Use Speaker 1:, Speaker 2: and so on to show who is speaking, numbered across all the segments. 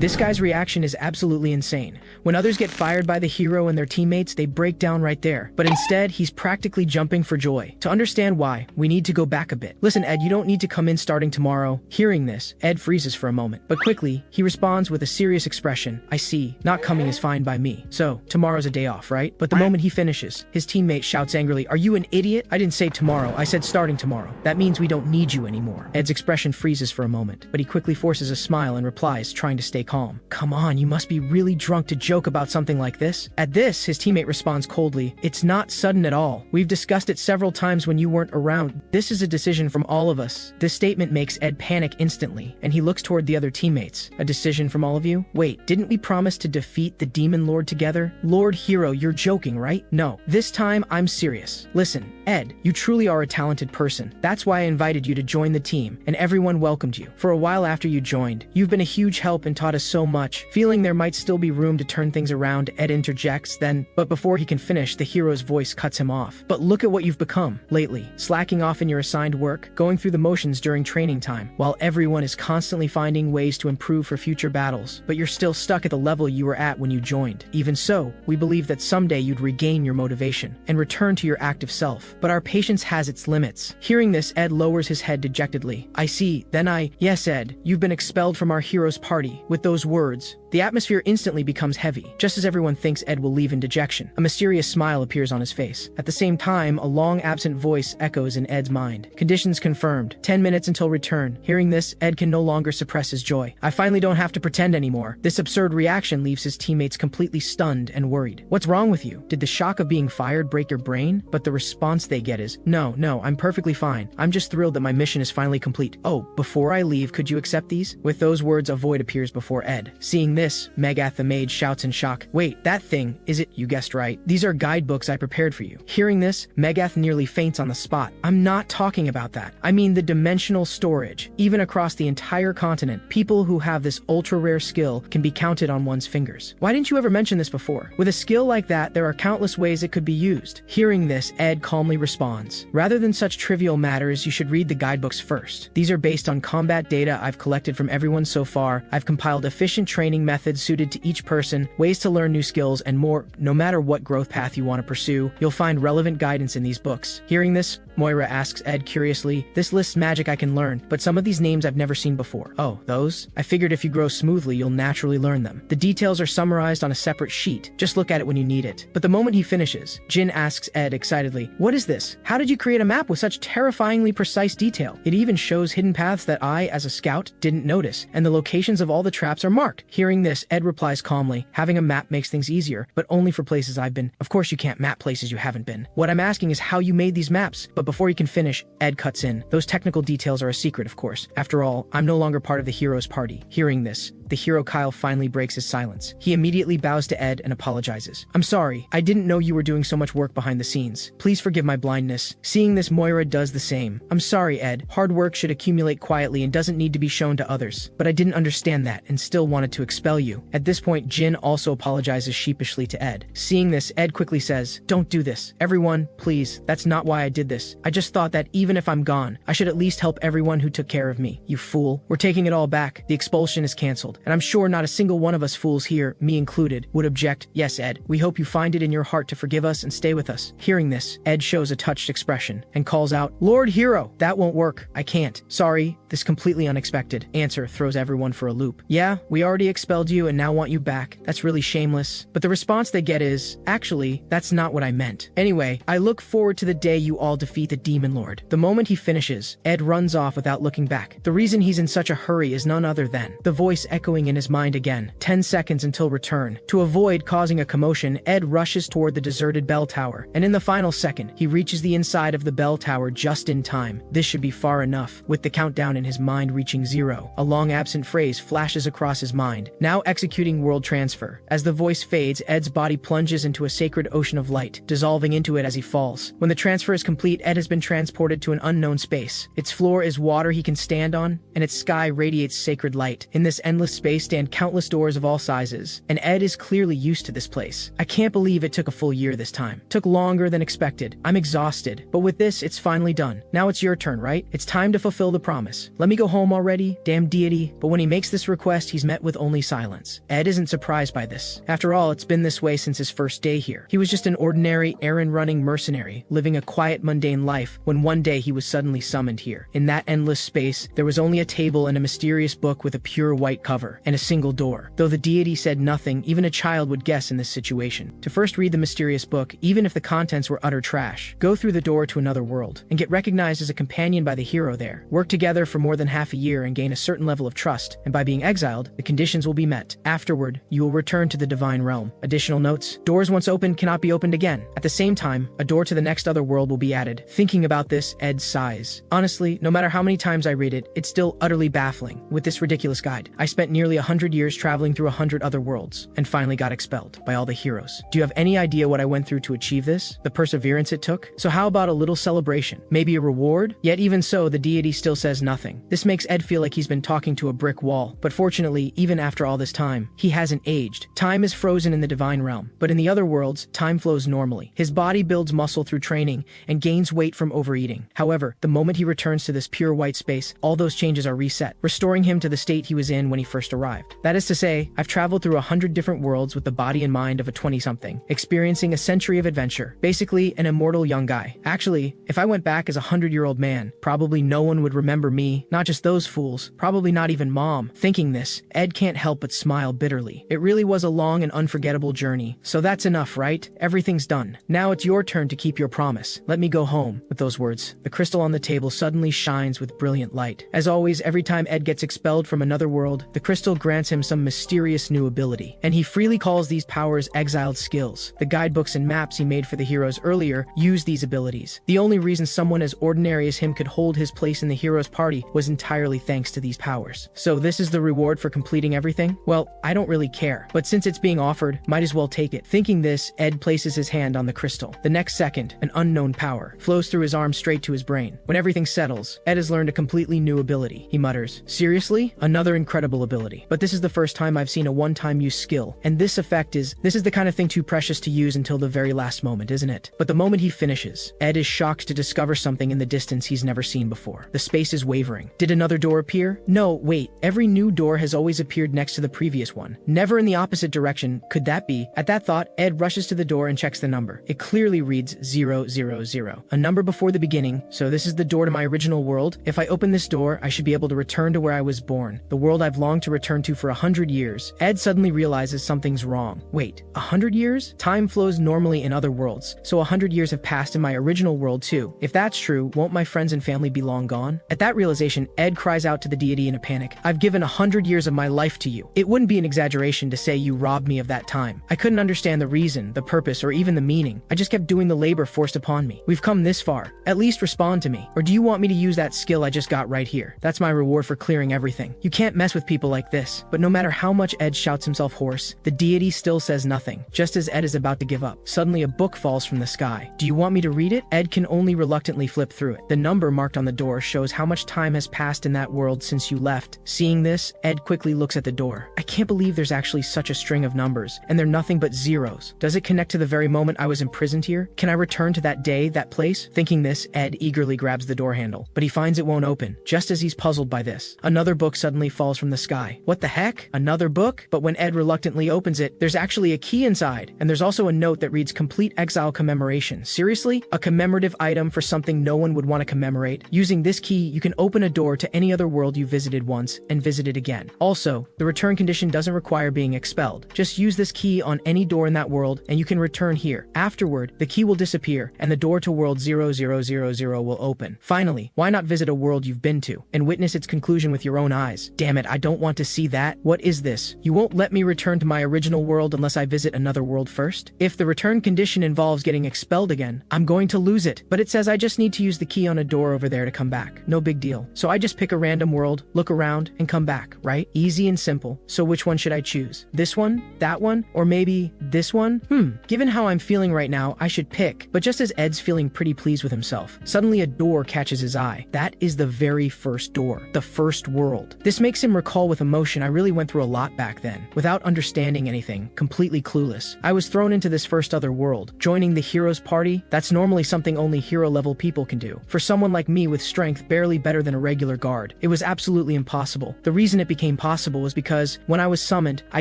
Speaker 1: This guy's reaction is absolutely insane. When others get fired by the hero and their teammates, they break down right there. But instead, he's practically jumping for joy. To understand why, we need to go back a bit. Listen, Ed, you don't need to come in starting tomorrow. Hearing this, Ed freezes for a moment. But quickly, he responds with a serious expression. I see. Not coming is fine by me. So, tomorrow's a day off, right? But the moment he finishes, his teammate shouts angrily, are you an idiot? I didn't say tomorrow. I said starting tomorrow. That means we don't need you anymore. Ed's expression freezes for a moment, but he quickly forces a smile and replies, trying to stay calm. Come on, you must be really drunk to joke about something like this. At this, his teammate responds coldly, it's not sudden at all. We've discussed it several times when you weren't around. This is a decision from all of us. This statement makes Ed panic instantly, and he looks toward the other teammates. A decision from all of you? Wait, didn't we promise to defeat the Demon Lord together? Lord Hero, you're joking, right? No, this time I'm serious. Listen, Ed, you truly are a talented person. That's why I invited you to join the team, and everyone welcomed you. For a while after you joined, you've been a huge help and taught us so much. Feeling there might still be room to turn things around, Ed interjects then, but before he can finish, the hero's voice cuts him off. But look at what you've become lately, slacking off in your assigned work, going through the motions during training time, while everyone is constantly finding ways to improve for future battles. But you're still stuck at the level you were at when you joined. Even so, we believe that someday you'd regain your motivation and return to your active self. But our patience has its limits. Hearing this, Ed lowers his head dejectedly. I see, then yes, Ed, you've been expelled from our hero's party. With those words, the atmosphere instantly becomes heavy, just as everyone thinks Ed will leave in dejection. A mysterious smile appears on his face. At the same time, a long-absent voice echoes in Ed's mind. Conditions confirmed. 10 minutes until return. Hearing this, Ed can no longer suppress his joy. I finally don't have to pretend anymore. This absurd reaction leaves his teammates completely stunned and worried. What's wrong with you? Did the shock of being fired break your brain? But the response they get is, no, I'm perfectly fine. I'm just thrilled that my mission is finally complete. Oh, before I leave, could you accept these? With those words, a void appears before Ed. Seeing this, Megath the mage shouts in shock, wait, that thing, is it? You guessed right. These are guidebooks I prepared for you. Hearing this, Megath nearly faints on the spot. I'm not talking about that. I mean the dimensional storage. Even across the entire continent, people who have this ultra-rare skill can be counted on one's fingers. Why didn't you ever mention this before? With a skill like that, there are countless ways it could be used. Hearing this, Ed calmly responds, rather than such trivial matters, you should read the guidebooks first. These are based on combat data I've collected from everyone so far. I've compiled efficient training methods suited to each person, ways to learn new skills, and more. No matter what growth path you want to pursue, you'll find relevant guidance in these books. Hearing this, Moira asks Ed curiously, this lists magic I can learn, but some of these names I've never seen before. Oh, those? I figured if you grow smoothly, you'll naturally learn them. The details are summarized on a separate sheet. Just look at it when you need it. But the moment he finishes, Jin asks Ed excitedly, what is this? How did you create a map with such terrifyingly precise detail? It even shows hidden paths that I, as a scout, didn't notice, and the locations of all the traps are marked. Hearing this, Ed replies calmly, having a map makes things easier, but only for places I've been. Of course you can't map places you haven't been. What I'm asking is how you made these maps. But before he can finish, Ed cuts in. Those technical details are a secret, of course. After all, I'm no longer part of the hero's party. Hearing this, the hero Kyle finally breaks his silence. He immediately bows to Ed and apologizes. I'm sorry, I didn't know you were doing so much work behind the scenes. Please forgive my blindness. Seeing this, Moira does the same. I'm sorry, Ed. Hard work should accumulate quietly and doesn't need to be shown to others. But I didn't understand that and still wanted to expel you. At this point, Jin also apologizes sheepishly to Ed. Seeing this, Ed quickly says, don't do this. Everyone, please, that's not why I did this. I just thought that even if I'm gone, I should at least help everyone who took care of me. You fool. We're taking it all back. The expulsion is canceled. And I'm sure not a single one of us fools here, me included, would object. Yes, Ed, we hope you find it in your heart to forgive us and stay with us. Hearing this, Ed shows a touched expression and calls out, Lord Hero, that won't work. I can't. Sorry, this completely unexpected answer throws everyone for a loop. Yeah, we already expelled you and now want you back. That's really shameless. But the response they get is, actually, that's not what I meant. Anyway, I look forward to the day you all defeat the Demon Lord. The moment he finishes, Ed runs off without looking back. The reason he's in such a hurry is none other than the voice echoing in his mind again. 10 seconds until return. To avoid causing a commotion, Ed rushes toward the deserted bell tower, and in the final second, he reaches the inside of the bell tower just in time. This should be far enough. With the countdown in his mind reaching 0, a long absent phrase flashes across his mind. Now executing world transfer. As the voice fades, Ed's body plunges into a sacred ocean of light, dissolving into it as he falls. When the transfer is complete, Ed Ed has been transported to an unknown space. Its floor is water he can stand on, and its sky radiates sacred light. In this endless space stand countless doors of all sizes, and Ed is clearly used to this place. I can't believe it took a full year this time. Took longer than expected. I'm exhausted, but with this, it's finally done. Now it's your turn, right? It's time to fulfill the promise. Let me go home already, damn deity. But when he makes this request, he's met with only silence. Ed isn't surprised by this. After all, it's been this way since his first day here. He was just an ordinary, errand-running mercenary, living a quiet, mundane life, when one day he was suddenly summoned here. In that endless space, there was only a table and a mysterious book with a pure white cover, and a single door. Though the deity said nothing, even a child would guess in this situation. To first read the mysterious book, even if the contents were utter trash. Go through the door to another world, and get recognized as a companion by the hero there. Work together for more than half a year and gain a certain level of trust, and by being exiled, the conditions will be met. Afterward, you will return to the divine realm. Additional notes: doors once opened cannot be opened again. At the same time, a door to the next other world will be added. Thinking about this, Ed sighs. Honestly, no matter how many times I read it, it's still utterly baffling. With this ridiculous guide, I spent nearly 100 years traveling through 100 other worlds, and finally got expelled by all the heroes. Do you have any idea what I went through to achieve this? The perseverance it took? So how about a little celebration? Maybe a reward? Yet even so, the deity still says nothing. This makes Ed feel like he's been talking to a brick wall. But fortunately, even after all this time, he hasn't aged. Time is frozen in the divine realm, but in the other worlds, time flows normally. His body builds muscle through training and gains weight from overeating. However, the moment he returns to this pure white space, all those changes are reset, restoring him to the state he was in when he first arrived. That is to say, I've traveled through 100 different worlds with the body and mind of a 20-something, experiencing a century of adventure. Basically, an immortal young guy. Actually, if I went back as a 100-year-old man, probably no one would remember me, not just those fools, probably not even Mom. Thinking this, Ed can't help but smile bitterly. It really was a long and unforgettable journey. So that's enough, right? Everything's done. Now it's your turn to keep your promise. Let me go home. With those words, the crystal on the table suddenly shines with brilliant light. As always, every time Ed gets expelled from another world, the crystal grants him some mysterious new ability, and he freely calls these powers exiled skills. The guidebooks and maps he made for the heroes earlier use these abilities. The only reason someone as ordinary as him could hold his place in the heroes' party was entirely thanks to these powers. So this is the reward for completing everything? Well, I don't really care, but since it's being offered, might as well take it. Thinking this, Ed places his hand on the crystal. The next second, an unknown power flows through his arm straight to his brain. When everything settles, Ed has learned a completely new ability. He mutters, "Seriously? Another incredible ability. But this is the first time I've seen a one-time use skill, and this is the kind of thing too precious to use until the very last moment, isn't it?" But the moment he finishes, Ed is shocked to discover something in the distance he's never seen before. The space is wavering. Did another door appear? No, wait. Every new door has always appeared next to the previous one, never in the opposite direction. Could that be? At that thought, Ed rushes to the door and checks the number. It clearly reads 000, a number before the beginning, so this is the door to my original world. If I open this door, I should be able to return to where I was born, the world I've longed to return to for 100 years. Ed suddenly realizes something's wrong. Wait, 100 years? Time flows normally in other worlds, so 100 years have passed in my original world too. If that's true, won't my friends and family be long gone? At that realization, Ed cries out to the deity in a panic. I've given 100 years of my life to you. It wouldn't be an exaggeration to say you robbed me of that time. I couldn't understand the reason, the purpose, or even the meaning. I just kept doing the labor forced upon me. We've come this far. At least respond to me. Or do you want me to use that skill I just got right here? That's my reward for clearing everything. You can't mess with people like this. But no matter how much Ed shouts himself hoarse, the deity still says nothing. Just as Ed is about to give up, suddenly a book falls from the sky. Do you want me to read it? Ed can only reluctantly flip through it. The number marked on the door shows how much time has passed in that world since you left. Seeing this, Ed quickly looks at the door. I can't believe there's actually such a string of numbers, and they're nothing but zeros. Does it connect to the very moment I was imprisoned here? Can I return to that day, that place? Thinking this, Ed eagerly grabs the door handle, but he finds it won't open. Just as he's puzzled by this, another book suddenly falls from the sky. What the heck? Another book? But when Ed reluctantly opens it, there's actually a key inside, and there's also a note that reads Complete Exile Commemoration. Seriously? A commemorative item for something no one would want to commemorate? Using this key, you can open a door to any other world you visited once and visit it again. Also, the return condition doesn't require being expelled. Just use this key on any door in that world and you can return here. Afterward, the key will disappear and the door to world 0000 will open. Finally, why not visit a world you've been to and witness its conclusion with your own eyes? Damn it, I don't want to see that. What is this? You won't let me return to my original world unless I visit another world first? If the return condition involves getting expelled again, I'm going to lose it. But it says I just need to use the key on a door over there to come back. No big deal. So I just pick a random world, look around, and come back, right? Easy and simple. So which one should I choose? This one? That one? Or maybe this one? Given how I'm feeling right now, I should pick. But just as Ed's feeling pretty pleased with himself. Suddenly a door catches his eye. That is the very first door. The first world. This makes him recall with emotion, I really went through a lot back then. Without understanding anything, completely clueless. I was thrown into this first other world. Joining the hero's party? That's normally something only hero-level people can do. For someone like me with strength barely better than a regular guard, it was absolutely impossible. The reason it became possible was because, when I was summoned, I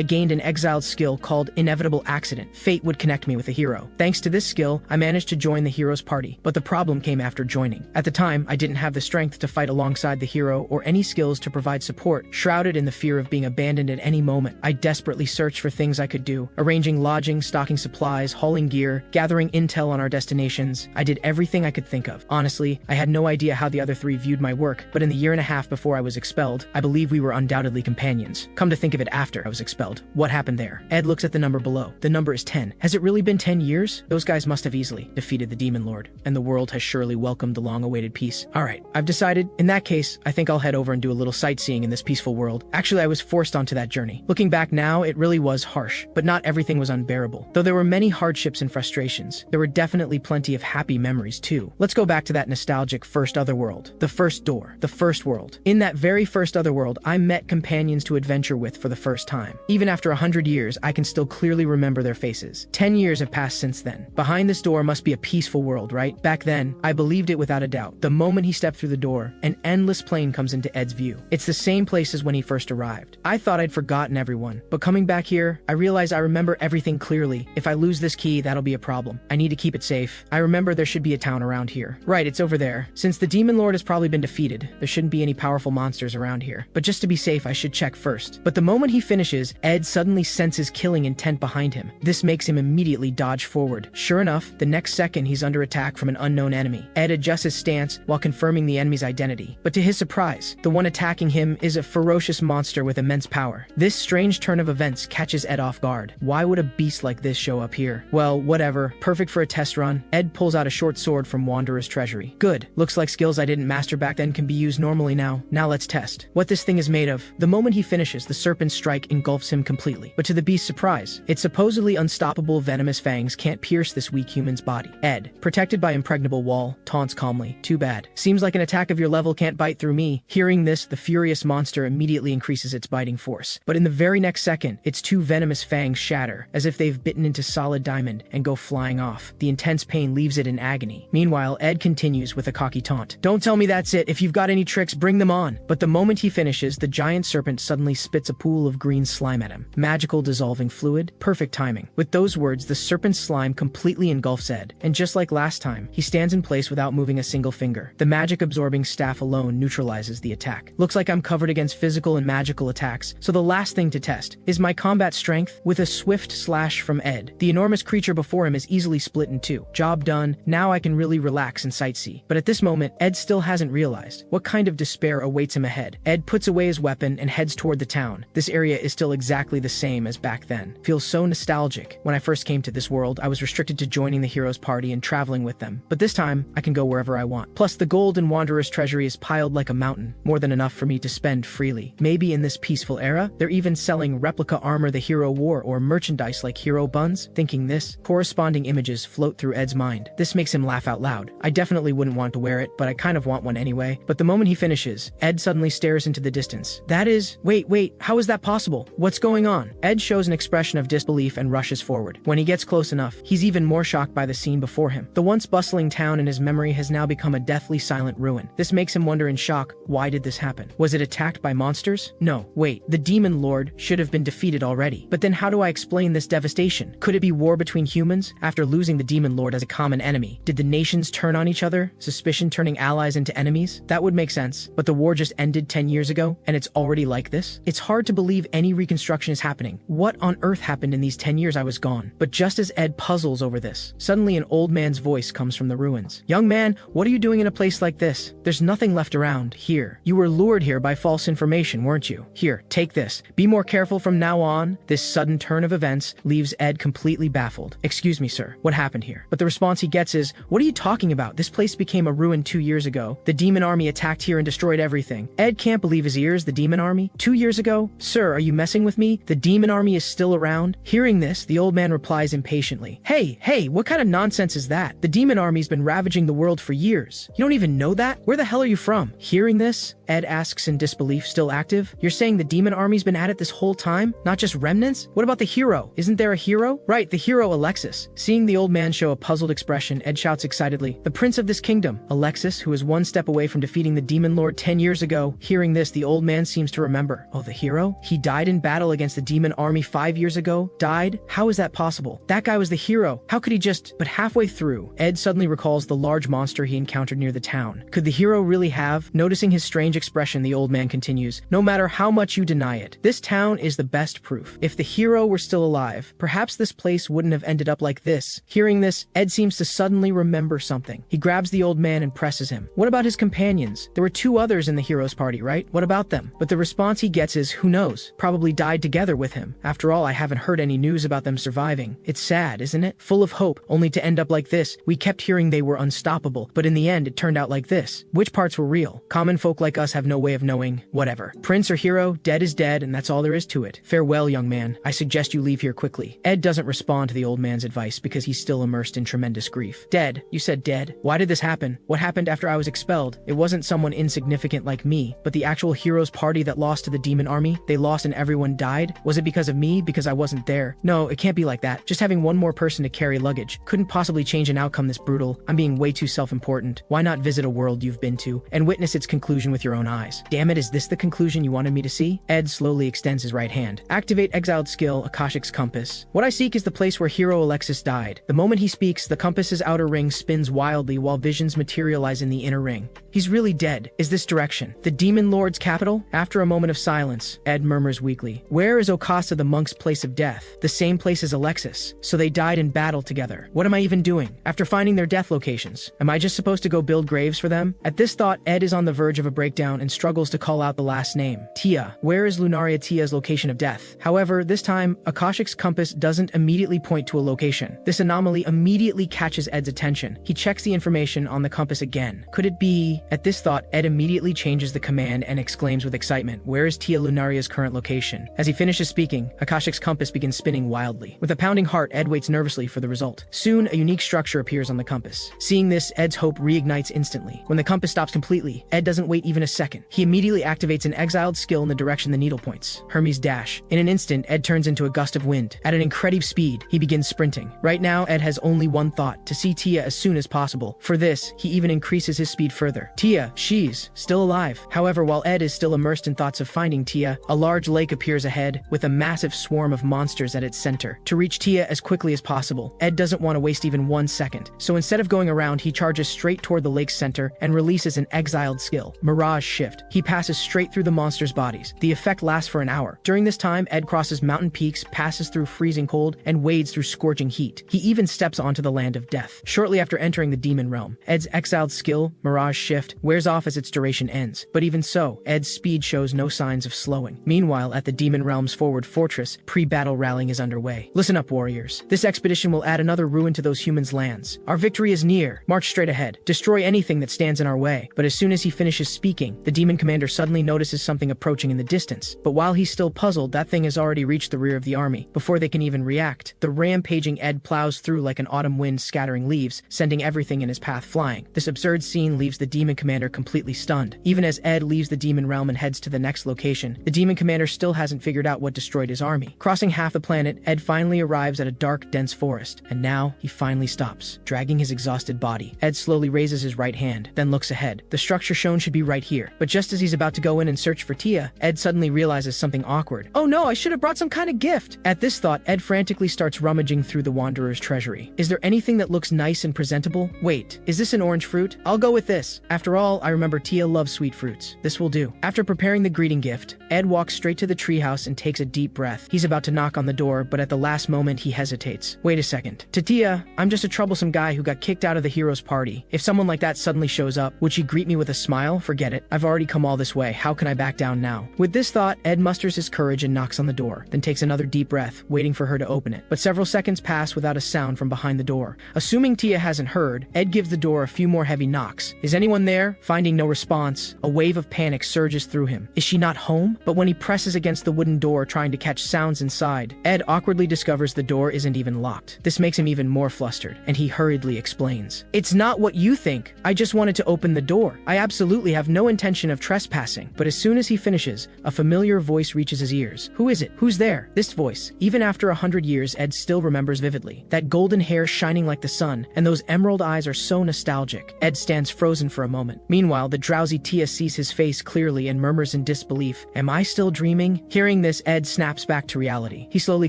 Speaker 1: gained an exiled skill called Inevitable Accident. Fate would connect me with a hero. Thanks to this skill, I managed to join the hero's party. But the problem came after joining. At the time, I didn't have the strength to fight alongside the hero or any skills to provide support. Shrouded in the fear of being abandoned at any moment, I desperately searched for things I could do. Arranging lodging, stocking supplies, hauling gear, gathering intel on our destinations. I did everything I could think of. Honestly, I had no idea how the other three viewed my work, but in the year and a half before I was expelled, I believe we were undoubtedly companions. Come to think of it, after I was expelled, what happened there? Ed looks at the number below. The number is 10. Has it really been 10 years? Those guys must have easily defeated the Demon Lord, and the world has surely welcomed the long-awaited peace. Alright, I've decided. In that case, I think I'll head over and do a little sightseeing in this peaceful world. Actually, I was forced onto that journey. Looking back now, it really was harsh, but not everything was unbearable. Though there were many hardships and frustrations, there were definitely plenty of happy memories too. Let's go back to that nostalgic first otherworld. The first door. The first world. In that very first otherworld, I met companions to adventure with for the first time. Even after 100 years, I can still clearly remember their faces. 10 years have passed since then. Behind this door must be a peaceful world, right? Back then, I believed it without a doubt. The moment he stepped through the door, an endless plain comes into Ed's view. It's the same place as when he first arrived. I thought I'd forgotten everyone, but coming back here, I realize I remember everything clearly. If I lose this key, that'll be a problem. I need to keep it safe. I remember there should be a town around here. Right, it's over there. Since the Demon Lord has probably been defeated, there shouldn't be any powerful monsters around here. But just to be safe, I should check first. But the moment he finishes, Ed suddenly senses killing intent behind him. This makes him immediately dodge forward. Sure enough, the next second he's under attack from an unknown enemy. Ed adjusts his stance while confirming the enemy's identity. But to his surprise, the one attacking him is a ferocious monster with immense power. This strange turn of events catches Ed off guard. Why would a beast like this show up here? Well, whatever. Perfect for a test run. Ed pulls out a short sword from Wanderer's treasury. Good. Looks like skills I didn't master back then can be used normally now. Now let's test what this thing is made of. The moment he finishes, the serpent's strike engulfs him completely. But to the beast's surprise, its supposedly unstoppable venomous fangs can't pierce this weak human's body. Ed, protected by impregnable wall, taunts calmly. Too bad. Seems like an attack of your level can't bite through me. Hearing this, the furious monster immediately increases its biting force. But in the very next second, its two venomous fangs shatter, as if they've bitten into solid diamond, and go flying off. The intense pain leaves it in agony. Meanwhile, Ed continues with a cocky taunt. Don't tell me that's it. If you've got any tricks, bring them on. But the moment he finishes, the giant serpent suddenly spits a pool of green slime at him. Magical dissolving fluid. Perfect timing. With those words, the serpent's slime completely engulfs Ed. And just like last time, he stands in place without moving a single finger. The magic absorbing staff alone neutralizes the attack. Looks like I'm covered against physical and magical attacks, so the last thing to test is my combat strength. With a swift slash from Ed, the enormous creature before him is easily split in two. Job done. Now I can really relax and sightsee. But at this moment, Ed still hasn't realized what kind of despair awaits him ahead. Ed puts away his weapon and heads toward the town. This area is still exactly the same as back then. Feels so nostalgic. When I first came to this world, I was restricted to joining the hero's party and traveling with them. But this time, I can go wherever I want. Plus, the gold in Wanderer's treasury is piled like a mountain, more than enough for me to spend freely. Maybe in this peaceful era, they're even selling replica armor the hero wore or merchandise like hero buns. Thinking this, corresponding images float through Ed's mind. This makes him laugh out loud. I definitely wouldn't want to wear it, but I kind of want one anyway. But the moment he finishes, Ed suddenly stares into the distance. That is... Wait, how is that possible? What's going on? Ed shows an expression of disbelief and rushes forward. When he gets close enough, he's even more shocked by the scene before him. The once bustling town in his memory has now become a deathly silent ruin. This makes him wonder in shock, why did this happen? Was it attacked by monsters? No, wait, the Demon Lord should have been defeated already. But then how do I explain this devastation? Could it be war between humans? After losing the Demon Lord as a common enemy, did the nations turn on each other? Suspicion turning allies into enemies? That would make sense. But the war just ended 10 years ago, and it's already like this? It's hard to believe any reconstruction is happening. What on earth happened in these 10 years I was gone? But just as Ed puzzles over this, suddenly an old man's voice comes from the ruins. Young man, what are you doing in a place like this? There's nothing left around here. You were lured here by false information, weren't you? Here, take this. Be more careful from now on. This sudden turn of events leaves Ed completely baffled. Excuse me, sir. What happened here? But the response he gets is, what are you talking about? This place became a ruin 2 years ago. The demon army attacked here and destroyed everything. Ed can't believe his ears. The demon army? 2 years ago? Sir, are you messing with me? The demon army is still around? Hearing this, the old man replies impatiently. Hey, what kind of nonsense is that? The demon army's been ravaging the world for years. You don't even know that? Where the hell are you from? Hearing this, Ed asks in disbelief, still active. You're saying the demon army's been at it this whole time? Not just remnants? What about the hero? Isn't there a hero? Right, the hero Alexis. Seeing the old man show a puzzled expression, Ed shouts excitedly, the prince of this kingdom. Alexis, who is one step away from defeating the demon lord 10 years ago. Hearing this, the old man seems to remember. Oh, the hero? He died in battle against the demon army 5 years ago? Died? How is that possible? That guy was the hero. How could he just... But halfway through, Ed suddenly recalls the large monster he encountered near the town. Could the hero really have? Noticing his strange expression, the old man continues, no matter how much you deny it, this town is the best proof. If the hero were still alive, perhaps this place wouldn't have ended up like this. Hearing this, Ed seems to suddenly remember something. He grabs the old man and presses him. What about his companions? There were 2 others in the hero's party, right? What about them? But the response he gets is, who knows? Probably died together with him. After all, I haven't heard any news about them surviving. It's sad, isn't it? Full of hope, only to end up like this. We kept hearing they were unstoppable, but in the end it turned out like this. Which parts were real? Common folk like us have no way of knowing. Whatever. Prince or hero, dead is dead, and that's all there is to it. Farewell, young man. I suggest you leave here quickly. Ed doesn't respond to the old man's advice because he's still immersed in tremendous grief. Dead? You said dead? Why did this happen? What happened after I was expelled? It wasn't someone insignificant like me, but the actual hero's party that lost to the demon army. They lost and everyone died? Was it because of me? Because I wasn't there? No, it can't be like that. Just having one more person to carry luggage couldn't possibly change an outcome this brutal. I'm being way too self-important. Why not visit a world you've been to and witness its conclusion with your own eyes? Damn it, is this the conclusion you wanted me to see? Ed slowly extends his right hand. Activate exiled skill, Akashic's compass. What I seek is the place where hero Alexis died. The moment he speaks, the compass's outer ring spins wildly while visions materialize in the inner ring. He's really dead. Is this direction the demon lord's capital? After a moment of silence, Ed murmurs weakly, where is Okasa, the monk's place of death? The same place as Alexis. So they died in battle together. What am I even doing? After finding their death locations, am I just supposed to go build graves for them? At this thought, Ed is on the verge of a breakdown and struggles to call out the last name. Tia. Where is Lunaria Tia's location of death? However, this time, Akashic's compass doesn't immediately point to a location. This anomaly immediately catches Ed's attention. He checks the information on the compass again. Could it be? At this thought, Ed immediately changes the command and exclaims with excitement, where is Tia Lunaria's current location? As he finishes speaking, Akashic's compass begins spinning wildly. With a pounding heart, Ed waits nervously for the result. Soon, a unique structure appears on the compass. Seeing this, Ed's hope reignites instantly. When the compass stops completely, Ed doesn't wait even a second. He immediately activates an exiled skill in the direction the needle points. Hermes dash. In an instant, Ed turns into a gust of wind. At an incredible speed, he begins sprinting. Right now, Ed has only one thought, to see Tia as soon as possible. For this, he even increases his speed further. Tia, she's still alive. However, while Ed is still immersed in thoughts of finding Tia, a large lake appears ahead, with a massive swarm of monsters at its center. To reach Tia as quickly as possible, Ed doesn't want to waste even 1 second. So instead of going around, he charges straight toward the lake's center and releases an exiled skill, Mirage Shift. He passes straight through the monsters' bodies. The effect lasts for an hour. During this time, Ed crosses mountain peaks, passes through freezing cold, and wades through scorching heat. He even steps onto the land of death. Shortly after entering the demon realm, Ed's exiled skill, Mirage Shift, wears off as its duration ends. But even so, Ed's speed shows no signs of slowing. Meanwhile, at the demon realm's forward fortress, pre-battle rallying is underway. Listen up, warriors. This expedition will add another ruin to those humans' lands. Our victory is near. March straight ahead. Destroy anything that stands in our way. But as soon as he finishes speaking, the demon commander suddenly notices something approaching in the distance. But while he's still puzzled, that thing has already reached the rear of the army. Before they can even react, the rampaging Ed plows through like an autumn wind scattering leaves, sending everything in his path flying. This absurd scene leaves the demon commander completely stunned. Even as Ed leaves the demon realm and heads to the next location, the demon commander still hasn't figured out what destroyed his army. Crossing half the planet, Ed finally arrives at a dark, dense forest, and now he finally stops, dragging his exhausted body. Ed slowly raises his right hand, then looks ahead. The structure shown should be right here. But just as he's about to go in and search for Tia, Ed suddenly realizes something awkward. Oh no, I should have brought some kind of gift! At this thought, Ed frantically starts rummaging through the wanderer's treasury. Is there anything that looks nice and presentable? Wait, is this an orange fruit? I'll go with this. After all, I remember Tia loves sweet fruits. This will do. After preparing the greeting gift, Ed walks straight to the treehouse and takes a deep breath. He's about to knock on the door, but at the last moment he hesitates. Wait a second. To Tia, I'm just a troublesome guy who got kicked out of the hero's party. If someone like that suddenly shows up, would she greet me with a smile? Forget it. I've already come all this way. How can I back down now? With this thought, Ed musters his courage and knocks on the door, then takes another deep breath, waiting for her to open it. But several seconds pass without a sound from behind the door. Assuming Tia hasn't heard, Ed gives the door a few more heavy knocks. Is anyone there? Finding no response, a wave of panic surges through him. Is she not home? But when he presses against the wooden door trying to catch sounds inside, Ed awkwardly discovers the door isn't even locked. This makes him even more flustered, and he hurriedly quickly explains. It's not what you think. I just wanted to open the door. I absolutely have no intention of trespassing. But as soon as he finishes, a familiar voice reaches his ears. Who is it? Who's there? This voice. Even after 100 years, Ed still remembers vividly. That golden hair shining like the sun, and those emerald eyes are so nostalgic. Ed stands frozen for a moment. Meanwhile, the drowsy Tia sees his face clearly and murmurs in disbelief. Am I still dreaming? Hearing this, Ed snaps back to reality. He slowly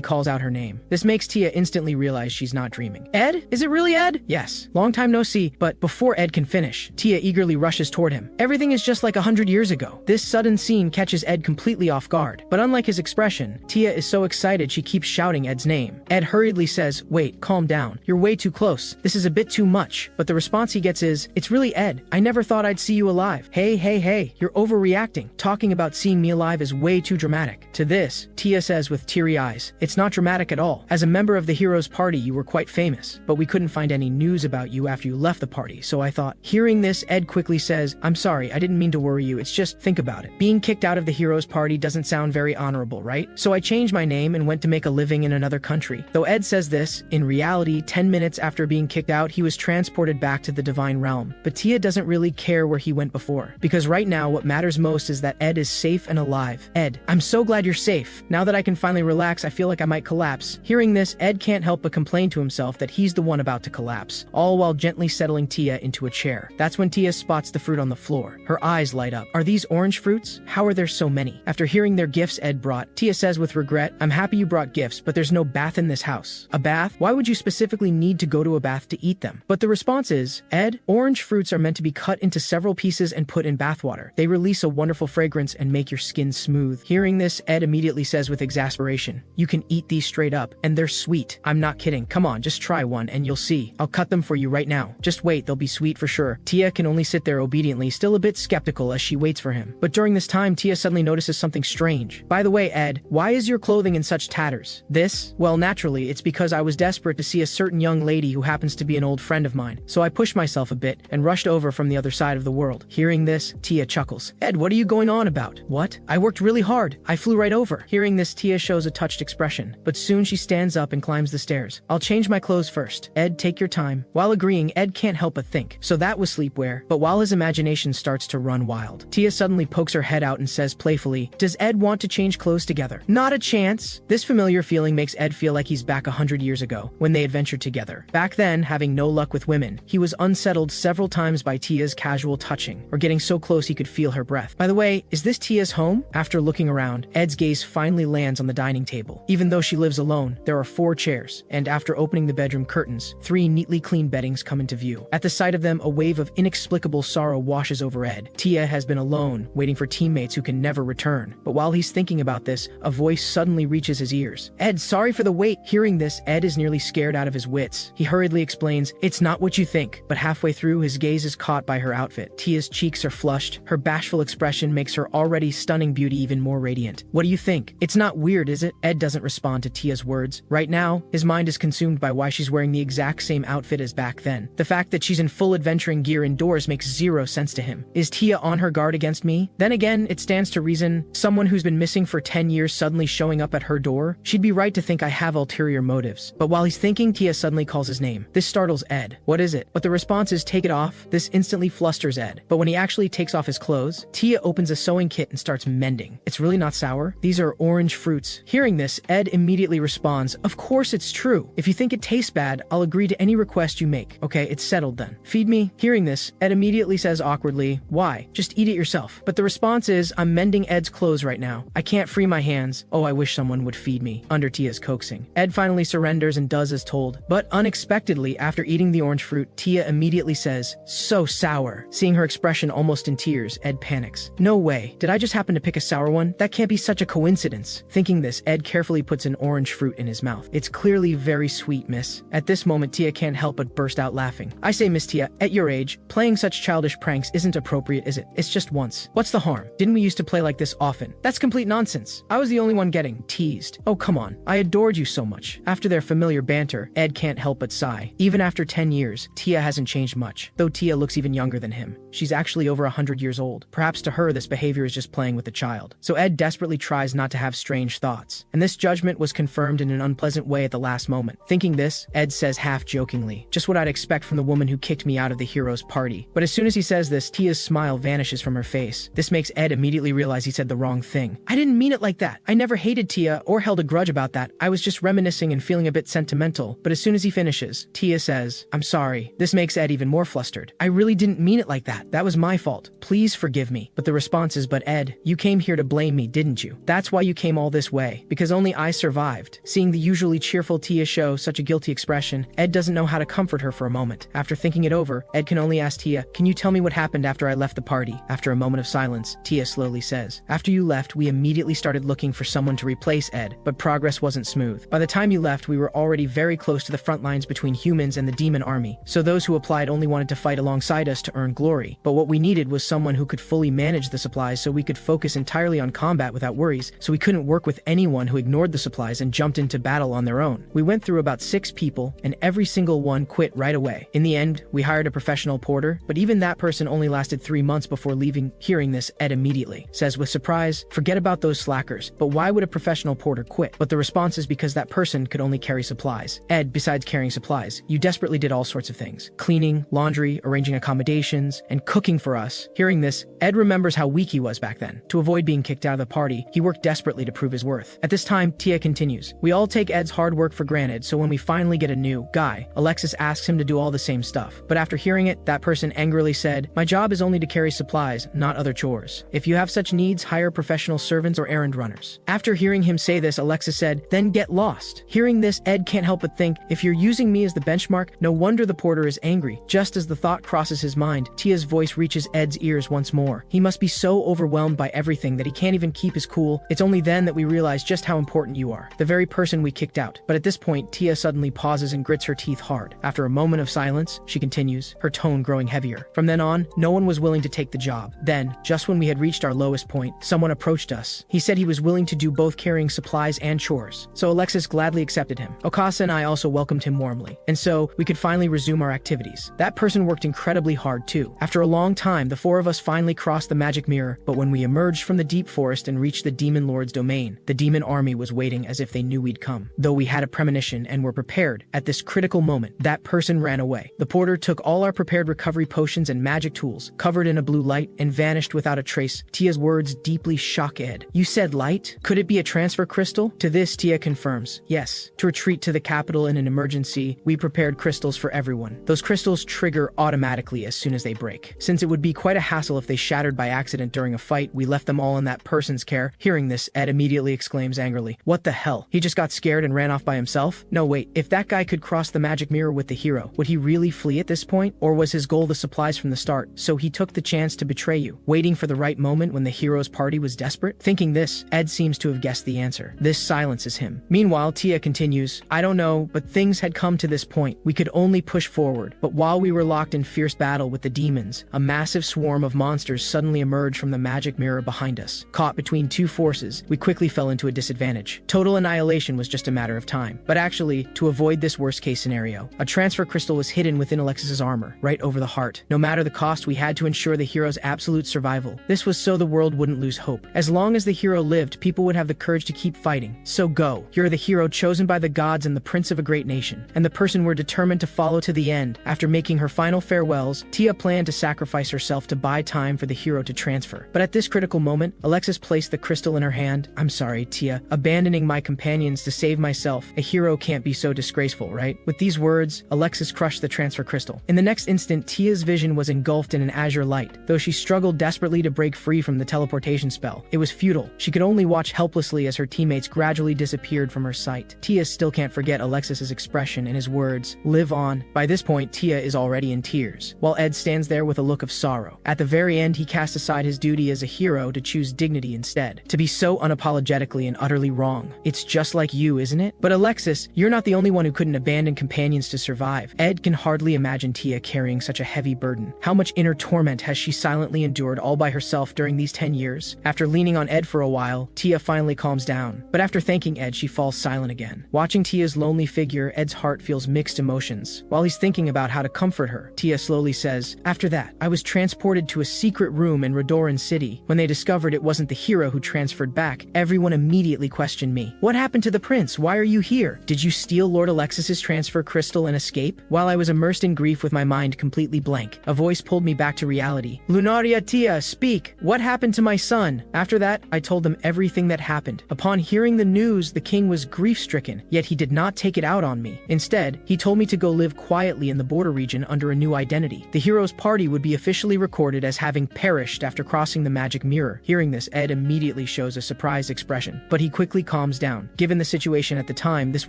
Speaker 1: calls out her name. This makes Tia instantly realize she's not dreaming. Ed? Is it really Ed? Yes. Long time no see, but before Ed can finish, Tia eagerly rushes toward him. Everything is just like 100 years ago. This sudden scene catches Ed completely off guard. But unlike his expression, Tia is so excited she keeps shouting Ed's name. Ed hurriedly says, wait, calm down. You're way too close. This is a bit too much. But the response he gets is, it's really Ed. I never thought I'd see you alive. Hey, you're overreacting. Talking about seeing me alive is way too dramatic. To this, Tia says with teary eyes, it's not dramatic at all. As a member of the hero's party, you were quite famous, but we couldn't find any news about you after you left the party, so I thought. Hearing this, Ed quickly says, I'm sorry, I didn't mean to worry you, it's just, think about it. Being kicked out of the hero's party doesn't sound very honorable, right? So I changed my name and went to make a living in another country. Though Ed says this, in reality, 10 minutes after being kicked out, he was transported back to the divine realm. But Tia doesn't really care where he went before, because right now what matters most is that Ed is safe and alive. Ed, I'm so glad you're safe. Now that I can finally relax, I feel like I might collapse. Hearing this, Ed can't help but complain to himself that he's the one about to collapse, all while gently settling Tia into a chair. That's when Tia spots the fruit on the floor. Her eyes light up. Are these orange fruits? How are there so many? After hearing their gifts Ed brought, Tia says with regret, I'm happy you brought gifts, but there's no bath in this house. A bath? Why would you specifically need to go to a bath to eat them? But the response is, Ed, orange fruits are meant to be cut into several pieces and put in bathwater. They release a wonderful fragrance and make your skin smooth. Hearing this, Ed immediately says with exasperation, you can eat these straight up, and they're sweet. I'm not kidding. Come on, just try one and you'll see. I'll cut them for you right now. Just wait, they'll be sweet for sure. Tia can only sit there obediently, still a bit skeptical as she waits for him. But during this time, Tia suddenly notices something strange. By the way, Ed, why is your clothing in such tatters? This? Well, naturally, it's because I was desperate to see a certain young lady who happens to be an old friend of mine. So I pushed myself a bit and rushed over from the other side of the world. Hearing this, Tia chuckles. Ed, what are you going on about? What? I worked really hard. I flew right over. Hearing this, Tia shows a touched expression, but soon she stands up and climbs the stairs. I'll change my clothes first. Ed, take your time. While agreeing, Ed can't help but think. So that was sleepwear, but while his imagination starts to run wild, Tia suddenly pokes her head out and says playfully, does Ed want to change clothes together? Not a chance. This familiar feeling makes Ed feel like he's back 100 years ago, when they adventured together. Back then, having no luck with women, he was unsettled several times by Tia's casual touching, or getting so close he could feel her breath. By the way, is this Tia's home? After looking around, Ed's gaze finally lands on the dining table. Even though she lives alone, there are 4 chairs, and after opening the bedroom curtains, 3 neatly cleaned beddings come into view. At the sight of them, a wave of inexplicable sorrow washes over Ed. Tia has been alone, waiting for teammates who can never return. But while he's thinking about this, a voice suddenly reaches his ears. Ed, sorry for the wait. Hearing this, Ed is nearly scared out of his wits. He hurriedly explains, it's not what you think. But halfway through, his gaze is caught by her outfit. Tia's cheeks are flushed. Her bashful expression makes her already stunning beauty even more radiant. What do you think? It's not weird, is it? Ed doesn't respond to Tia's words. Right now, his mind is consumed by why she's wearing the exact same outfit as back then. The fact that she's in full adventuring gear indoors makes zero sense to him. Is Tia on her guard against me? Then again, it stands to reason, someone who's been missing for 10 years suddenly showing up at her door? She'd be right to think I have ulterior motives. But while he's thinking, Tia suddenly calls his name. This startles Ed. What is it? But the response is, take it off. This instantly flusters Ed. But when he actually takes off his clothes, Tia opens a sewing kit and starts mending. It's really not sour. These are orange fruits. Hearing this, Ed immediately responds, of course it's true. If you think it tastes bad, I'll agree to any request you make. Okay, it's settled then. Feed me. Hearing this, Ed immediately says awkwardly, why? Just eat it yourself. But the response is, I'm mending Ed's clothes right now. I can't free my hands. Oh, I wish someone would feed me. Under Tia's coaxing. Ed finally surrenders and does as told. But unexpectedly, after eating the orange fruit, Tia immediately says, so sour. Seeing her expression almost in tears, Ed panics. No way. Did I just happen to pick a sour one? That can't be such a coincidence. Thinking this, Ed carefully puts an orange fruit in his mouth. It's clearly very sweet, miss. At this moment, Tia can't help but burst out laughing. I say, Miss Tia, at your age, playing such childish pranks isn't appropriate, is it? It's just once. What's the harm? Didn't we used to play like this often? That's complete nonsense. I was the only one getting teased. Oh, come on. I adored you so much. After their familiar banter, Ed can't help but sigh. Even after 10 years, Tia hasn't changed much, though Tia looks even younger than him. She's actually over 100 years old. Perhaps to her, this behavior is just playing with a child. So Ed desperately tries not to have strange thoughts. And this judgment was confirmed in an unpleasant way at the last moment. Thinking this, Ed says half-jokingly, instantly, just what I'd expect from the woman who kicked me out of the hero's party. But as soon as he says this, Tia's smile vanishes from her face. This makes Ed immediately realize he said the wrong thing. I didn't mean it like that. I never hated Tia or held a grudge about that. I was just reminiscing and feeling a bit sentimental. But as soon as he finishes, Tia says, I'm sorry. This makes Ed even more flustered. I really didn't mean it like that. That was my fault. Please forgive me. But the response is, but Ed, you came here to blame me, didn't you? That's why you came all this way. Because only I survived. Seeing the usually cheerful Tia show such a guilty expression, Ed doesn't know how to comfort her for a moment. After thinking it over, Ed can only ask Tia, can you tell me what happened after I left the party? After a moment of silence, Tia slowly says, after you left, we immediately started looking for someone to replace Ed, but progress wasn't smooth. By the time you left, we were already very close to the front lines between humans and the demon army, so those who applied only wanted to fight alongside us to earn glory. But what we needed was someone who could fully manage the supplies so we could focus entirely on combat without worries, so we couldn't work with anyone who ignored the supplies and jumped into battle on their own. We went through about 6 people, and every single one quit right away. In the end, we hired a professional porter, but even that person only lasted 3 months before leaving. Hearing this, Ed immediately says with surprise, forget about those slackers, but why would a professional porter quit? But the response is because that person could only carry supplies. Ed, besides carrying supplies, you desperately did all sorts of things. Cleaning, laundry, arranging accommodations, and cooking for us. Hearing this, Ed remembers how weak he was back then. To avoid being kicked out of the party, he worked desperately to prove his worth. At this time, Tia continues, we all take Ed's hard work for granted, so when we finally get a new guy, Alexis asks him to do all the same stuff. But after hearing it, that person angrily said, my job is only to carry supplies, not other chores. If you have such needs, hire professional servants or errand runners. After hearing him say this, Alexis said, then get lost. Hearing this, Ed can't help but think, if you're using me as the benchmark, no wonder the porter is angry. Just as the thought crosses his mind, Tia's voice reaches Ed's ears once more. He must be so overwhelmed by everything that he can't even keep his cool. It's only then that we realize just how important you are. The very person we kicked out. But at this point, Tia suddenly pauses and grits her teeth hard. After a moment of silence, she continues, her tone growing heavier. From then on, no one was willing to take the job. Then, just when we had reached our lowest point, someone approached us. He said he was willing to do both carrying supplies and chores. So Alexis gladly accepted him. Okasa and I also welcomed him warmly. And so, we could finally resume our activities. That person worked incredibly hard too. After a long time, the 4 of us finally crossed the magic mirror, but when we emerged from the deep forest and reached the demon lord's domain, the demon army was waiting as if they knew we'd come. Though we had a premonition and were prepared, at this critical moment, that person ran away. The porter took all our prepared recovery potions and magic tools, covered in a blue light, and vanished without a trace. Tia's words deeply shock Ed. You said light? Could it be a transfer crystal? To this, Tia confirms, yes. To retreat to the capital in an emergency, we prepared crystals for everyone. Those crystals trigger automatically as soon as they break. Since it would be quite a hassle if they shattered by accident during a fight, we left them all in that person's care. Hearing this, Ed immediately exclaims angrily, what the hell? He just got scared and ran off by himself? No, wait, if that guy could cross the magic mirror with the hero, would he really flee at this point? Or was his goal the supplies from the start, so he took the chance to betray you, waiting for the right moment when the hero's party was desperate? Thinking this, Ed seems to have guessed the answer. This silences him. Meanwhile, Tia continues, I don't know, but things had come to this point. We could only push forward. But while we were locked in fierce battle with the demons, a massive swarm of monsters suddenly emerged from the magic mirror behind us. Caught between 2 forces, we quickly fell into a disadvantage. Total annihilation was just a matter of time. But actually, to avoid this worst-case scenario, a transfer crystal was hidden within Alexis's armor, right over the heart. No matter the cost, we had to ensure the hero's absolute survival. This was so the world wouldn't lose hope. As long as the hero lived, people would have the courage to keep fighting. So go. You're the hero chosen by the gods and the prince of a great nation, and the person we're determined to follow to the end. After making her final farewells, Tia planned to sacrifice herself to buy time for the hero to transfer. But at this critical moment, Alexis placed the crystal in her hand. I'm sorry, Tia. Abandoning my companions to save myself. A hero can't be so disgraceful, right? With these words, Alexis crushed the transfer crystal. In the next instant, Tia's vision was engulfed in an azure light. Though she struggled desperately to break free from the teleportation spell, it was futile. She could only watch helplessly as her teammates gradually disappeared from her sight. Tia still can't forget Alexis's expression and his words, live on. By this point, Tia is already in tears, while Ed stands there with a look of sorrow. At the very end, he casts aside his duty as a hero to choose dignity instead. To be so unapologetically and utterly wrong. It's just like you, isn't it? But Alexis, you're not the only one who couldn't abandon companions to survive. Ed can hardly imagine Tia carrying such a heavy burden. How much inner torment has she silently endured all by herself during these 10 years? After leaning on Ed for a while, Tia finally calms down. But after thanking Ed, she falls silent again. Watching Tia's lonely figure, Ed's heart feels mixed emotions. While he's thinking about how to comfort her, Tia slowly says, after that, I was transported to a secret room in Redoran City. When they discovered it wasn't the hero who transferred back, everyone immediately questioned me. What happened to the prince? Why are you here? Did you steal Lord Alexis's transfer crystal heal and escape? While I was immersed in grief with my mind completely blank, a voice pulled me back to reality. Lunaria Tia, speak! What happened to my son? After that, I told them everything that happened. Upon hearing the news, the king was grief-stricken, yet he did not take it out on me. Instead, he told me to go live quietly in the border region under a new identity. The hero's party would be officially recorded as having perished after crossing the magic mirror. Hearing this, Ed immediately shows a surprised expression, but he quickly calms down. Given the situation at the time, this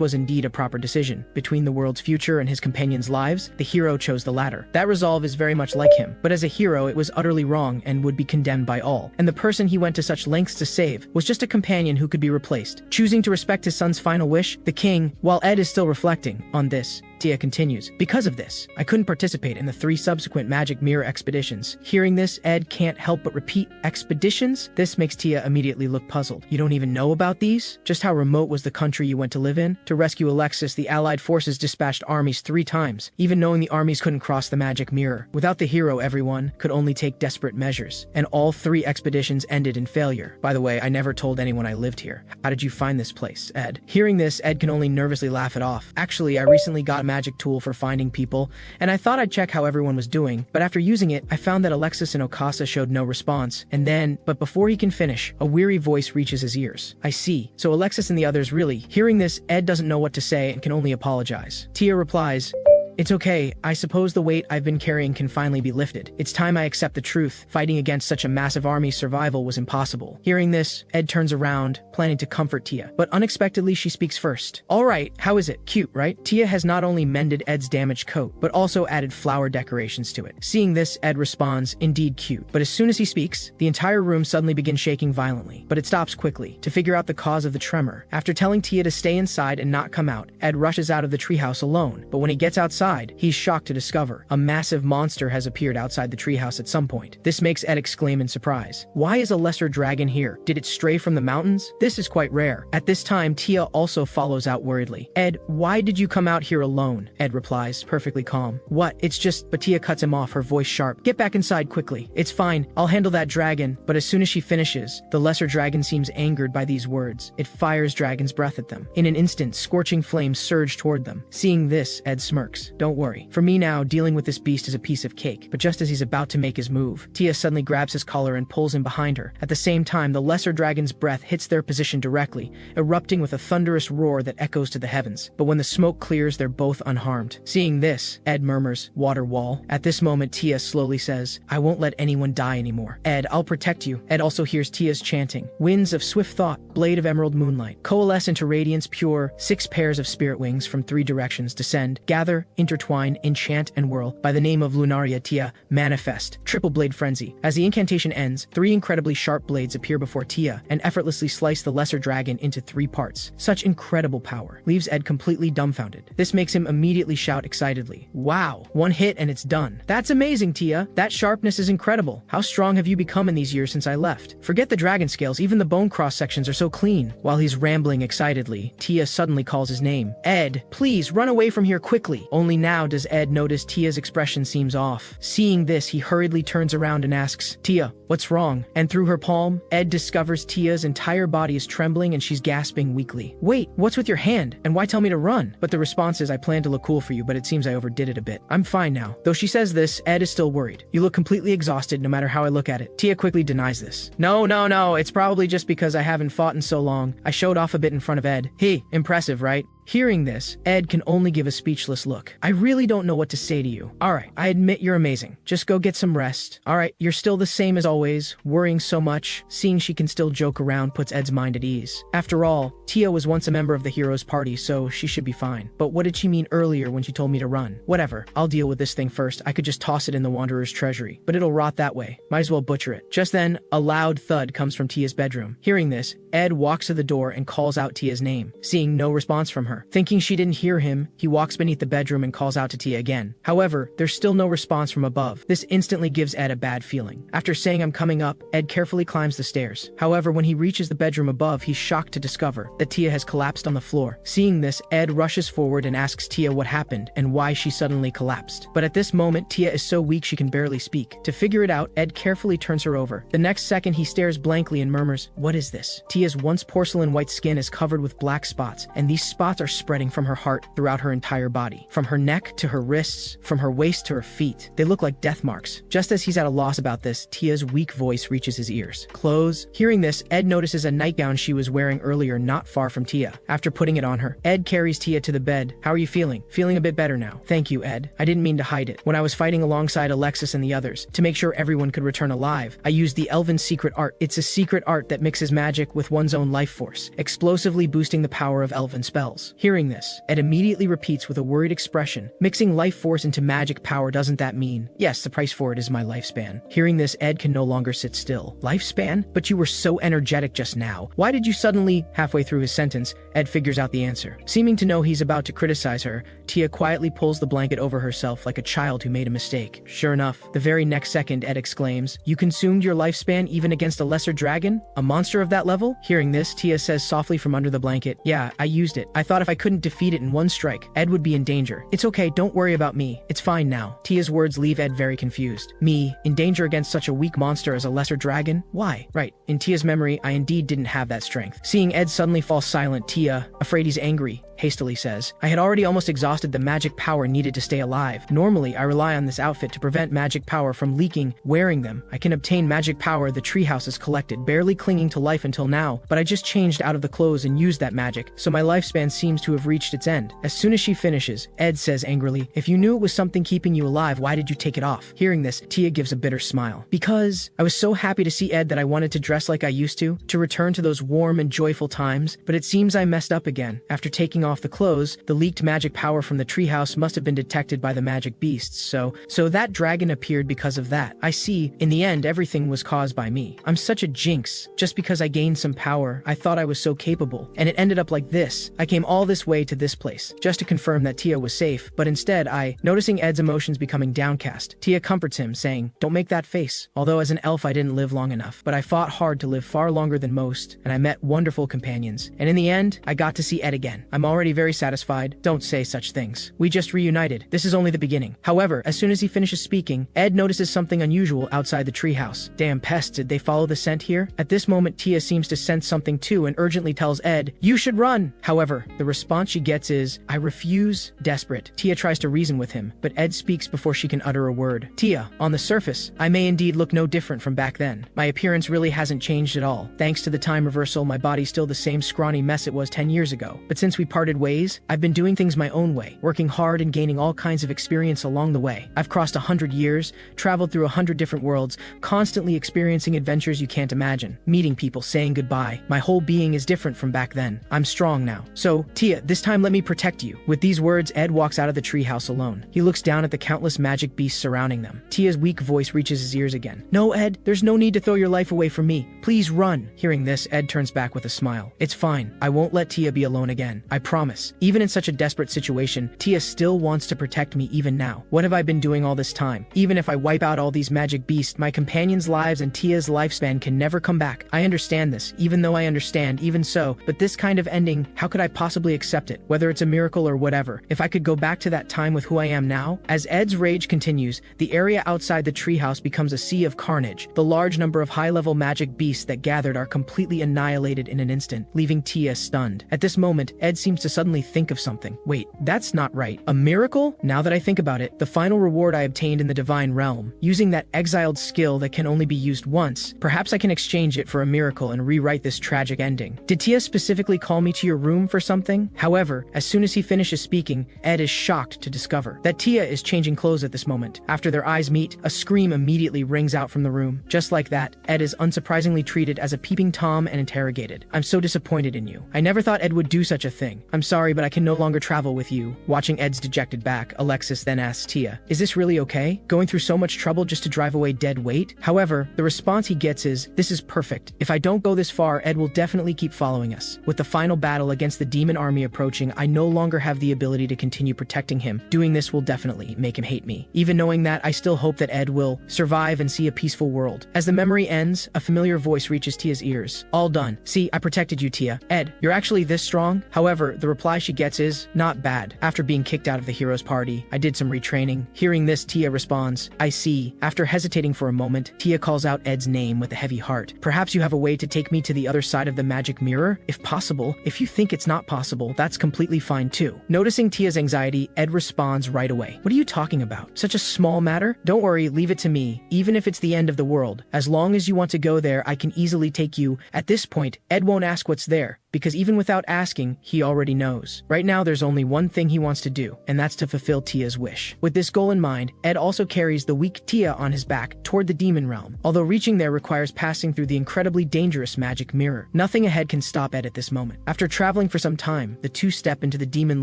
Speaker 1: was indeed a proper decision. Between the world's future and his companions' lives, the hero chose the latter. That resolve is very much like him, but as a hero, it was utterly wrong and would be condemned by all. And the person he went to such lengths to save was just a companion who could be replaced. Choosing to respect his son's final wish, the king, while Ed is still reflecting on this, Tia continues, because of this, I couldn't participate in the 3 subsequent magic mirror expeditions. Hearing this, Ed can't help but repeat, expeditions? This makes Tia immediately look puzzled. You don't even know about these? Just how remote was the country you went to live in? To rescue Alexis, the Allied forces dispatched armies 3 times, even knowing the armies couldn't cross the magic mirror. Without the hero, everyone could only take desperate measures, and all 3 expeditions ended in failure. By the way, I never told anyone I lived here. How did you find this place, Ed? Hearing this, Ed can only nervously laugh it off. Actually, I recently got a magic tool for finding people, and I thought I'd check how everyone was doing, but after using it, I found that Alexis and Okasa showed no response, and then, but before he can finish, a weary voice reaches his ears. I see. So Alexis and the others really. Hearing this, Ed doesn't know what to say and can only apologize. Tia replies, it's okay. I suppose the weight I've been carrying can finally be lifted. It's time I accept the truth. Fighting against such a massive army's survival was impossible. Hearing this, Ed turns around, planning to comfort Tia, but unexpectedly she speaks first. All right, how is it? Cute, right? Tia has not only mended Ed's damaged coat, but also added flower decorations to it. Seeing this, Ed responds, indeed cute. But as soon as he speaks, the entire room suddenly begins shaking violently, but it stops quickly to figure out the cause of the tremor. After telling Tia to stay inside and not come out, Ed rushes out of the treehouse alone, but when he gets outside, he's shocked to discover a massive monster has appeared outside the treehouse at some point. This makes Ed exclaim in surprise. Why is a lesser dragon here? Did it stray from the mountains? This is quite rare. At this time, Tia also follows out worriedly. Ed, why did you come out here alone? Ed replies, perfectly calm. What? It's just, but Tia cuts him off, her voice sharp. Get back inside quickly. It's fine. I'll handle that dragon. But as soon as she finishes, the lesser dragon seems angered by these words. It fires dragon's breath at them. In an instant, scorching flames surge toward them. Seeing this, Ed smirks. Don't worry. For me now, dealing with this beast is a piece of cake. But just as he's about to make his move, Tia suddenly grabs his collar and pulls him behind her. At the same time, the lesser dragon's breath hits their position directly, erupting with a thunderous roar that echoes to the heavens. But when the smoke clears, they're both unharmed. Seeing this, Ed murmurs, water wall. At this moment, Tia slowly says, I won't let anyone die anymore. Ed, I'll protect you. Ed also hears Tia's chanting. Winds of swift thought, blade of emerald moonlight, coalesce into radiance pure, 6 pairs of spirit wings from 3 directions descend, gather, intertwine, enchant, and whirl. By the name of Lunaria Tia, manifest. Triple blade frenzy. As the incantation ends, 3 incredibly sharp blades appear before Tia and effortlessly slice the lesser dragon into 3 parts. Such incredible power leaves Ed completely dumbfounded. This makes him immediately shout excitedly, wow, 1 hit and it's done. That's amazing, Tia. That sharpness is incredible. How strong have you become in these years since I left? Forget the dragon scales, even the bone cross sections are so clean. While he's rambling excitedly, Tia suddenly calls his name. Ed, please run away from here quickly. Only now does Ed notice Tia's expression seems off. Seeing this, he hurriedly turns around and asks, Tia, what's wrong? And through her palm, Ed discovers Tia's entire body is trembling and she's gasping weakly. Wait, what's with your hand? And why tell me to run? But the response is, I planned to look cool for you, but it seems I overdid it a bit. I'm fine now. Though she says this, Ed is still worried. You look completely exhausted no matter how I look at it. Tia quickly denies this. No, it's probably just because I haven't fought in so long. I showed off a bit in front of Ed. Hey, impressive, right? Hearing this, Ed can only give a speechless look. I really don't know what to say to you. Alright, I admit you're amazing. Just go get some rest. Alright, you're still the same as always, worrying so much. Seeing she can still joke around puts Ed's mind at ease. After all, Tia was once a member of the hero's party, so she should be fine. But what did she mean earlier when she told me to run? Whatever, I'll deal with this thing first. I could just toss it in the Wanderer's treasury, but it'll rot that way. Might as well butcher it. Just then, a loud thud comes from Tia's bedroom. Hearing this, Ed walks to the door and calls out Tia's name. Seeing no response from her, thinking she didn't hear him, he walks beneath the bedroom and calls out to Tia again. However, there's still no response from above. This instantly gives Ed a bad feeling. After saying I'm coming up, Ed carefully climbs the stairs. However, when he reaches the bedroom above, he's shocked to discover that Tia has collapsed on the floor. Seeing this, Ed rushes forward and asks Tia what happened and why she suddenly collapsed. But at this moment, Tia is so weak she can barely speak. To figure it out, Ed carefully turns her over. The next second, he stares blankly and murmurs, "What is this?" Tia's once porcelain white skin is covered with black spots, and these spots are are spreading from her heart throughout her entire body. From her neck to her wrists, from her waist to her feet. They look like death marks. Just as he's at a loss about this, Tia's weak voice reaches his ears. Clothes. Hearing this, Ed notices a nightgown she was wearing earlier not far from Tia. After putting it on her, Ed carries Tia to the bed. How are you feeling? Feeling a bit better now. Thank you, Ed. I didn't mean to hide it. When I was fighting alongside Alexis and the others, to make sure everyone could return alive, I used the Elven secret art. It's a secret art that mixes magic with one's own life force, explosively boosting the power of Elven spells. Hearing this, Ed immediately repeats with a worried expression, mixing life force into magic power, doesn't that mean? Yes, the price for it is my lifespan. Hearing this, Ed can no longer sit still. Lifespan? But you were so energetic just now. Why did you suddenly? Halfway through his sentence, Ed figures out the answer. Seeming to know he's about to criticize her, Tia quietly pulls the blanket over herself like a child who made a mistake. Sure enough, the very next second, Ed exclaims, "You consumed your lifespan even against a lesser dragon? A monster of that level?" Hearing this, Tia says softly from under the blanket, "Yeah, I used it. I thought if I couldn't defeat it in one strike, Ed would be in danger. It's okay, don't worry about me. It's fine now." Tia's words leave Ed very confused. Me, in danger against such a weak monster as a lesser dragon? Why? Right, in Tia's memory, I indeed didn't have that strength. Seeing Ed suddenly fall silent, Tia, afraid he's angry, hastily says, "I had already almost exhausted the magic power needed to stay alive. Normally, I rely on this outfit to prevent magic power from leaking. Wearing them, I can obtain magic power the treehouse has collected, barely clinging to life until now, but I just changed out of the clothes and used that magic, so my lifespan seems to have reached its end." As soon as she finishes, Ed says angrily, "If you knew it was something keeping you alive, why did you take it off?" Hearing this, Tia gives a bitter smile. "Because I was so happy to see Ed that I wanted to dress like I used to return to those warm and joyful times, but it seems I messed up again. After taking off the clothes, the leaked magic power from the treehouse must have been detected by the magic beasts, so that dragon appeared because of that. I see, in the end, everything was caused by me. I'm such a jinx. Just because I gained some power, I thought I was so capable, and it ended up like this. I came all this way to this place, just to confirm that Tia was safe, but instead noticing Ed's emotions becoming downcast, Tia comforts him, saying, "Don't make that face. Although as an elf I didn't live long enough, but I fought hard to live far longer than most, and I met wonderful companions, and in the end, I got to see Ed again. I'm already very satisfied." "Don't say such things. We just reunited. This is only the beginning." However, as soon as he finishes speaking, Ed notices something unusual outside the treehouse. Damn pests, did they follow the scent here? At this moment, Tia seems to sense something too and urgently tells Ed, "You should run!" However, the response she gets is, "I refuse." Desperate, Tia tries to reason with him, but Ed speaks before she can utter a word. "Tia, on the surface, I may indeed look no different from back then. My appearance really hasn't changed at all. Thanks to the time reversal, my body's still the same scrawny mess it was 10 years ago. But since we parted ways, I've been doing things my own way, working hard and gaining all kinds of experience along the way. I've crossed 100 years, traveled through 100 different worlds, constantly experiencing adventures you can't imagine, meeting people, saying goodbye. My whole being is different from back then. I'm strong now. So, Tia, this time let me protect you." With these words, Ed walks out of the treehouse alone. He looks down at the countless magic beasts surrounding them. Tia's weak voice reaches his ears again. "No, Ed, there's no need to throw your life away for me. Please run." Hearing this, Ed turns back with a smile. "It's fine. I won't let Tia be alone again. I promise." Even in such a desperate situation, Tia still wants to protect me even now. What have I been doing all this time? Even if I wipe out all these magic beasts, my companions' lives and Tia's lifespan can never come back. I understand this, even though I understand, even so, but this kind of ending, how could I possibly accept it? Whether it's a miracle or whatever, if I could go back to that time with who I am now? As Ed's rage continues, the area outside the treehouse becomes a sea of carnage. The large number of high-level magic beasts that gathered are completely annihilated in an instant, leaving Tia stunned. At this moment, Ed seems to suddenly think of something. Wait, that's not right. A miracle? Now that I think about it, the final reward I obtained in the divine realm, using that exiled skill that can only be used once, perhaps I can exchange it for a miracle and rewrite this tragic ending. Did Tia specifically call me to your room for something? However, as soon as he finishes speaking, Ed is shocked to discover that Tia is changing clothes at this moment. After their eyes meet, a scream immediately rings out from the room. Just like that, Ed is unsurprisingly treated as a peeping Tom and interrogated. "I'm so disappointed in you. I never thought Ed would do such a thing. I'm sorry, but I can no longer travel with you." Watching Ed's dejected back, Alexis then asks Tia, "Is this really okay? Going through so much trouble just to drive away dead weight?" However, the response he gets is, "This is perfect. If I don't go this far, Ed will definitely keep following us. With the final battle against the demon army approaching, I no longer have the ability to continue protecting him. Doing this will definitely make him hate me. Even knowing that, I still hope that Ed will survive and see a peaceful world." As the memory ends, a familiar voice reaches Tia's ears. "All done. See, I protected you, Tia. Ed, you're actually actually this strong? However, the reply she gets is, not bad. After being kicked out of the hero's party, I did some retraining. Hearing this, Tia responds, I see. After hesitating for a moment, Tia calls out Ed's name with a heavy heart. Perhaps you have a way to take me to the other side of the magic mirror? If possible. If you think it's not possible, that's completely fine too. Noticing Tia's anxiety, Ed responds right away. What are you talking about? Such a small matter? Don't worry, leave it to me. Even if it's the end of the world, as long as you want to go there, I can easily take you. At this point, Ed won't ask what's there, because even without asking, he already knows. Right now, there's only one thing he wants to do, and that's to fulfill Tia's wish. With this goal in mind, Ed also carries the weak Tia on his back toward the demon realm, although reaching there requires passing through the incredibly dangerous magic mirror. Nothing ahead can stop Ed at this moment. After traveling for some time, the two step into the demon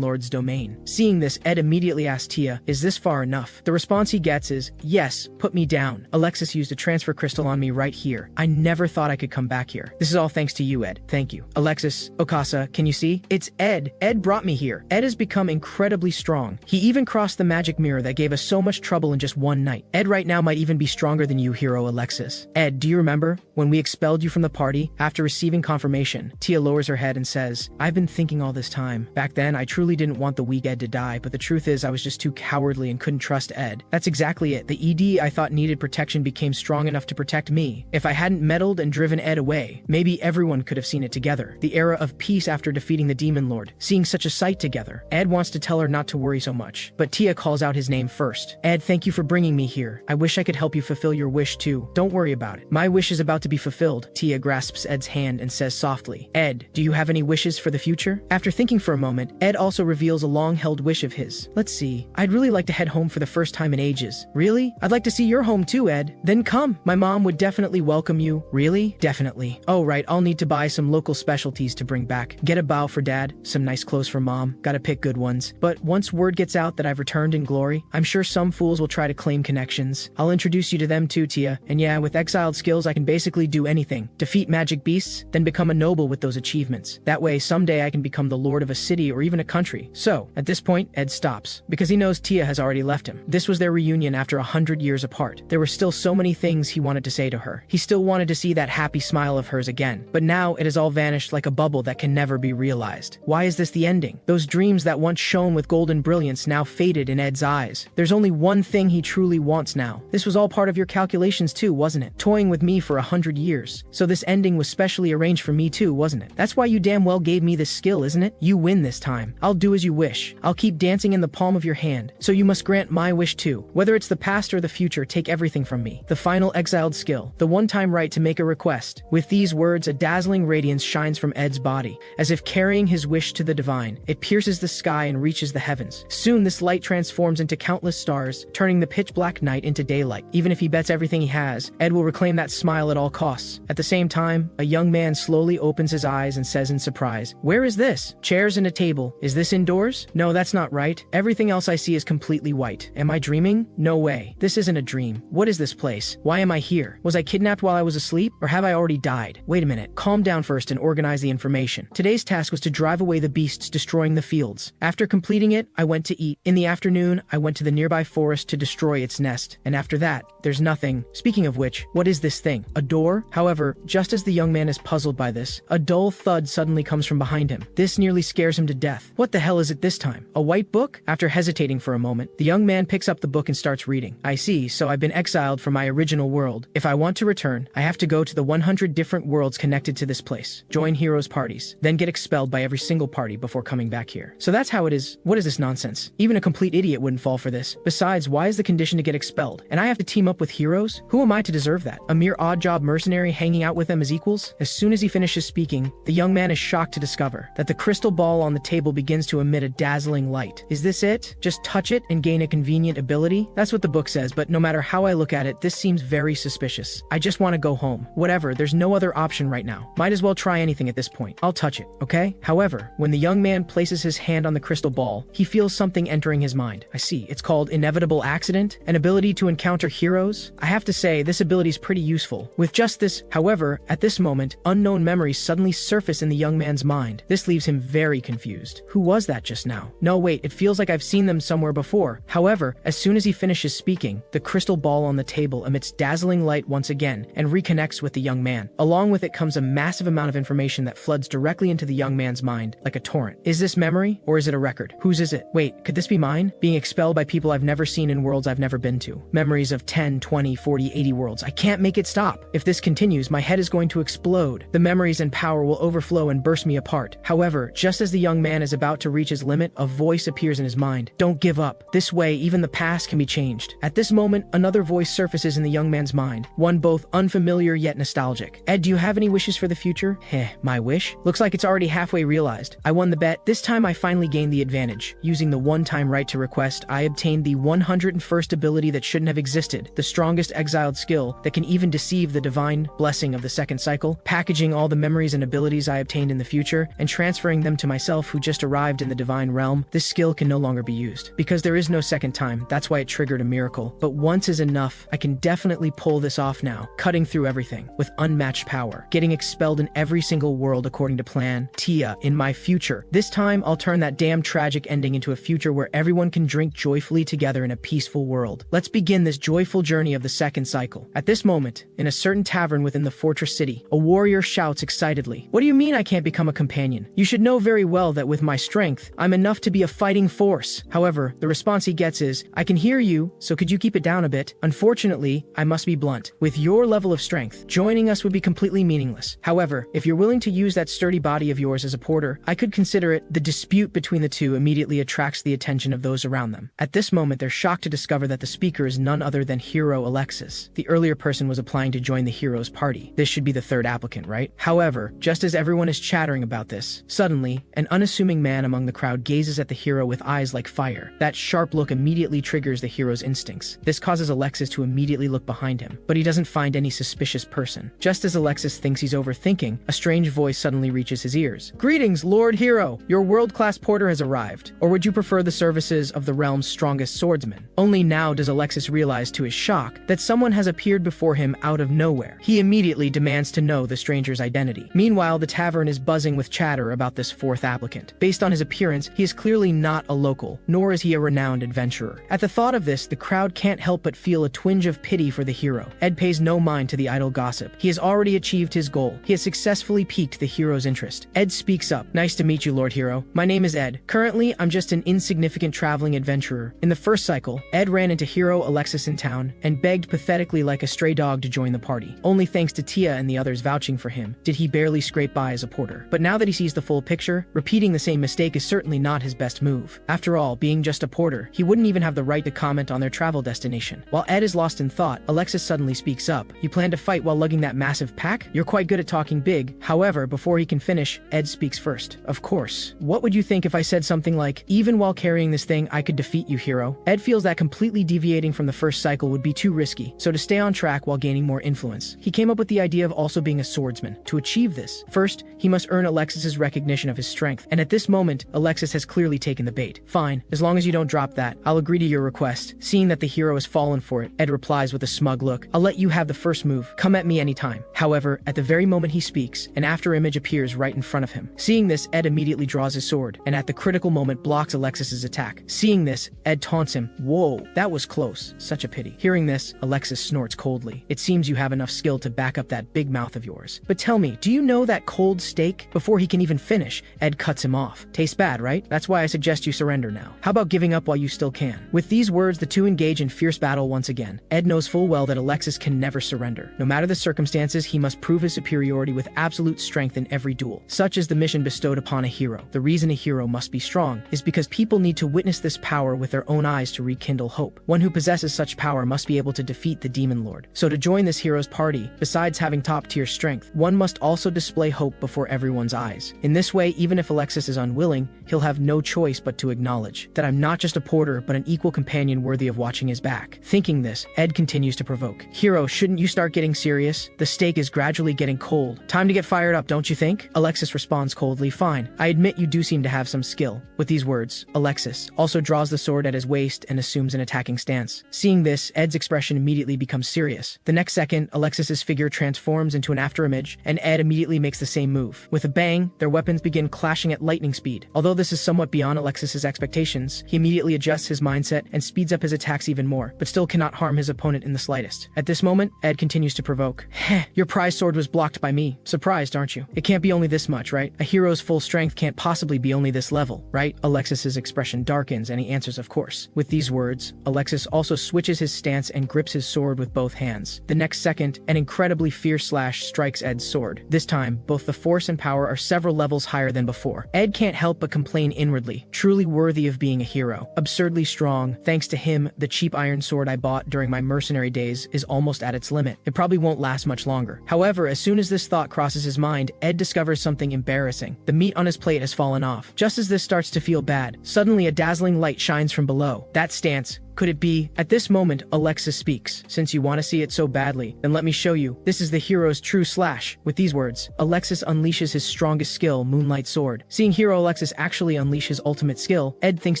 Speaker 1: lord's domain. Seeing this, Ed immediately asks Tia, is this far enough? The response he gets is, yes, put me down. Alexis used a transfer crystal on me right here. I never thought I could come back here. This is all thanks to you, Ed. Thank you. Alexis, Okasa, can you see? It's Ed. Ed brought me here. Ed has become incredibly strong. He even crossed the magic mirror that gave us so much trouble in just one night. Ed right now might even be stronger than you, hero Alexis. Ed, do you remember when we expelled you from the party? After receiving confirmation, Tia lowers her head and says, I've been thinking all this time. Back then, I truly didn't want the weak Ed to die, but the truth is I was just too cowardly and couldn't trust Ed. That's exactly it. The ED I thought needed protection became strong enough to protect me. If I hadn't meddled and driven Ed away, maybe everyone could have seen it together. The era of peace after defeating the demon lord, seeing such a sight together. Ed wants to tell her not to worry so much, but Tia calls out his name first. Ed, thank you for bringing me here. I wish I could help you fulfill your wish too. Don't worry about it. My wish is about to be fulfilled. Tia grasps Ed's hand and says softly, Ed, do you have any wishes for the future? After thinking for a moment, Ed also reveals a long-held wish of his. Let's see. I'd really like to head home for the first time in ages. Really? I'd like to see your home too, Ed. Then come. My mom would definitely welcome you. Really? Definitely. Oh, right. I'll need to buy some local specialties to bring back. Get a bow for dad, some nice clothes for mom. Gotta pick good ones. But once word gets out that I've returned in glory, I'm sure some fools will try to claim connections. I'll introduce you to them too, Tia. And yeah, with exiled skills, I can basically do anything. Defeat magic beasts, then become a noble with those achievements. That way, someday I can become the lord of a city or even a country. So, at this point, Ed stops, because he knows Tia has already left him. This was their reunion after 100 years apart. There were still so many things he wanted to say to her. He still wanted to see that happy smile of hers again. But now it has all vanished like a bubble that can never be realized. Why is this the ending? Those dreams that once shone with golden brilliance now faded in Ed's eyes. There's only one thing he truly wants now. This was all part of your calculations too, wasn't it? Toying with me for 100 years. So this ending was specially arranged for me too, wasn't it? That's why you damn well gave me this skill, isn't it? You win this time. I'll do as you wish. I'll keep dancing in the palm of your hand. So you must grant my wish too. Whether it's the past or the future, take everything from me. The final exiled skill. The one-time right to make a request. With these words, a dazzling radiance shines from Ed's body, as if carrying his wish to the divine. It pierces the sky and reaches the heavens. Soon this light transforms into countless stars, turning the pitch-black night into daylight. Even if he bets everything he has, Ed will reclaim that smile at all costs. At the same time, a young man slowly opens his eyes and says in surprise, where is this? Chairs and a table. Is this indoors? No, that's not right. Everything else I see is completely white. Am I dreaming? No way. This isn't a dream. What is this place? Why am I here? Was I kidnapped while I was asleep? Or have I already died? Wait a minute. Calm down first and organize the information. Today's task was to drive away the beasts destroying the fields. After completing it, I went to eat. In the afternoon, I went to the nearby forest to destroy its nest. And after that, there's nothing. Speaking of which, what is this thing? A door? However, just as the young man is puzzled by this, a dull thud suddenly comes from behind him. This nearly scares him to death. What the hell is it this time? A white book? After hesitating for a moment, the young man picks up the book and starts reading. I see, so I've been exiled from my original world. If I want to return, I have to go to the 100 different worlds connected to this place. Join heroes' parties, then get expelled by every single party before coming back here. So that's how it is. What is this nonsense? Even a complete idiot wouldn't fall for this. Besides, why is the condition to get expelled? And I have to team up with heroes? Who am I to deserve that? A mere odd-job mercenary hanging out with them as equals? As soon as he finishes speaking, the young man is shocked to discover that the crystal ball on the table begins to emit a dazzling light. Is this it? Just touch it and gain a convenient ability? That's what the book says, but no matter how I look at it, this seems very suspicious. I just want to go home. Whatever, there's no other option right now. Might as well try anything at this point. I'll touch it, okay? However, when the young man places his hand on the crystal ball, he feels something entering his mind. I see. It's called Inevitable Accident, an ability to encounter heroes. I have to say, this ability is pretty useful. With just this, however, at this moment, unknown memories suddenly surface in the young man's mind. This leaves him very confused. Who was that just now? No, wait, it feels like I've seen them somewhere before. However, as soon as he finishes speaking, the crystal ball on the table emits dazzling light once again and reconnects with the young man. Along with it comes a massive amount of information that floods directly into the young man's mind, like a torrent. Is this memory, or is it a record? Whose is it? Wait, could this be mine? Being expelled by people I've never seen in worlds I've never been to. Memories of 10, 20, 40, 80 worlds. I can't make it stop. If this continues, my head is going to explode. The memories and power will overflow and burst me apart. However, just as the young man is about to reach his limit, a voice appears in his mind. Don't give up. This way, even the past can be changed. At this moment, another voice surfaces in the young man's mind, one both unfamiliar yet nostalgic. Ed, do you have any wishes for the future? My wish? Looks like it's already halfway realized. I won the bet. This time I finally gained the advantage. Using the one-time right to request, I obtained the 101st ability that shouldn't have existed, the strongest exiled skill that can even deceive the divine blessing of the second cycle, packaging all the memories and abilities I obtained in the future and transferring them to myself who just arrived in the divine realm. This skill can no longer be used. Because there is no second time, that's why it triggered a miracle. But once is enough. I can definitely pull this off now, cutting through everything, with unmatched power, getting expelled in every single world according to plan. Tia, in my future. This time, I'll turn that damn tragic ending into a future where everyone can drink joyfully together in a peaceful world. Let's begin this joyful journey of the second cycle. At this moment, in a certain tavern within the fortress city, a warrior shouts excitedly, "What do you mean I can't become a companion? You should know very well that with my strength, I'm enough to be a fighting force." However, the response he gets is, "I can hear you, so could you keep it down a bit? Unfortunately, I must be blunt. With your level of strength, joining us would be completely meaningless. However, if you're willing to use that sturdy body of yours as a porter, I could consider it." The dispute between the two immediately attracts the attention of those around them. At this moment, they're shocked to discover that the speaker is none other than hero Alexis. The earlier person was applying to join the hero's party. This should be the third applicant, right? However, just as everyone is chattering about this, suddenly, an unassuming man among the crowd gazes at the hero with eyes like fire. That sharp look immediately triggers the hero's instincts. This causes Alexis to immediately look behind him, but he doesn't find any suspicious person. Just as Alexis thinks he's overthinking, a strange voice suddenly reaches his ears. "Greetings, Lord Hero! Your world-class porter has arrived. Or would you prefer the services of the realm's strongest swordsman?" Only now does Alexis realize to his shock that someone has appeared before him out of nowhere. He immediately demands to know the stranger's identity. Meanwhile, the tavern is buzzing with chatter about this fourth applicant. Based on his appearance, he is clearly not a local, nor is he a renowned adventurer. At the thought of this, the crowd can't help but feel a twinge of pity for the hero. Ed pays no mind to the idle gossip. He has already achieved his goal. He has successfully piqued the hero's interest. Ed speaks up. "Nice to meet you, Lord Hero. My name is Ed. Currently, I'm just an insignificant traveling adventurer. In the first cycle, Ed ran into hero Alexis in town and begged pathetically like a stray dog to join the party. Only thanks to Tia and the others vouching for him did he barely scrape by as a porter. But now that he sees the full picture, repeating the same mistake is certainly not his best move. After all, being just a porter, he wouldn't even have the right to comment on their travel destination. While Ed is lost in thought, Alexis suddenly speaks up. "You plan to fight while lugging that massive pack? You're quite good at talking big." However, before he can finish, Ed speaks first. "Of course. What would you think if I said something like, 'Even while carrying this thing, I could defeat you, hero'?" Ed feels that completely deviating from the first cycle would be too risky, so to stay on track while gaining more influence, he came up with the idea of also being a swordsman. To achieve this, first, he must earn Alexis's recognition of his strength, and at this moment, Alexis has clearly taken the bait. "Fine, as long as you don't drop that, I'll agree to your request." Seeing that the hero has fallen for it, Ed replies with a smug look, "I'll let you have the first move. Come at me anytime." However, at the very moment he speaks, an afterimage appears right in front of him. Seeing this, Ed immediately draws his sword, and at the critical moment blocks Alexis's attack. Seeing this, Ed taunts him. "Whoa, that was close. Such a pity." Hearing this, Alexis snorts coldly. "It seems you have enough skill to back up that big mouth of yours. But tell me, do you know that cold steak?" Before he can even finish, Ed cuts him off. "Tastes bad, right? That's why I suggest you surrender now. How about giving up while you still can?" With these words, the two engage in fierce battle once again. Ed knows full well that Alexis can never surrender. No matter the circumstances, he must prove his superiority with absolute strength in every duel. Such is the mission bestowed upon a hero. The reason a hero must be strong is because people need to witness this power with their own eyes to rekindle hope. One who possesses such power must be able to defeat the demon lord. So to join this hero's party, besides having top-tier strength, one must also display hope before everyone's eyes. In this way, even if Alexis is unwilling, he'll have no choice but to acknowledge that I'm not just a porter, but an equal companion worthy of watching his back. Thinking this, Ed continues to provoke. "Hero, shouldn't you start getting serious? The steak is gradually getting cold. Time to get fired up, don't you think?" Alexis responds coldly, "Fine. I admit you do seem to have some skill." With these words, Alexis also draws the sword at his waist and assumes an attacking stance. Seeing this, Ed's expression immediately becomes serious. The next second, Alexis's figure transforms into an afterimage, and Ed immediately makes the same move. With a bang, their weapons begin clashing at lightning speed. Although this is somewhat beyond Alexis's expectations, he immediately adjusts his mindset and speeds up his attacks even more, but still cannot harm his opponent in the slightest. At this moment, Ed continues to provoke. "Heh, your prize sword was blocked by me. Surprised, aren't you? It can't be only this much, right? A hero's full strength can't possibly be only this level, right? Alexis's expression darkens and he answers, of course. With these words, Alexis also switches his stance and grips his sword with both hands. The next second, an incredibly fierce slash strikes Ed's sword. This time, both the force and power are several levels higher than before. Ed can't help but complain inwardly, truly worthy of being a hero. Absurdly strong, thanks to him, the cheap iron sword I bought during my mercenary days is almost at its limit. It probably won't last much longer. However, as soon as this thought crosses his mind, Ed discovers something embarrassing. The meat on his plate has fallen off. Just as this starts to feel bad, suddenly a dazzling light shines from below. That stance. Could it be? At this moment, Alexis speaks. Since you want to see it so badly, then let me show you. This is the hero's true slash. With these words, Alexis unleashes his strongest skill, Moonlight Sword. Seeing hero Alexis actually unleash his ultimate skill, Ed thinks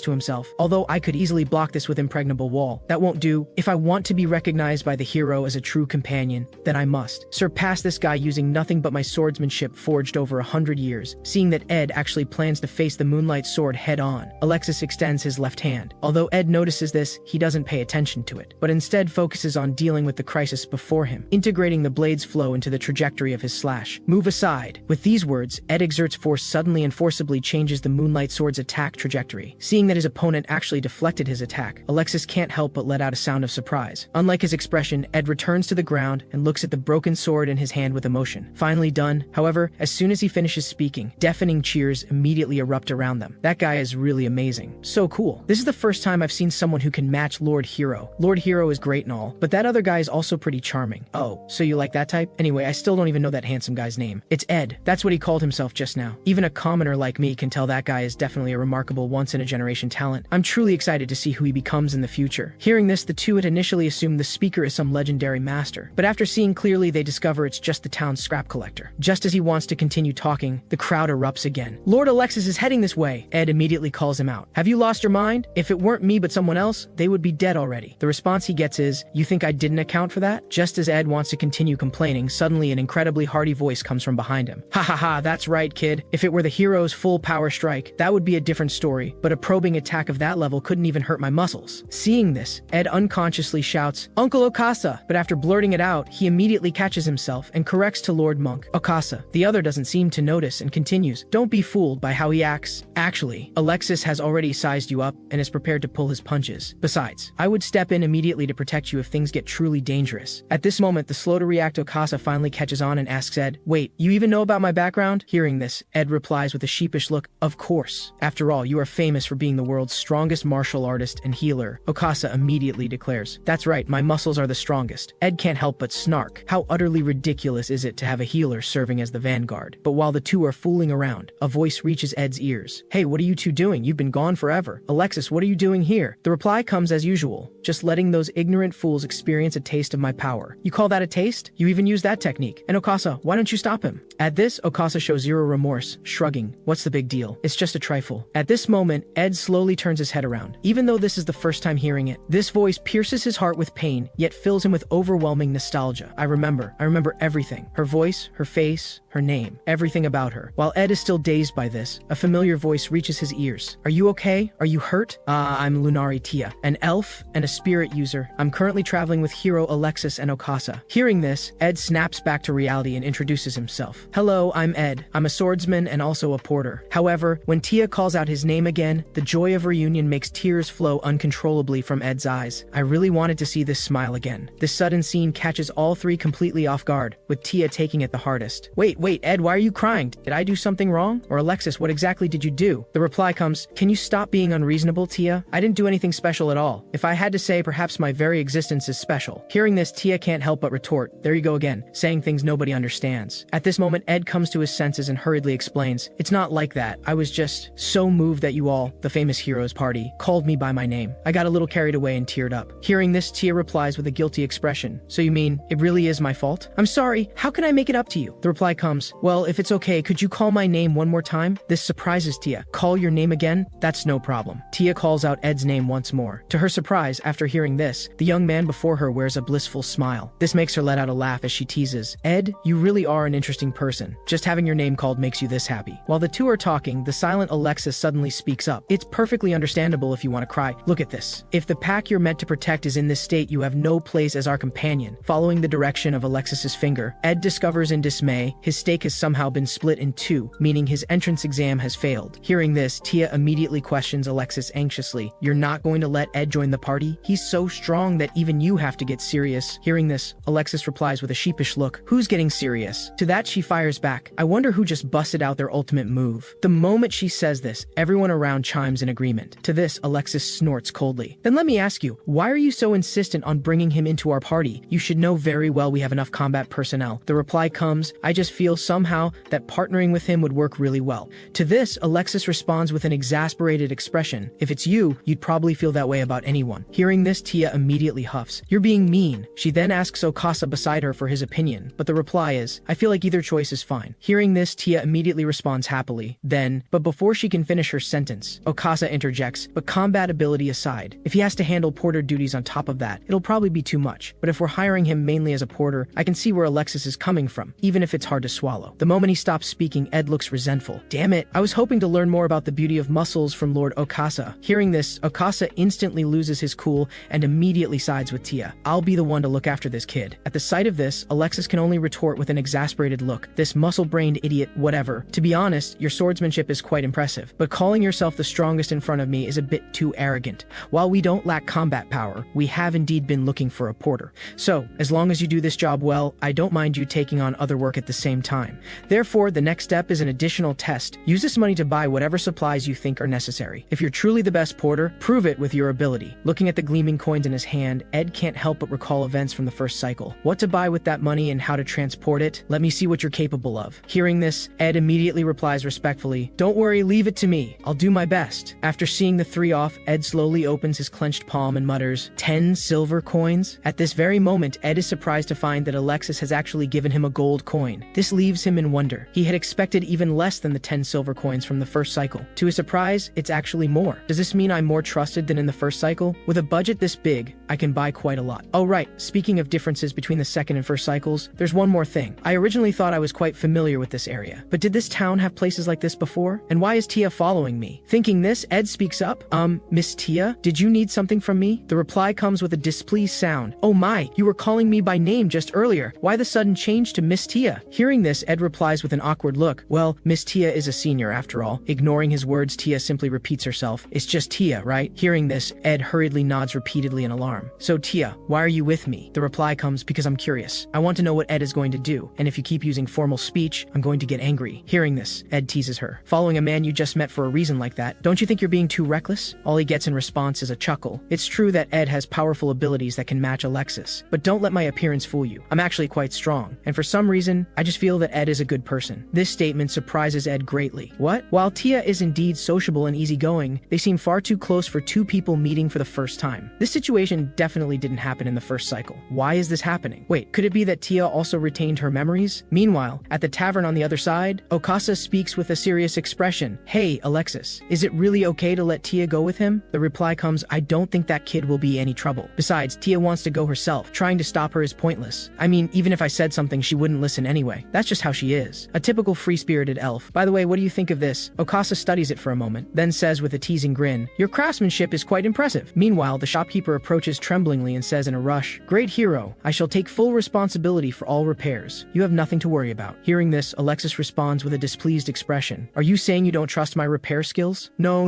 Speaker 1: to himself, although I could easily block this with impregnable wall, that won't do. If I want to be recognized by the hero as a true companion, then I must surpass this guy using nothing but my swordsmanship forged over 100 years. Seeing that Ed actually plans to face the Moonlight Sword head on, Alexis extends his left hand. Although Ed notices this, he doesn't pay attention to it, but instead focuses on dealing with the crisis before him, integrating the blade's flow into the trajectory of his slash. Move aside. With these words, Ed exerts force suddenly and forcibly changes the Moonlight Sword's attack trajectory. Seeing that his opponent actually deflected his attack, Alexis can't help but let out a sound of surprise. Unlike his expression, Ed returns to the ground and looks at the broken sword in his hand with emotion. Finally done. However, as soon as he finishes speaking, deafening cheers immediately erupt around them. That guy is really amazing. So cool. This is the first time I've seen someone who can match Lord Hero. Lord Hero is great and all, but that other guy is also pretty charming. Oh, so you like that type? Anyway, I still don't even know that handsome guy's name. It's Ed. That's what he called himself just now. Even a commoner like me can tell that guy is definitely a remarkable once-in-a-generation talent. I'm truly excited to see who he becomes in the future. Hearing this, the two had initially assumed the speaker is some legendary master, but after seeing clearly, they discover it's just the town's scrap collector. Just as he wants to continue talking, the crowd erupts again. Lord Alexis is heading this way. Ed immediately calls him out. Have you lost your mind? If it weren't me but someone else, they would be dead already. The response he gets is, you think I didn't account for that? Just as Ed wants to continue complaining, suddenly an incredibly hearty voice comes from behind him. Ha ha ha, that's right, kid. If it were the hero's full power strike, that would be a different story, but a probing attack of that level couldn't even hurt my muscles. Seeing this, Ed unconsciously shouts, Uncle Okasa, but after blurting it out, he immediately catches himself and corrects to Lord Monk, Okasa. The other doesn't seem to notice and continues, don't be fooled by how he acts. Actually, Alexis has already sized you up and is prepared to pull his punches. Besides, I would step in immediately to protect you if things get truly dangerous. At this moment, the slow-to-react Okasa finally catches on and asks Ed, wait, you even know about my background? Hearing this, Ed replies with a sheepish look, of course. After all, you are famous for being the world's strongest martial artist and healer. Okasa immediately declares, that's right, my muscles are the strongest. Ed can't help but snark. How utterly ridiculous is it to have a healer serving as the vanguard? But while the two are fooling around, a voice reaches Ed's ears. Hey, what are you two doing? You've been gone forever. Alexis, what are you doing here? The reply comes as usual, just letting those ignorant fools experience a taste of my power. You call that a taste? You even use that technique. And Okasa, why don't you stop him? At this, Okasa shows zero remorse, shrugging. What's the big deal? It's just a trifle. At this moment, Ed slowly turns his head around. Even though this is the first time hearing it, this voice pierces his heart with pain, yet fills him with overwhelming nostalgia. I remember everything. Her voice, her face, her name, everything about her. While Ed is still dazed by this, a familiar voice reaches his ears. Are you okay? Are you hurt? I'm Lunari Tia, an elf and a spirit user. I'm currently traveling with hero Alexis and Okasa. Hearing this, Ed snaps back to reality and introduces himself. Hello, I'm Ed. I'm a swordsman and also a porter. However, when Tia calls out his name again, the joy of reunion makes tears flow uncontrollably from Ed's eyes. I really wanted to see this smile again. This sudden scene catches all three completely off guard, with Tia taking it the hardest. Wait, Ed, why are you crying? Did I do something wrong? Or Alexis, what exactly did you do? The reply comes, can you stop being unreasonable, Tia? I didn't do anything special at all. If I had to say, perhaps my very existence is special. Hearing this, Tia can't help but retort, there you go again, saying things nobody understands. At this moment, Ed comes to his senses and hurriedly explains, it's not like that. I was just so moved that you all, the famous heroes party, called me by my name. I got a little carried away and teared up. Hearing this, Tia replies with a guilty expression, so you mean, it really is my fault? I'm sorry, how can I make it up to you? The reply comes, well, if it's okay, could you call my name one more time? This surprises Tia. Call your name again? That's no problem. Tia calls out Ed's name once more. To her surprise, after hearing this, the young man before her wears a blissful smile. This makes her let out a laugh as she teases, "Ed, you really are an interesting person. Just having your name called makes you this happy." While the two are talking, the silent Alexis suddenly speaks up. "It's perfectly understandable if you want to cry. Look at this. If the pack you're meant to protect is in this state, you have no place as our companion." Following the direction of Alexis's finger, Ed discovers in dismay his stake has somehow been split in two, meaning his entrance exam has failed. Hearing this, Tia immediately questions Alexis anxiously. "You're not going to let Ed join the party? He's so strong that even you have to get serious." Hearing this, Alexis replies with a sheepish look, "Who's getting serious?" To that, she fires back, "I wonder who just busted out their ultimate move." The moment she says this, everyone around chimes in agreement. To this, Alexis snorts coldly. "Then let me ask you, why are you so insistent on bringing him into our party? You should know very well we have enough combat personnel." The reply comes, "I just feel somehow that partnering with him would work really well." To this, Alexis responds with an exasperated expression, "If it's you, you'd probably feel that way about anyone." Hearing this, Tia immediately huffs, "You're being mean." She then asks Okasa beside her for his opinion, but the reply is, "I feel like either choice is fine." Hearing this, Tia immediately responds happily. Then, but before she can finish her sentence, Okasa interjects, "But combat ability aside, if he has to handle porter duties on top of that, it'll probably be too much. But if we're hiring him mainly as a porter, I can see where Alexis is coming from, even if it's hard to swallow." The moment he stops speaking, Ed looks resentful. "Damn it, I was hoping to learn more about the beauty of muscles from Lord Okasa." Hearing this, Okasa instantly loses his cool and immediately sides with Tia. "I'll be the one to look after this kid." At the sight of this, Alexis can only retort with an exasperated look, "This muscle-brained idiot, whatever. To be honest, your swordsmanship is quite impressive, but calling yourself the strongest in front of me is a bit too arrogant. While we don't lack combat power, we have indeed been looking for a porter. So, as long as you do this job well, I don't mind you taking on other work at the same time. Therefore, the next step is an additional test. Use this money to buy whatever supplies you think are necessary. If you're truly the best porter, prove it with your ability." Looking at the gleaming coins in his hand, Ed can't help but recall events from the first cycle. What to buy with that money and how to transport it? Let me see what you're capable of. Hearing this, Ed immediately replies respectfully, "Don't worry, leave it to me. I'll do my best." After seeing the three off, Ed slowly opens his clenched palm and mutters, 10 silver coins? At this very moment, Ed is surprised to find that Alexis has actually given him a gold coin. This leaves him in wonder. He had expected even less than the 10 silver coins from the first cycle. To his surprise, it's actually more. Does this mean I'm more trusted than in the first cycle? With a budget this big, I can buy quite a lot. Oh right, speaking of differences between the second and first cycles, there's one more thing. I originally thought I was quite familiar with this area, but did this town have places like this before? And why is Tia following me? Thinking this, Ed speaks up, Miss Tia, did you need something from me?" The reply comes with a displeased sound, "Oh my, you were calling me by name just earlier. Why the sudden change to Miss Tia?" Hearing this, Ed replies with an awkward look, "Well, Miss Tia is a senior after all." Ignoring his words, Tia simply repeats herself, "It's just Tia, right?" Hearing this, Ed hurriedly nods repeatedly in alarm. "So Tia, why are you with me?" The reply comes, "Because I'm curious. I want to know what Ed is going to do, and if you keep using formal speech, I'm going to get angry." Hearing this, Ed teases her, "Following a man you just met for a reason like that, don't you think you're being too reckless?" All he gets in response is a chuckle. It's true that Ed has powerful abilities that can match Alexis, but don't let my appearance fool you. I'm actually quite strong, and for some reason, I just feel that Ed is a good person. This statement surprises Ed greatly. What? While Tia is indeed sociable and easygoing, they seem far too close for two people meeting for the first time. This situation definitely didn't happen in the first cycle. Why is this happening? Wait, could it be that Tia also retained her memories? Meanwhile, at the tavern on the other side, Okasa speaks with a serious expression. "Hey, Alexis, is it really okay to let Tia go with him?" The reply comes, "I don't think that kid will be any trouble. Besides, Tia wants to go herself. Trying to stop her is pointless. I mean, even if I said something, she wouldn't listen anyway. That's just how she is. A typical free-spirited elf. By the way, what do you think of this?" Okasa studies it for a moment, then says with a teasing grin, "Your craftsmanship is quite impressive." Meanwhile, the shopkeeper approaches tremblingly and says in a rush, "Great hero, I shall take full responsibility for all repairs. You have nothing to worry about." Hearing this, Alexis responds with a displeased expression, "Are you saying you don't trust my repair skills?" No,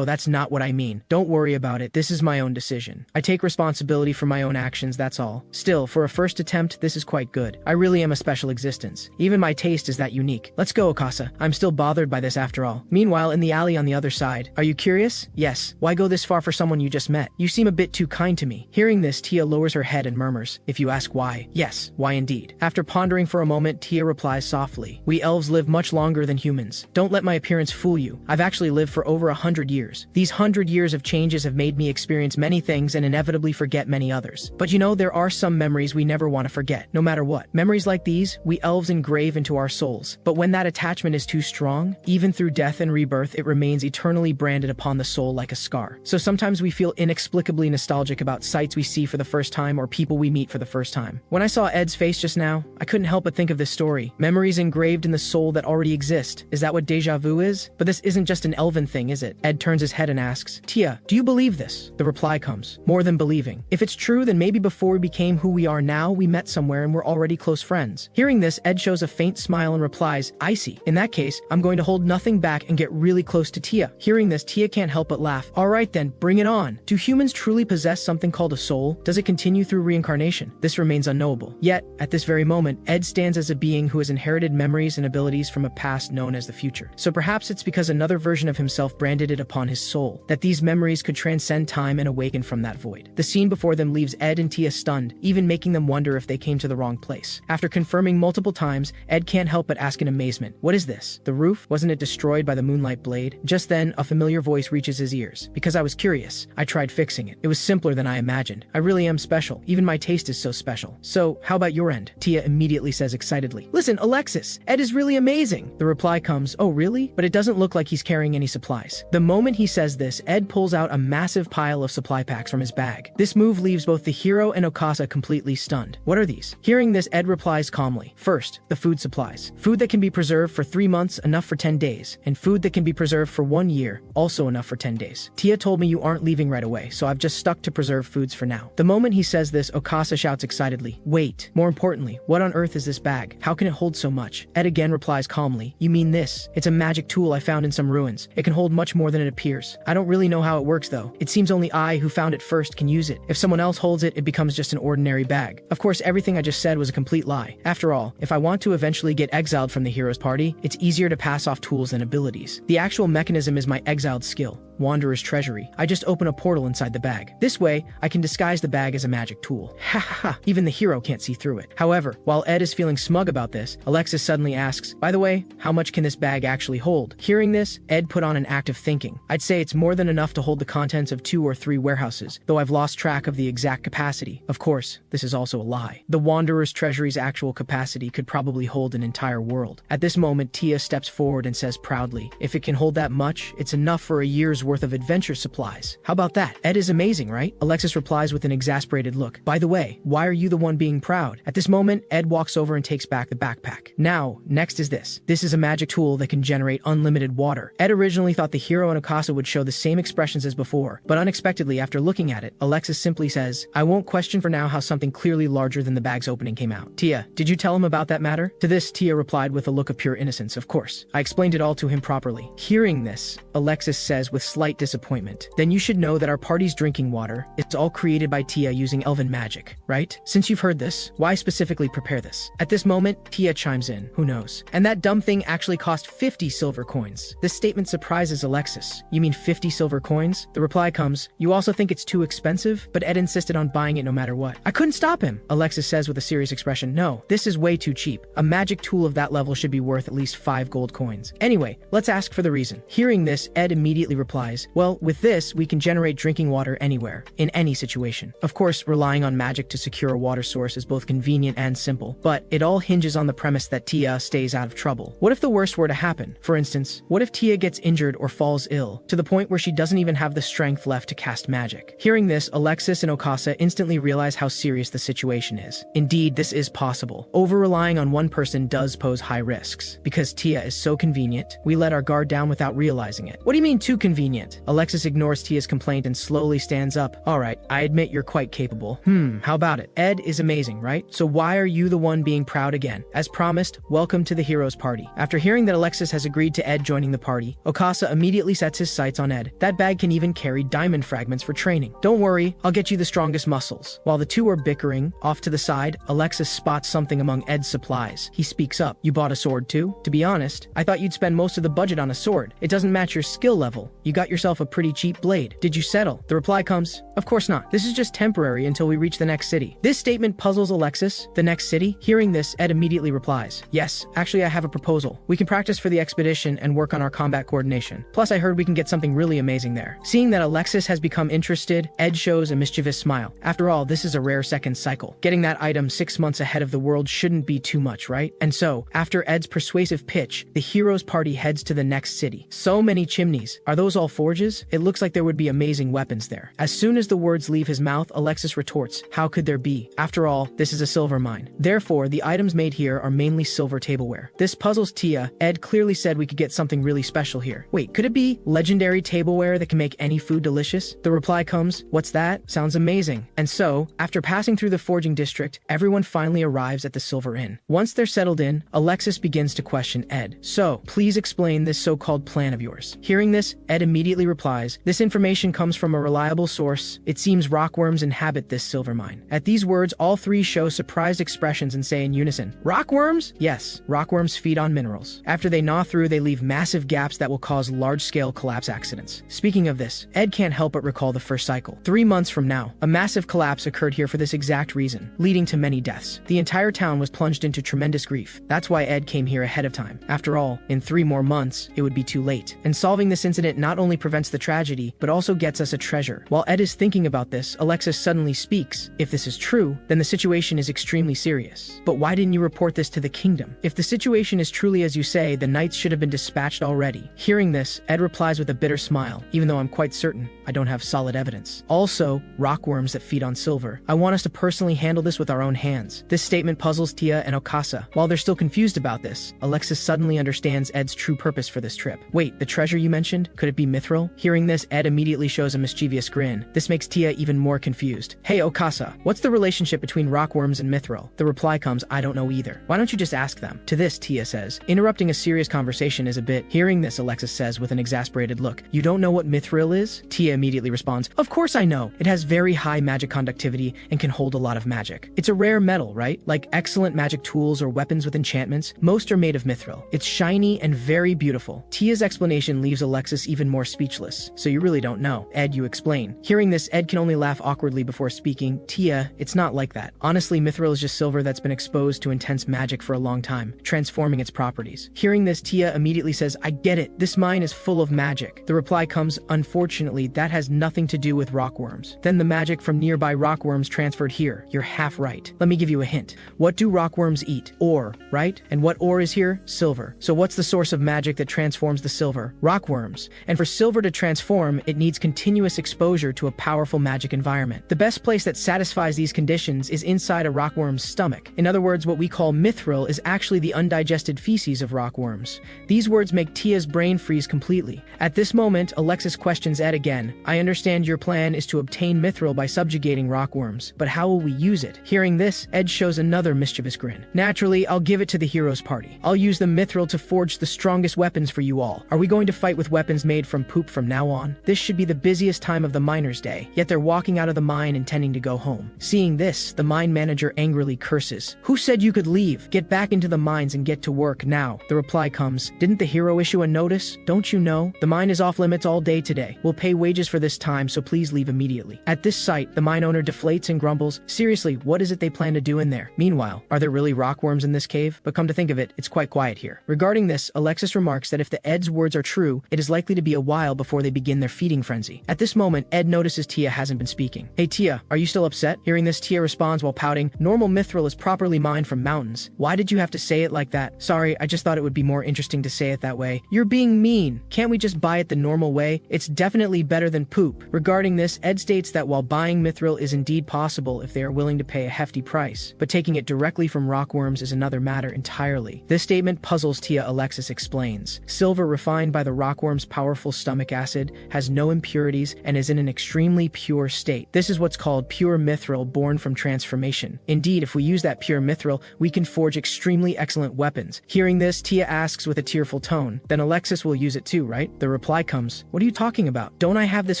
Speaker 1: that's not what I mean. Don't worry about it. This is my own decision. I take responsibility for my own actions, that's all. Still, for a first attempt, this is quite good. I really am a special existence. Even my taste is that unique. Let's go, Okasa. I'm still bothered by this after all. Meanwhile, in the alley on the other side, "Are you curious?" "Yes. Why go this far for someone you just met? You seem a bit too kind to me." Hearing this, Tia lowers her head and murmurs, "If you ask why, yes, why indeed." After pondering for a moment, Tia replies softly, "We elves live much longer than humans. Don't let my appearance fool you. I've actually lived for over 100 years. These 100 years of changes have made me experience many things and inevitably forget many others. But you know, there are some memories we never want to forget, no matter what. Memories like these, we elves engrave into our souls. But when that attachment is too strong, even through death and rebirth, it remains eternally branded upon the soul like a scar. So sometimes Sometimes we feel inexplicably nostalgic about sights we see for the first time or people we meet for the first time. When I saw Ed's face just now, I couldn't help but think of this story. Memories engraved in the soul that already exist. Is that what deja vu is? But this isn't just an elven thing, is it? Ed turns his head and asks, Tia, do you believe this? The reply comes, more than believing. If it's true, then maybe before we became who we are now, we met somewhere and we're already close friends. Hearing this, Ed shows a faint smile and replies, I see. In that case, I'm going to hold nothing back and get really close to Tia. Hearing this, Tia can't help but laugh. All right then, bring it on. Do humans truly possess something called a soul? Does it continue through reincarnation? This remains unknowable. Yet, at this very moment, Ed stands as a being who has inherited memories and abilities from a past known as the future. So perhaps it's because another version of himself branded it upon his soul, that these memories could transcend time and awaken from that void. The scene before them leaves Ed and Tia stunned, even making them wonder if they came to the wrong place. After confirming multiple times, Ed can't help but ask in amazement, what is this? The roof? Wasn't it destroyed by the moonlight blade? Just then, a familiar voice reaches his ears. Because I was curious, I tried fixing it. It was simpler than I imagined. I really am special. Even my taste is so special. So, how about your end? Tia immediately says excitedly. Listen, Alexis, Ed is really amazing. The reply comes, oh really? But it doesn't look like he's carrying any supplies. The moment he says this, Ed pulls out a massive pile of supply packs from his bag. This move leaves both the hero and Okasa completely stunned. What are these? Hearing this, Ed replies calmly. First, the food supplies. Food that can be preserved for 3 months, enough for 10 days, and food that can be preserved for 1 year, also enough for 10 days. Tia told me you aren't leaving right away, so I've just stuck to preserved foods for now. The moment he says this, Okasa shouts excitedly, wait. More importantly, what on earth is this bag? How can it hold so much? Ed again replies calmly, you mean this? It's a magic tool I found in some ruins. It can hold much more than it appears. I don't really know how it works though. It seems only I, who found it first, can use it. If someone else holds it, it becomes just an ordinary bag. Of course, everything I just said was a complete lie. After all, if I want to eventually get exiled from the hero's party, it's easier to pass off tools than abilities. The actual mechanism is my exiled skill. Wanderer's Treasury. I just open a portal inside the bag. This way, I can disguise the bag as a magic tool. Ha ha ha, even the hero can't see through it. However, while Ed is feeling smug about this, Alexis suddenly asks, by the way, how much can this bag actually hold? Hearing this, Ed put on an act of thinking. I'd say it's more than enough to hold the contents of 2 or 3 warehouses, though I've lost track of the exact capacity. Of course, this is also a lie. The Wanderer's Treasury's actual capacity could probably hold an entire world. At this moment, Tia steps forward and says proudly, if it can hold that much, it's enough for a year's worth of adventure supplies. How about that? Ed is amazing, right? Alexis replies with an exasperated look. By the way, why are you the one being proud? At this moment, Ed walks over and takes back the backpack. Now, next is this. This is a magic tool that can generate unlimited water. Ed originally thought the hero and Okasa would show the same expressions as before, but unexpectedly, after looking at it, Alexis simply says, I won't question for now how something clearly larger than the bag's opening came out. Tia, did you tell him about that matter? To this, Tia replied with a look of pure innocence, of course. I explained it all to him properly. Hearing this, Alexis says with slight disappointment, then you should know that our party's drinking water, it's all created by Tia using elven magic, right? Since you've heard this, why specifically prepare this? At this moment, Tia chimes in, who knows? And that dumb thing actually cost 50 silver coins. This statement surprises Alexis. You mean 50 silver coins? The reply comes, you also think it's too expensive? But Ed insisted on buying it no matter what. I couldn't stop him, Alexis says with a serious expression. No, this is way too cheap. A magic tool of that level should be worth at least 5 gold coins. Anyway, let's ask for the reason. Hearing this, Ed immediately replies, well, with this, we can generate drinking water anywhere, in any situation. Of course, relying on magic to secure a water source is both convenient and simple, but it all hinges on the premise that Tia stays out of trouble. What if the worst were to happen? For instance, what if Tia gets injured or falls ill, to the point where she doesn't even have the strength left to cast magic? Hearing this, Alexis and Okasa instantly realize how serious the situation is. Indeed, this is possible. Over-relying on one person does pose high risks. Because Tia is so convenient, we let our guard down without realizing it. What do you mean too convenient? Alexis ignores Tia's complaint and slowly stands up. Alright, I admit you're quite capable. How about it? Ed is amazing, right? So why are you the one being proud again? As promised, welcome to the hero's party. After hearing that Alexis has agreed to Ed joining the party, Okasa immediately sets his sights on Ed. That bag can even carry diamond fragments for training. Don't worry, I'll get you the strongest muscles. While the two are bickering, off to the side, Alexis spots something among Ed's supplies. He speaks up. You bought a sword too? To be honest, I thought you'd spend most of the budget on a sword. It doesn't match your skill level. You got yourself a pretty cheap blade. Did you settle? The reply comes, of course not. This is just temporary until we reach the next city. This statement puzzles Alexis. The next city? Hearing this, Ed immediately replies, yes, actually I have a proposal. We can practice for the expedition and work on our combat coordination. Plus I heard we can get something really amazing there. Seeing that Alexis has become interested, Ed shows a mischievous smile. After all, this is a rare second cycle. Getting that item 6 months ahead of the world shouldn't be too much, right? And so, after Ed's persuasive pitch, the hero's party heads to the next city. So many chimneys. Are those all all forges? It looks like there would be amazing weapons there. As soon as the words leave his mouth, Alexis retorts, how could there be? After all, this is a silver mine. Therefore, the items made here are mainly silver tableware. This puzzles Tia. Ed clearly said we could get something really special here. Wait, could it be legendary tableware that can make any food delicious? The reply comes, what's that? Sounds amazing. And so, after passing through the forging district, everyone finally arrives at the Silver Inn. Once they're settled in, Alexis begins to question Ed. So, please explain this so-called plan of yours. Hearing this, Ed immediately replies, this information comes from a reliable source. It seems rockworms inhabit this silver mine. At these words, all three show surprised expressions and say in unison, rockworms? Yes, rockworms feed on minerals. After they gnaw through, they leave massive gaps that will cause large-scale collapse accidents. Speaking of this, Ed can't help but recall the first cycle. 3 months from now, a massive collapse occurred here for this exact reason, leading to many deaths. The entire town was plunged into tremendous grief. That's why Ed came here ahead of time. After all, in 3 more months, it would be too late. And solving this incident not only prevents the tragedy, but also gets us a treasure. While Ed is thinking about this, Alexis suddenly speaks. If this is true, then the situation is extremely serious. But why didn't you report this to the kingdom? If the situation is truly as you say, the knights should have been dispatched already. Hearing this, Ed replies with a bitter smile, even though I'm quite certain I don't have solid evidence. Also, rockworms that feed on silver. I want us to personally handle this with our own hands. This statement puzzles Tia and Okasa. While they're still confused about this, Alexis suddenly understands Ed's true purpose for this trip. Wait, the treasure you mentioned? Could it be mithril? Hearing this, Ed immediately shows a mischievous grin. This makes Tia even more confused. Hey Okasa, what's the relationship between rockworms and mithril? The reply comes, I don't know either. Why don't you just ask them? To this, Tia says, interrupting a serious conversation is a bit. Hearing this, Alexis says with an exasperated look, you don't know what mithril is? Tia immediately responds, of course I know. It has very high magic conductivity and can hold a lot of magic. It's a rare metal, right? Like excellent magic tools or weapons with enchantments, most are made of mithril. It's shiny and very beautiful. Tia's explanation leaves Alexis even more speechless. So you really don't know. Ed, you explain. Hearing this, Ed can only laugh awkwardly before speaking. Tia, it's not like that. Honestly, mithril is just silver that's been exposed to intense magic for a long time, transforming its properties. Hearing this, Tia immediately says, I get it. This mine is full of magic. The reply comes, unfortunately, that has nothing to do with rockworms. Then the magic from nearby rockworms transferred here. You're half right. Let me give you a hint. What do rockworms eat? Ore, right? And what ore is here? Silver. So what's the source of magic that transforms the silver? Rockworms. And for silver to transform, it needs continuous exposure to a powerful magic environment. The best place that satisfies these conditions is inside a rockworm's stomach. In other words, what we call mithril is actually the undigested feces of rockworms. These words make Tia's brain freeze completely. At this moment, Alexis questions Ed again. I understand your plan is to obtain mithril by subjugating rockworms, but how will we use it? Hearing this, Ed shows another mischievous grin. Naturally, I'll give it to the hero's party. I'll use the mithril to forge the strongest weapons for you all. Are we going to fight with weapons made from poop from now on? This should be the busiest time of the miners' day, yet they're walking out of the mine intending to go home. Seeing this, the mine manager angrily curses. Who said you could leave? Get back into the mines and get to work now. The reply comes, didn't the hero issue a notice? Don't you know? The mine is off limits all day today. We'll pay wages for this time, so please leave immediately. At this sight, the mine owner deflates and grumbles, seriously, what is it they plan to do in there? Meanwhile, are there really rockworms in this cave? But come to think of it, it's quite quiet here. Regarding this, Alexis remarks that if the Ed's words are true, it is likely to be a while before they begin their feeding frenzy. At this moment, Ed notices Tia hasn't been speaking. Hey Tia, are you still upset? Hearing this, Tia responds while pouting, normal mithril is properly mined from mountains. Why did you have to say it like that? Sorry, I just thought it would be more interesting to say it that way. You're being mean. Can't we just buy it the normal way? It's definitely better than poop. Regarding this, Ed states that while buying mithril is indeed possible if they are willing to pay a hefty price, but taking it directly from rockworms is another matter entirely. This statement puzzles Tia. Alexis explains. Silver refined by the rockworm's powerful stomach acid has no impurities and is in an extremely pure state. This is what's called pure mithril born from transformation. Indeed, if we use that pure mithril, we can forge extremely excellent weapons. Hearing this, Tia asks with a tearful tone, then Alexis will use it too, right? The reply comes, what are you talking about? Don't I have this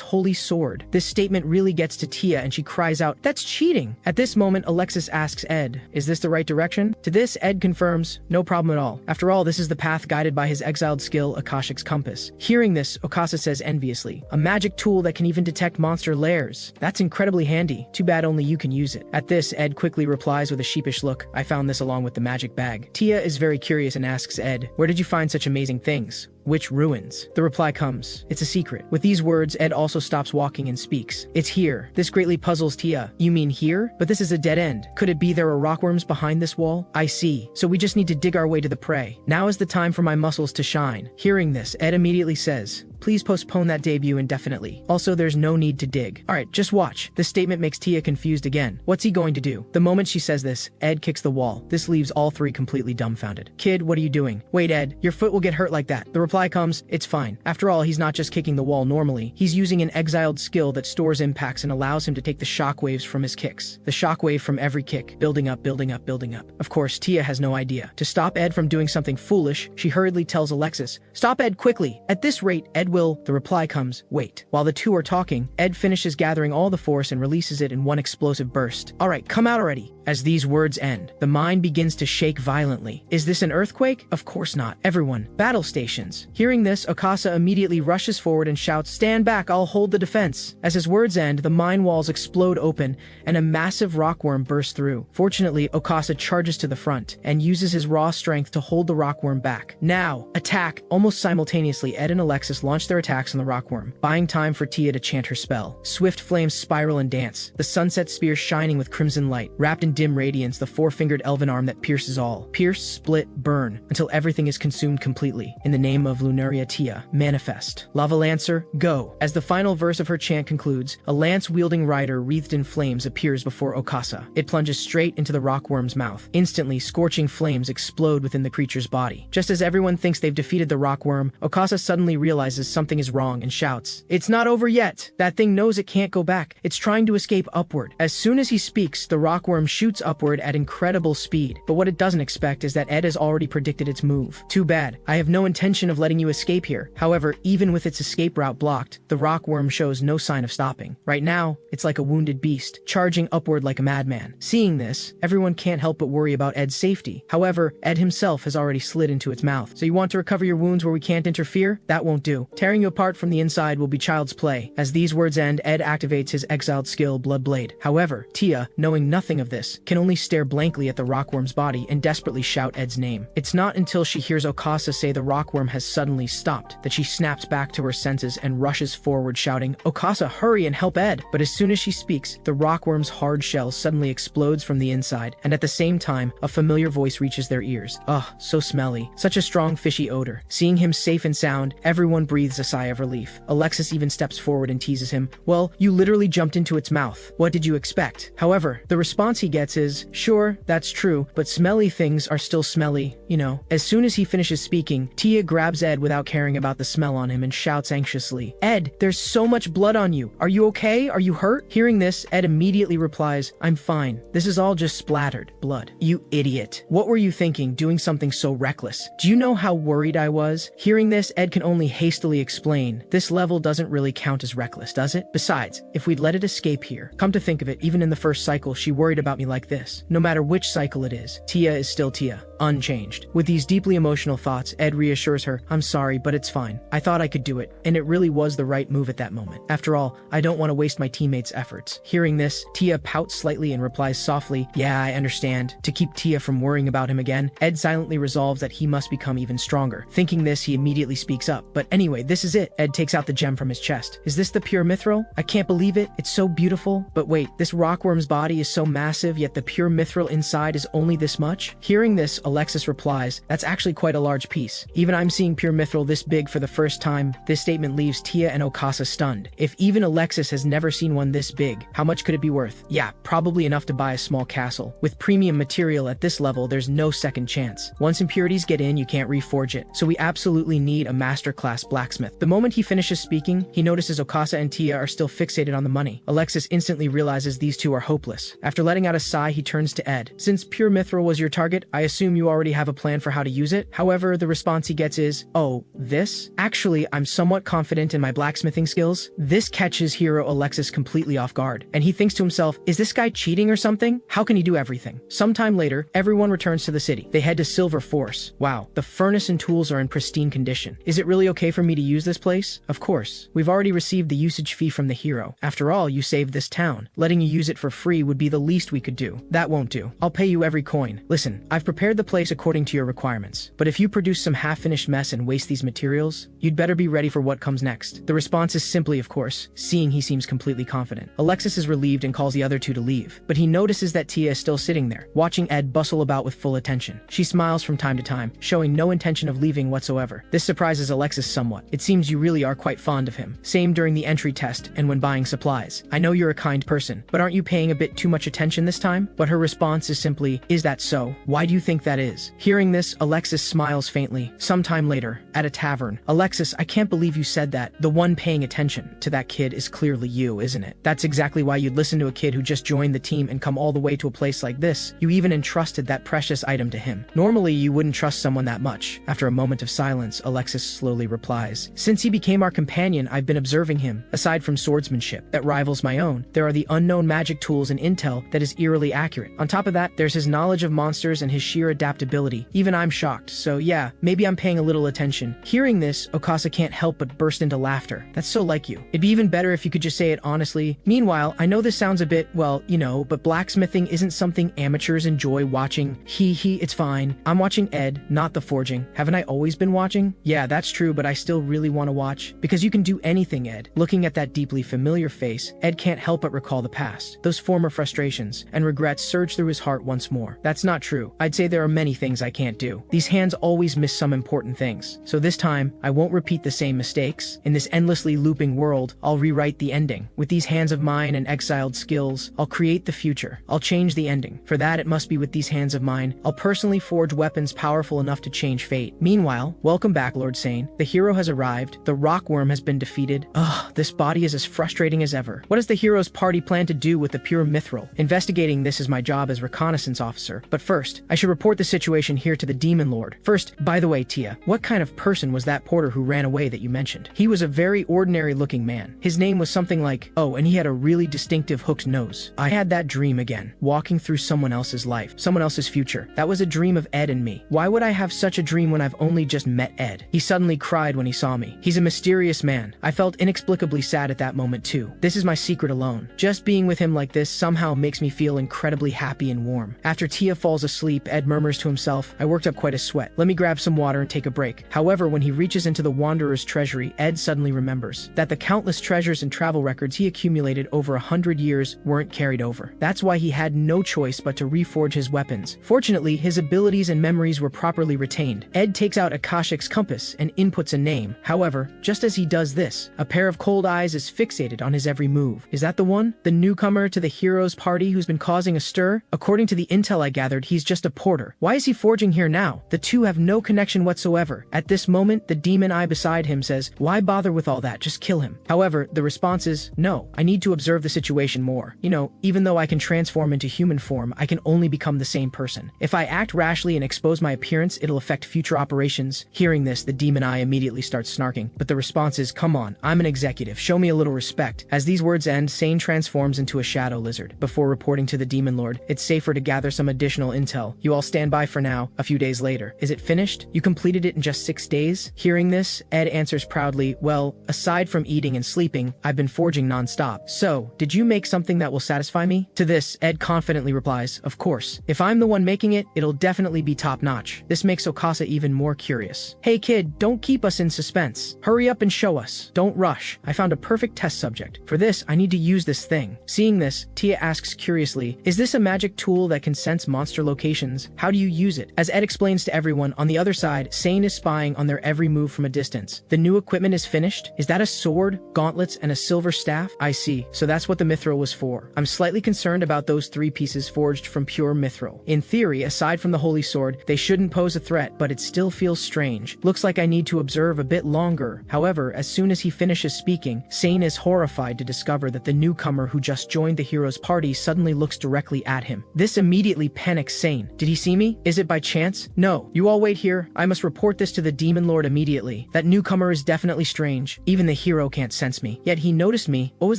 Speaker 1: holy sword? This statement really gets to Tia and she cries out, that's cheating! At this moment, Alexis asks Ed, is this the right direction? To this, Ed confirms, no problem at all. After all, this is the path guided by his exiled skill, Akashic's compass. Hearing this, Okasa says enviously, a magic tool that can even detect monster lairs. That's incredibly handy. Too bad only you can use it. At this, Ed quickly replies with a sheepish look, I found this along with the magic bag. Tia is very curious and asks Ed, where did you find such amazing things? Which ruins? The reply comes, it's a secret. With these words, Ed also stops walking and speaks. It's here. This greatly puzzles Tia. You mean here? But this is a dead end. Could it be there are rockworms behind this wall? I see. So we just need to dig our way to the prey. Now is the time for my muscles to shine. Hearing this, Ed immediately says, please postpone that debut indefinitely. Also, there's no need to dig. Alright, just watch. This statement makes Tia confused again. What's he going to do? The moment she says this, Ed kicks the wall. This leaves all three completely dumbfounded. Kid, what are you doing? Wait, Ed, your foot will get hurt like that. The reply comes, it's fine. After all, he's not just kicking the wall normally. He's using an exiled skill that stores impacts and allows him to take the shockwaves from his kicks. The shockwave from every kick, building up, building up, building up. Of course, Tia has no idea. To stop Ed from doing something foolish, she hurriedly tells Alexis, stop Ed quickly. At this rate, Ed will. The reply comes, wait. While the two are talking, Ed finishes gathering all the force and releases it in one explosive burst. Alright, come out already. As these words end, the mine begins to shake violently. Is this an earthquake? Of course not. Everyone, battle stations. Hearing this, Okasa immediately rushes forward and shouts, stand back, I'll hold the defense. As his words end, the mine walls explode open and a massive rockworm bursts through. Fortunately, Okasa charges to the front and uses his raw strength to hold the rockworm back. Now, attack! Almost simultaneously, Ed and Alexis launch their attacks on the rockworm, buying time for Tia to chant her spell. Swift flames spiral and dance, the sunset spear shining with crimson light. Wrapped in dim radiance, the four-fingered elven arm that pierces all. Pierce, split, burn, until everything is consumed completely. In the name of Lunaria Tia, manifest. Lava Lancer, go. As the final verse of her chant concludes, a lance-wielding rider wreathed in flames appears before Okasa. It plunges straight into the rockworm's mouth. Instantly, scorching flames explode within the creature's body. Just as everyone thinks they've defeated the rockworm, Okasa suddenly realizes something is wrong and shouts, it's not over yet. That thing knows it can't go back. It's trying to escape upward. As soon as he speaks, the rockworm shoots upward at incredible speed. But what it doesn't expect is that Ed has already predicted its move. Too bad. I have no intention of letting you escape here. However, even with its escape route blocked, the rockworm shows no sign of stopping. Right now, it's like a wounded beast, charging upward like a madman. Seeing this, everyone can't help but worry about Ed's safety. However, Ed himself has already slid into its mouth. So you want to recover your wounds where we can't interfere? That won't do. Tearing you apart from the inside will be child's play. As these words end, Ed activates his exiled skill, Bloodblade. However, Tia, knowing nothing of this, can only stare blankly at the rockworm's body and desperately shout Ed's name. It's not until she hears Okasa say the rockworm has suddenly stopped that she snaps back to her senses and rushes forward shouting, Okasa, hurry and help Ed! But as soon as she speaks, the rockworm's hard shell suddenly explodes from the inside, and at the same time, a familiar voice reaches their ears. Ugh, so smelly. Such a strong fishy odor. Seeing him safe and sound, everyone breathes a sigh of relief. Alexis even steps forward and teases him, well, you literally jumped into its mouth. What did you expect? However, the response he gets is, sure, that's true, but smelly things are still smelly, you know. As soon as he finishes speaking, Tia grabs Ed without caring about the smell on him and shouts anxiously, Ed, there's so much blood on you. Are you okay? Are you hurt? Hearing this, Ed immediately replies, I'm fine. This is all just splattered blood. You idiot. What were you thinking, doing something so reckless? Do you know how worried I was? Hearing this, Ed can only hastily explain, this level doesn't really count as reckless, does it? Besides, if we'd let it escape here, come to think of it, even in the first cycle, she worried about me like this. No matter which cycle it is, Tia is still Tia, unchanged. With these deeply emotional thoughts, Ed reassures her, I'm sorry, but it's fine. I thought I could do it, and it really was the right move at that moment. After all, I don't want to waste my teammates' efforts. Hearing this, Tia pouts slightly and replies softly, yeah, I understand. To keep Tia from worrying about him again, Ed silently resolves that he must become even stronger. Thinking this, he immediately speaks up. But anyway, this is it. Ed takes out the gem from his chest. Is this the pure mithril? I can't believe it. It's so beautiful. But wait, this rockworm's body is so massive, yet the pure mithril inside is only this much? Hearing this, Alexis replies, that's actually quite a large piece. Even I'm seeing pure mithril this big for the first time. This statement leaves Tia and Okasa stunned. If even Alexis has never seen one this big, how much could it be worth? Yeah, probably enough to buy a small castle. With premium material at this level, there's no second chance. Once impurities get in, you can't reforge it. So we absolutely need a masterclass blacksmith. The moment he finishes speaking, he notices Okasa and Tia are still fixated on the money. Alexis instantly realizes these two are hopeless. After letting out a sigh, he turns to Ed. Since pure mithril was your target, I assume you already have a plan for how to use it. However, the response he gets is, oh, this? Actually, I'm somewhat confident in my blacksmithing skills. This catches hero Alexis completely off guard, and he thinks to himself, is this guy cheating or something? How can he do everything? Sometime later, everyone returns to the city. They head to Silver Force. Wow, the furnace and tools are in pristine condition. Is it really okay for me to use this place? Of course. We've already received the usage fee from the hero. After all, you saved this town. Letting you use it for free would be the least we could do. That won't do. I'll pay you every coin. Listen, I've prepared the place according to your requirements, but if you produce some half-finished mess and waste these materials? You'd better be ready for what comes next. The response is simply, of course, seeing he seems completely confident. Alexis is relieved and calls the other two to leave, but he notices that Tia is still sitting there, watching Ed bustle about with full attention. She smiles from time to time, showing no intention of leaving whatsoever. This surprises Alexis somewhat. It seems you really are quite fond of him. Same during the entry test and when buying supplies. I know you're a kind person, but aren't you paying a bit too much attention this time? But her response is simply, is that so? Why do you think that is? Hearing this, Alexis smiles faintly. Sometime later, at a tavern. Alexis, I can't believe you said that. The one paying attention to that kid is clearly you, isn't it? That's exactly why you'd listen to a kid who just joined the team and come all the way to a place like this. You even entrusted that precious item to him. Normally, you wouldn't trust someone that much. After a moment of silence, Alexis slowly replies, since he became our companion, I've been observing him. Aside from swordsmanship that rivals my own, there are the unknown magic tools and intel that is eerily accurate. On top of that, there's his knowledge of monsters and his sheer adaptability. Even I'm shocked, so yeah, maybe I'm paying a little attention. Hearing this, Okasa can't help but burst into laughter. That's so like you. It'd be even better if you could just say it honestly. Meanwhile, I know this sounds a bit, well, you know, but blacksmithing isn't something amateurs enjoy watching. It's fine. I'm watching Ed, not the forging. Haven't I always been watching? Yeah, that's true, but I still really want to watch. Because you can do anything, Ed. Looking at that deeply familiar face, Ed can't help but recall the past. Those former frustrations and regrets surge through his heart once more. That's not true. I'd say there are many things I can't do. These hands always miss some important things. So this time, I won't repeat the same mistakes. In this endlessly looping world, I'll rewrite the ending. With these hands of mine and exiled skills, I'll create the future. I'll change the ending. For that, it must be with these hands of mine. I'll personally forge weapons powerful enough to change fate. Meanwhile, welcome back, Lord Sane. The hero has arrived. The rockworm has been defeated. Ugh, this body is as frustrating as ever. What does the hero's party plan to do with the pure mithril? Investigating this is my job as reconnaissance officer. But first, I should report the situation here to the demon lord. First, by the way, Tia, what kind of person was that porter who ran away that you mentioned? He was a very ordinary looking man. His name was something like, oh, and he had a really distinctive hooked nose. I had that dream again, walking through someone else's life, someone else's future. That was a dream of Ed and me. Why would I have such a dream when I've only just met Ed? He suddenly cried when he saw me. He's a mysterious man. I felt inexplicably sad at that moment too. This is my secret alone. Just being with him like this somehow makes me feel incredibly happy and warm. After Tia falls asleep, Ed murmurs to himself, I worked up quite a sweat. Let me grab some water and take a break. However, when he reaches into the Wanderer's treasury, Ed suddenly remembers that the countless treasures and travel records he accumulated over 100 years weren't carried over. That's why he had no choice but to reforge his weapons. Fortunately, his abilities and memories were properly retained. Ed takes out Akashic's compass and inputs a name. However, just as he does this, a pair of cold eyes is fixated on his every move. Is that the one? The newcomer to the hero's party who's been causing a stir? According to the intel I gathered, he's just a porter. Why is he forging here now? The two have no connection whatsoever. At this moment, the demon eye beside him says, why bother with all that? Just kill him. However, the response is, no, I need to observe the situation more. You know, even though I can transform into human form, I can only become the same person. If I act rashly and expose my appearance, it'll affect future operations. Hearing this, the demon eye immediately starts snarking, but the response is, come on, I'm an executive, show me a little respect. As these words end, Sane transforms into a shadow lizard. Before reporting to the demon lord, it's safer to gather some additional intel. You all stand by for now. A few days later. Is it finished? You completed it in just 6 days? Hearing this, Ed answers proudly, well, aside from eating and sleeping, I've been forging non-stop. So, did you make something that will satisfy me? To this, Ed confidently replies, of course. If I'm the one making it, it'll definitely be top-notch. This makes Okasa even more curious. Hey kid, don't keep us in suspense. Hurry up and show us. Don't rush. I found a perfect test subject. For this, I need to use this thing. Seeing this, Tia asks curiously, is this a magic tool that can sense monster locations? How do you use it? As Ed explains to everyone, on the other side, Sane is spying on their every move from a distance. The new equipment is finished? Is that a sword, gauntlets, and a silver staff? I see. So that's what the mithril was for. I'm slightly concerned about those 3 pieces forged from pure mithril. In theory, aside from the holy sword, they shouldn't pose a threat, but it still feels strange. Looks like I need to observe a bit longer. However, as soon as he finishes speaking, Sane is horrified to discover that the newcomer who just joined the hero's party suddenly looks directly at him. This immediately panics Sane. Did he see me? Is it by chance? No. You all wait here. I must report this to the demon lord immediately. That newcomer is definitely strange. Even the hero can't sense me. Yet he noticed me. What was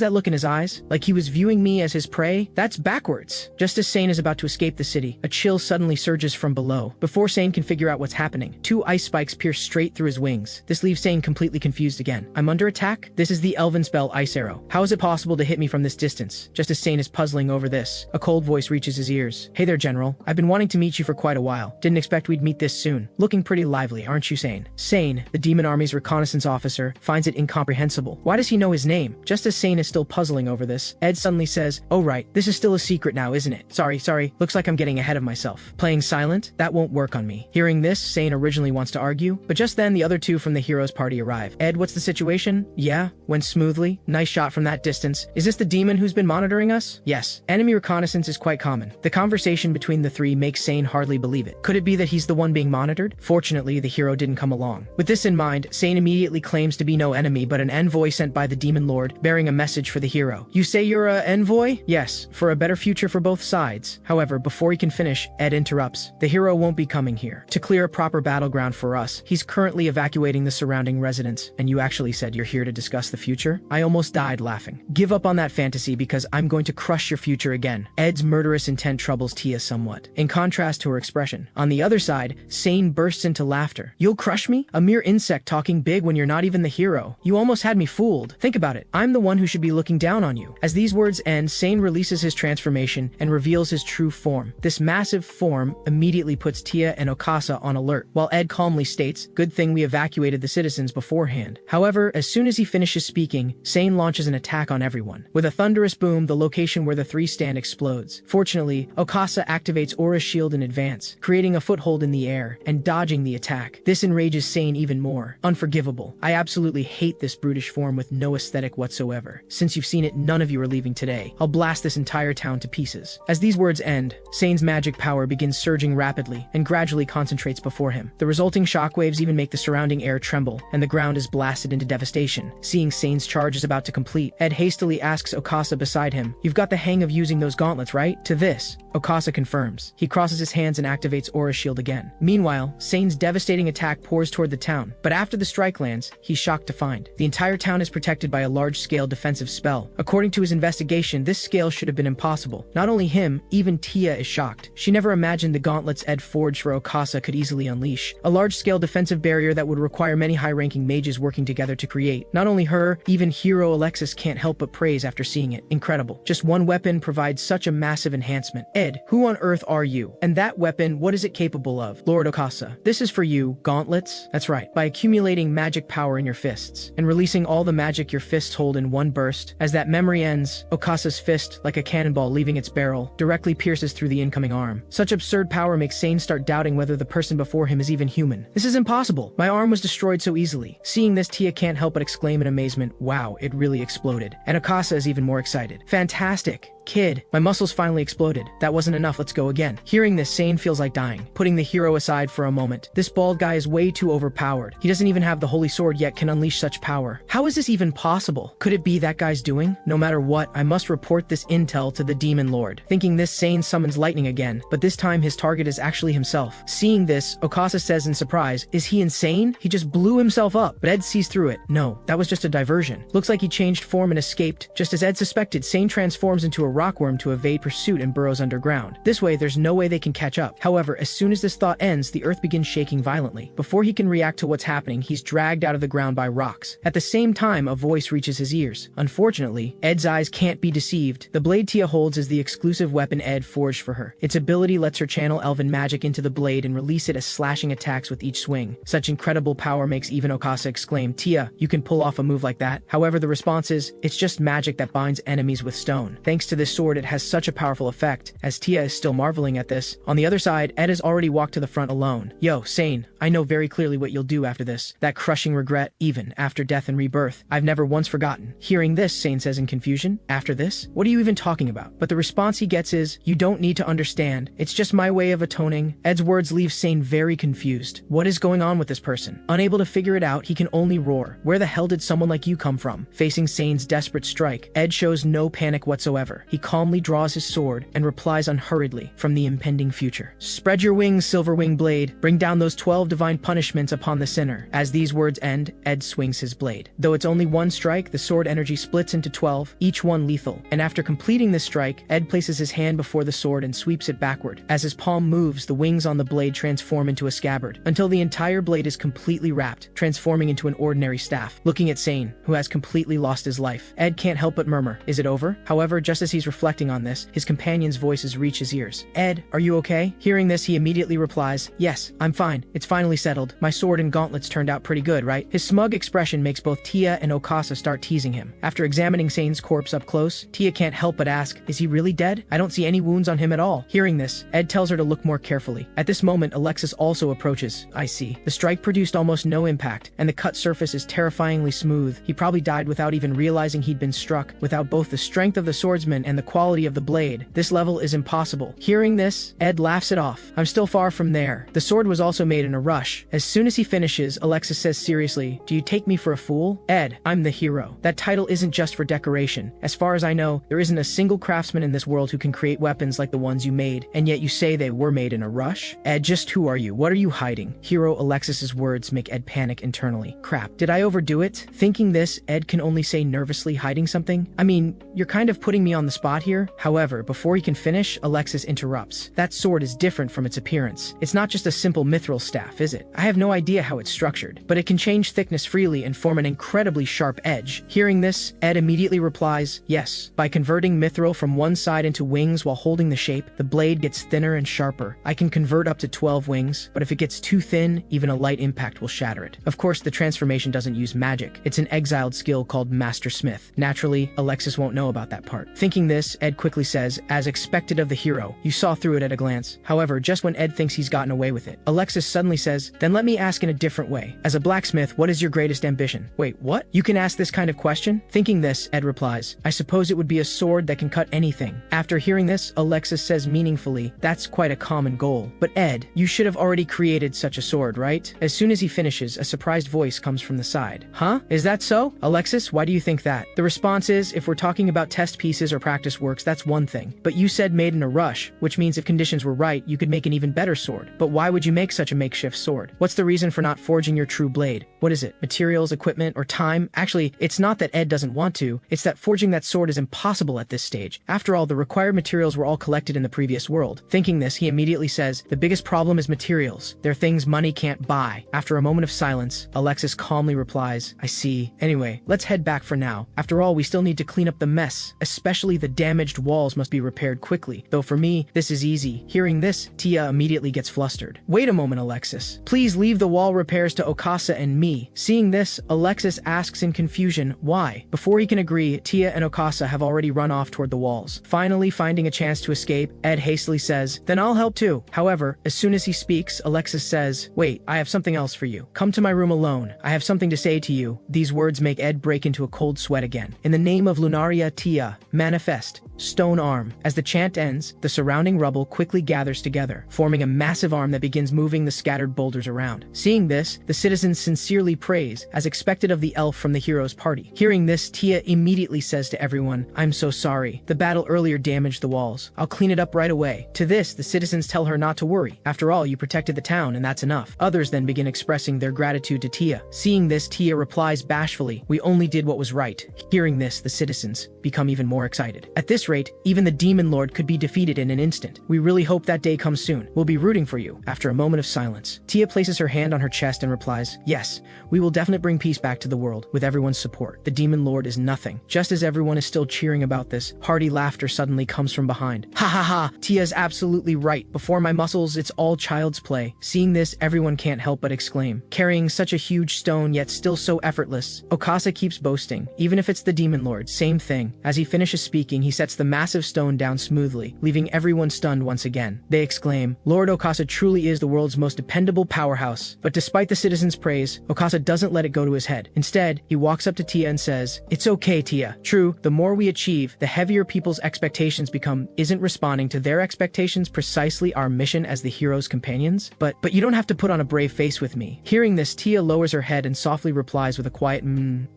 Speaker 1: that look in his eyes? Like he was viewing me as his prey? That's backwards. Just as Sane is about to escape the city, a chill suddenly surges from below. Before Sane can figure out what's happening, 2 ice spikes pierce straight through his wings. This leaves Sane completely confused again. I'm under attack? This is the elven spell Ice Arrow. How is it possible to hit me from this distance? Just as Sane is puzzling over this, a cold voice reaches his ears. Hey there, General. I've been wanting to meet you for quite a while. Didn't expect we'd meet this soon. Looking pretty lively, aren't aren't you Sane? Sane, the demon army's reconnaissance officer, finds it incomprehensible. Why does he know his name? Just as Sane is still puzzling over this, Ed suddenly says, "Oh right, this is still a secret now, isn't it? Sorry, looks like I'm getting ahead of myself. Playing silent? That won't work on me." Hearing this, Sane originally wants to argue, but just then the other two from the hero's party arrive. "Ed, what's the situation?" "Yeah, went smoothly. Nice shot from that distance. Is this the demon who's been monitoring us?" "Yes." Enemy reconnaissance is quite common. The conversation between the three makes Sane hardly believe it. Could it be that he's the one being monitored? Fortunately, the hero didn't come along. With this in mind, Sane immediately claims to be no enemy but an envoy sent by the demon lord, bearing a message for the hero. "You say you're a envoy?" "Yes, for a better future for both sides." However, before he can finish, Ed interrupts. "The hero won't be coming here. To clear a proper battleground for us, he's currently evacuating the surrounding residents. And you actually said you're here to discuss the future?" I almost died laughing. "Give up on that fantasy because I'm going to crush your future again." Ed's murderous intent troubles Tia somewhat, in contrast to her expression. On the other side, Sane bursts into laughter. "You'll crush me? A mere insect talking big when you're not even the hero. You almost had me fooled. Think about it. I'm the one who should be looking down on you." As these words end, Sane releases his transformation and reveals his true form. This massive form immediately puts Tia and Okasa on alert, while Ed calmly states, "Good thing we evacuated the citizens beforehand." However, as soon as he finishes speaking, Sane launches an attack on everyone. With a thunderous boom, the location where the three stand explodes. Fortunately, Okasa activates Aura's shield in advance, creating a foothold in the air and dodging the attack. This enrages Sane even more. Unforgivable. I absolutely hate this brutish form with no aesthetic whatsoever. Since you've seen it, none of you are leaving today. I'll blast this entire town to pieces. As these words end, Sane's magic power begins surging rapidly and gradually concentrates before him. The resulting shockwaves even make the surrounding air tremble, and the ground is blasted into devastation. Seeing Sane's charge is about to complete, Ed hastily asks Okasa beside him, "You've got the hang of using those gauntlets, right?" To this, Okasa confirms. He crosses his hands and activates Aura's shield again. Meanwhile, Sane's devastating attack pours toward the town, but after the strike lands, he's shocked to find the entire town is protected by a large-scale defensive spell. According to his investigation, this scale should have been impossible. Not only him, even Tia is shocked. She never imagined the gauntlets Ed forged for Okasa could easily unleash. A large-scale defensive barrier that would require many high-ranking mages working together to create. Not only her, even hero Alexis can't help but praise after seeing it. Incredible. Just one weapon provides such a massive enhancement. Ed, who on earth are you? And that weapon, what is it capable of? Lord Okasa, this is for you, gauntlets. That's right. By accumulating magic power in your fists and releasing all the magic your fists hold in one burst, as that memory ends, Okasa's fist, like a cannonball leaving its barrel, directly pierces through the incoming arm. Such absurd power makes Sane start doubting whether the person before him is even human. This is impossible. My arm was destroyed so easily. Seeing this, Tia can't help but exclaim in amazement, "Wow, it really exploded." And Okasa is even more excited. "Fantastic. Kid, my muscles finally exploded. That wasn't enough, let's go again." Hearing this, Sane feels like dying. Putting the hero aside for a moment, this bald guy is way too overpowered. He doesn't even have the holy sword yet can unleash such power. How is this even possible? Could it be that guy's doing? No matter what, I must report this intel to the demon lord. Thinking this, Sane summons lightning again, but this time his target is actually himself. Seeing this, Okasa says in surprise, "Is he insane? He just blew himself up." But Ed sees through it. No, that was just a diversion. Looks like he changed form and escaped. Just as Ed suspected, Sane transforms into a rockworm to evade pursuit and burrows underground. This way, there's no way they can catch up. However, as soon as this thought ends, the earth begins shaking violently. Before he can react to what's happening, he's dragged out of the ground by rocks. At the same time, a voice reaches his ears. Unfortunately, Ed's eyes can't be deceived. The blade Tia holds is the exclusive weapon Ed forged for her. Its ability lets her channel elven magic into the blade and release it as slashing attacks with each swing. Such incredible power makes even Okasa exclaim, "Tia, you can pull off a move like that?" However, the response is, "It's just magic that binds enemies with stone." Thanks to this sword, it has such a powerful effect, as Tia is still marveling at this. On the other side, Ed has already walked to the front alone. "Yo, Sane, I know very clearly what you'll do after this. That crushing regret, even after death and rebirth. I've never once forgotten." Hearing this, Sane says in confusion, "After this? What are you even talking about?" But the response he gets is, "You don't need to understand. It's just my way of atoning." Ed's words leave Sane very confused. What is going on with this person? Unable to figure it out, he can only roar. Where the hell did someone like you come from? Facing Sane's desperate strike, Ed shows no panic whatsoever. He calmly draws his sword and replies unhurriedly from the impending future. "Spread your wings, Silverwing Blade. Bring down those 12 divine punishments upon the sinner." As these words end, Ed swings his blade. Though it's only one strike, the sword energy splits into 12, each one lethal. And after completing this strike, Ed places his hand before the sword and sweeps it backward. As his palm moves, the wings on the blade transform into a scabbard, until the entire blade is completely wrapped, transforming into an ordinary staff. Looking at Sane, who has completely lost his life, Ed can't help but murmur, "Is it over?" However, just as he he's reflecting on this, his companion's voices reach his ears. Ed, are you okay? Hearing this, he immediately replies, yes, I'm fine. It's finally settled. My sword and gauntlets turned out pretty good, right? His smug expression makes both Tia and Okasa start teasing him. After examining Sane's corpse up close, Tia can't help but ask, is he really dead? I don't see any wounds on him at all. Hearing this, Ed tells her to look more carefully. At this moment, Alexis also approaches. I see. The strike produced almost no impact, and the cut surface is terrifyingly smooth. He probably died without even realizing he'd been struck. Without both the strength of the swordsman and the quality of the blade, this level is impossible. Hearing this, Ed laughs it off. I'm still far from there. The sword was also made in a rush. As soon as he finishes, Alexis says seriously, do you take me for a fool? Ed, I'm the hero. That title isn't just for decoration. As far as I know, there isn't a single craftsman in this world who can create weapons like the ones you made, and yet you say they were made in a rush? Ed, just who are you? What are you hiding? Hero Alexis's words make Ed panic internally. Crap, did I overdo it? Thinking this, Ed can only say nervously, hiding something? I mean, you're kind of putting me on the spot here. However, before he can finish, Alexis interrupts. That sword is different from its appearance. It's not just a simple mithril staff, is it? I have no idea how it's structured, but it can change thickness freely and form an incredibly sharp edge. Hearing this, Ed immediately replies, yes. By converting mithril from one side into wings while holding the shape, the blade gets thinner and sharper. I can convert up to 12 wings, but if it gets too thin, even a light impact will shatter it. Of course, the transformation doesn't use magic. It's an exiled skill called Master Smith. Naturally, Alexis won't know about that part. Thinking this, Ed quickly says, as expected of the hero, you saw through it at a glance. However, just when Ed thinks he's gotten away with it, Alexis suddenly says, then let me ask in a different way. As a blacksmith, what is your greatest ambition? Wait, what? You can ask this kind of question? Thinking this, Ed replies, I suppose it would be a sword that can cut anything. After hearing this, Alexis says meaningfully, that's quite a common goal. But Ed, you should have already created such a sword, right? As soon as he finishes, a surprised voice comes from the side. Huh? Is that so? Alexis, why do you think that? The response is, if we're talking about test pieces or practice works, that's one thing. But you said made in a rush, which means if conditions were right, you could make an even better sword. But why would you make such a makeshift sword? What's the reason for not forging your true blade? What is it? Materials, equipment, or time? Actually, it's not that Ed doesn't want to, it's that forging that sword is impossible at this stage. After all, the required materials were all collected in the previous world. Thinking this, he immediately says, the biggest problem is materials. They're things money can't buy. After a moment of silence, Alexis calmly replies, I see. Anyway, let's head back for now. After all, we still need to clean up the mess. Especially the damaged walls must be repaired quickly. Though for me, this is easy. Hearing this, Tia immediately gets flustered. Wait a moment, Alexis. Please leave the wall repairs to Okasa and me. Seeing this, Alexis asks in confusion, why? Before he can agree, Tia and Okasa have already run off toward the walls. Finally finding a chance to escape, Ed hastily says, then I'll help too. However, as soon as he speaks, Alexis says, wait, I have something else for you. Come to my room alone. I have something to say to you. These words make Ed break into a cold sweat again. In the name of Lunaria Tia, manifest. Stone arm. As the chant ends, the surrounding rubble quickly gathers together, forming a massive arm that begins moving the scattered boulders around. Seeing this, the citizens sincerely praise, as expected of the elf from the hero's party. Hearing this, Tia immediately says to everyone, I'm so sorry. The battle earlier damaged the walls. I'll clean it up right away. To this, the citizens tell her not to worry. After all, you protected the town, and that's enough. Others then begin expressing their gratitude to Tia. Seeing this, Tia replies bashfully, we only did what was right. Hearing this, the citizens become even more excited. At this rate, even the demon lord could be defeated in an instant. We really hope that day comes soon. We'll be rooting for you. After a moment of silence, Tia places her hand on her chest and replies, yes, we will definitely bring peace back to the world with everyone's support. The demon lord is nothing. Just as everyone is still cheering about this, hearty laughter suddenly comes from behind. Ha ha ha, Tia's absolutely right. Before my muscles, it's all child's play. Seeing this, everyone can't help but exclaim. Carrying such a huge stone yet still so effortless, Okasa keeps boasting. Even if it's the demon lord, same thing. As he finishes speaking, he sets the massive stone down smoothly, leaving everyone stunned once again. They exclaim, Lord Okasa truly is the world's most dependable powerhouse. But despite the citizens' praise, Okasa doesn't let it go to his head. Instead, he walks up to Tia and says, it's okay, Tia. True, the more we achieve, the heavier people's expectations become. Isn't responding to their expectations precisely our mission as the hero's companions? But you don't have to put on a brave face with me. Hearing this, Tia lowers her head and softly replies with a quiet